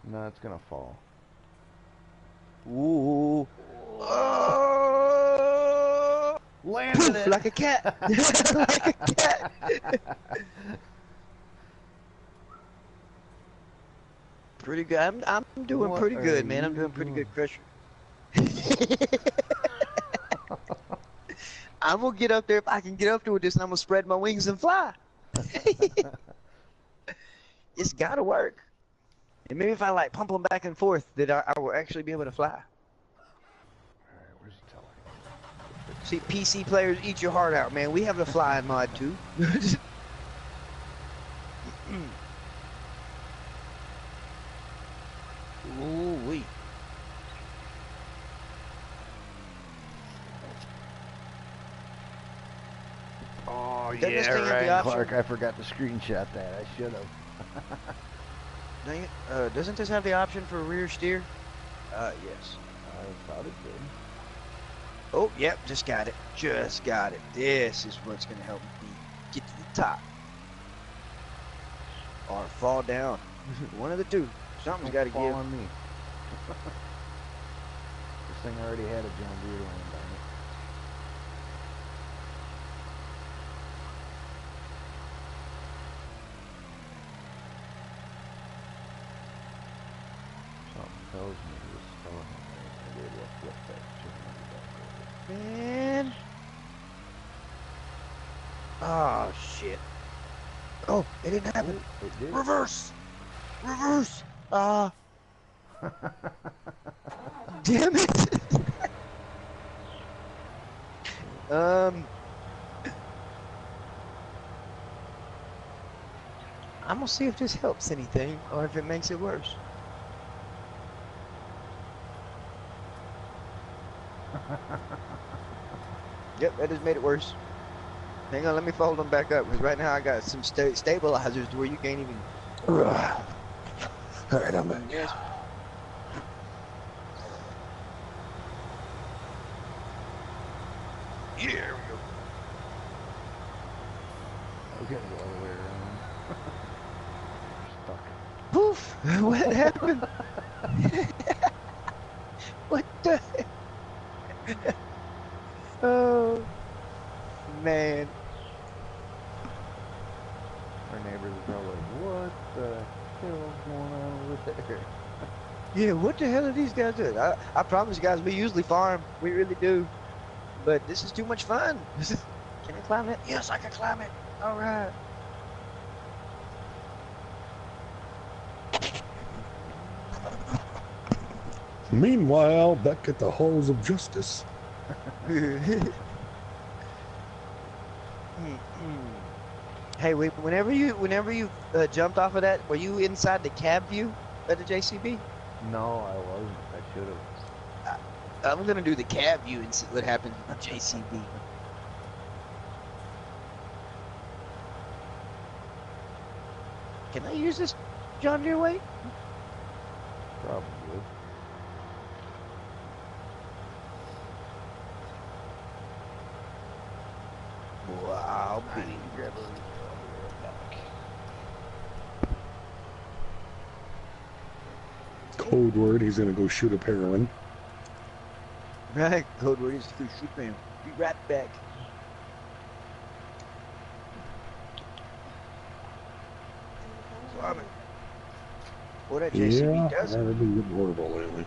No, it's gonna fall.
Ooh. Oh.
Landed it
Like a cat. Like a cat. Pretty good. I'm doing
What
pretty good,
are
man. I'm
you
doing pretty
doing?
good, Crusher. I'm gonna get up there if I can get up to it. This, and I'm gonna spread my wings and fly. It's gotta work. And maybe if I like pump them back and forth, that I will actually be able to fly.
Alright, where's the telling?
See, PC players, eat your heart out, man. We have the flying mod too. Ooh wee.
Oh,
Doesn't this
yeah,
thing have the
Ryan
option?
Clark. I forgot to screenshot that. I should have.
Dang it. Doesn't this have the option for rear steer? Yes.
I thought it did.
Oh, yep, just got it. Just got it. This is what's gonna help me get to the top. Or fall down. One of the two. Something's
Don't
gotta
fall
give.
on me. This thing already had a John Deere land on it. tells me this stuff. Maybe I'll flip that chicken back
Man. Oh, shit. Oh, it didn't happen.
over. It did.
Reverse. Reverse. Damn it. I'm gonna see if this helps anything or if it makes it worse. Yep, that just made it worse. Hang on, let me fold them back up because right now I got some stabilizers to where you can't even.
Alright, I'm back.
Yes. Yeah, there we go.
Okay, go all the way around. Stuck.
Poof! What happened? What the heck? Oh, man.
Our neighbors are probably like, what the hell's going on over there?
Yeah, what the hell are these guys doing? I promise, guys, we usually farm. We really do. But this is too much fun. Can I climb it? Yes, I can climb it. All right.
Meanwhile, back at the halls of justice.
Hey, wait, whenever you jumped off of that, were you inside the cab view at the JCB?
No, I wasn't. I should have.
I'm gonna do the cab view and see what happens with the JCB. Can I use this John Deere weight?
Probably.
Wow,
I need to grab a
Code word, he's gonna go shoot up heroin.
right, code word is to shoot me. Be right back. Farmmit. What that JCB
Yeah,
does?
I've been getting horrible lately.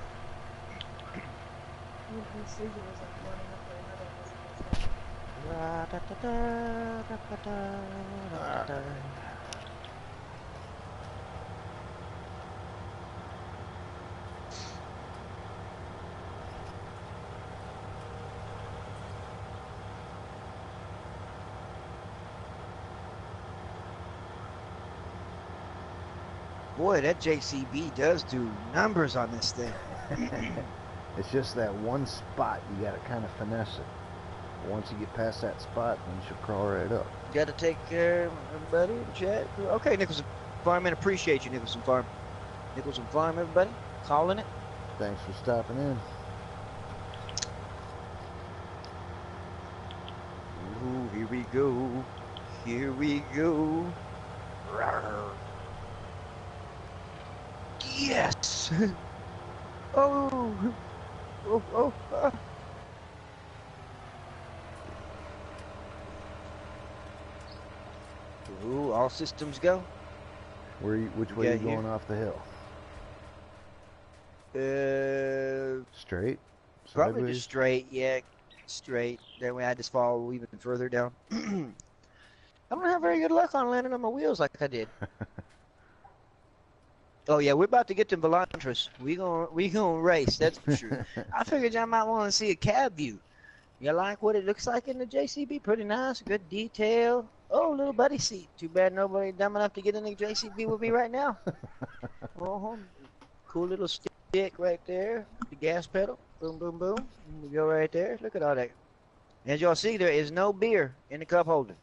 Boy, that JCB does do numbers on this thing.
It's just that one spot you gotta kind of finesse it. Once you get past that spot, then she'll crawl right up.
Got to take care of everybody in chat. Okay, Nicholson Farm, appreciate you, Nicholson Farm. Nicholson Farm, everybody, calling it.
Thanks for stopping in.
Ooh, here we go. Here we go. Rawr. Yes. Oh. Oh. Oh. Ah. Ooh, all systems go.
Which way are you going off the hill? Straight?
Probably
Sideways?
just straight, yeah, straight. That way I just fall even further down. I don't have very good luck on landing on my wheels like I did. Oh yeah, we're about to get to Velantras. We gonna race, that's for sure. I figured y'all might want to see a cab view. You like what it looks like in the JCB? Pretty nice, good detail. Oh, little buddy seat. Too bad nobody dumb enough to get in the JCB with me right now. Cool little stick right there. The gas pedal. Boom, boom, boom. We go right there. Look at all that. As y'all see, there is no beer in the cup holder.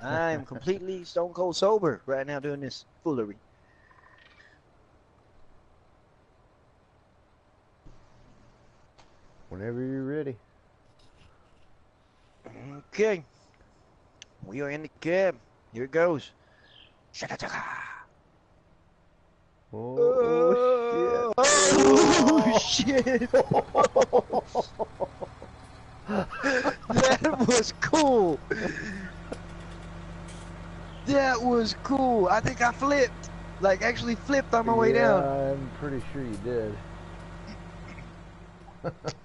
I am completely stone cold sober right now doing this foolery.
Whenever you're ready.
Okay. We are in the cab. Here it goes. Shaka-chaka.
Oh,
Oh shit! That was cool. That was cool. I think I flipped. Like actually flipped on my way down.
I'm pretty sure you did.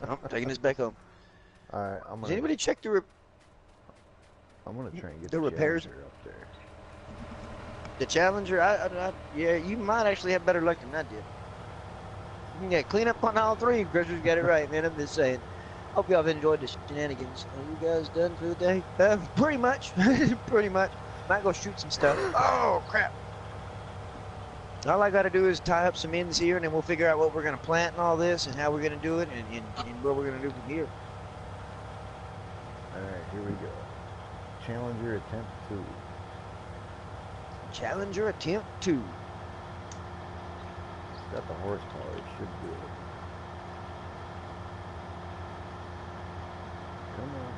I'm taking this back home.
Alright,
Does anybody check the
I'm gonna try and get
the
the
repairs?
Challenger up there.
The Challenger? Yeah, you might actually have better luck than I did. Yeah, clean up on all three. Grizzly's got it right, man. I'm just saying. Hope y'all have enjoyed the shenanigans. Are you guys done for the day? Pretty much. Pretty much. Might go shoot some stuff. Oh, crap. All I got to do is tie up some ends here, and then we'll figure out what we're going to plant and all this, and how we're going to do it, and what we're going to do from here.
Alright, here we go. Challenger attempt 2.
Challenger attempt 2.
Got the horsepower, it should do it. Come on.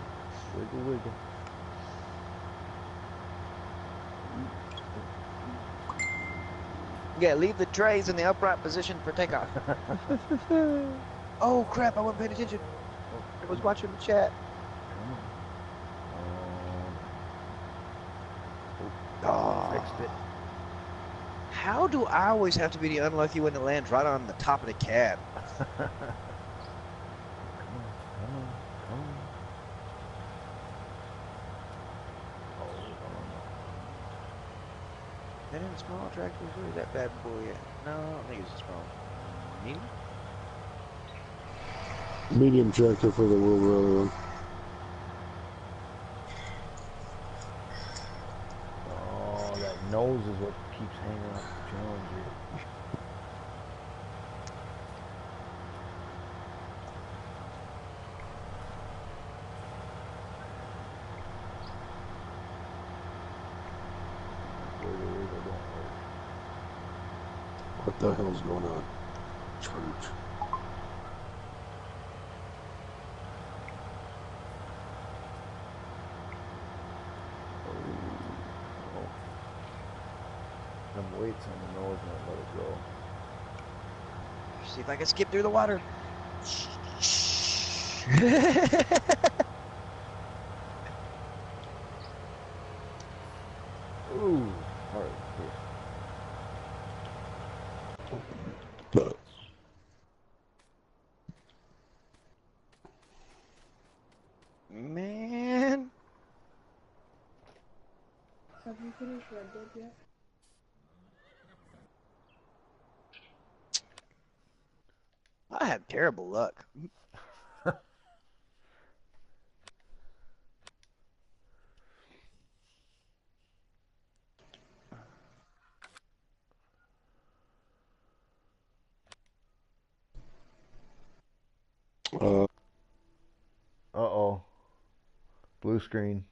Wiggle, wiggle.
Yeah, leave the trays in the upright position for takeoff. Oh, crap, I wasn't paying attention. I was watching the chat.
Oh, fixed it.
How do I always have to be the unlucky one that lands right on the top of the cab?
Come on, come on, come on.
That in a small tractor? Where's that bad boy at? No, I don't think it's a small. Medium?
Medium tractor for the wheel roller one.
Oh, that nose is what keeps hanging off the Challenger.
What the hell's going on? Church.
Them weights on the nose won't let it go.
See if I can skip through the water.
Ooh, hard.
But
Man.
Have you finished Red Dead yet?
I have terrible luck.
uh
Uh-oh. Blue screen.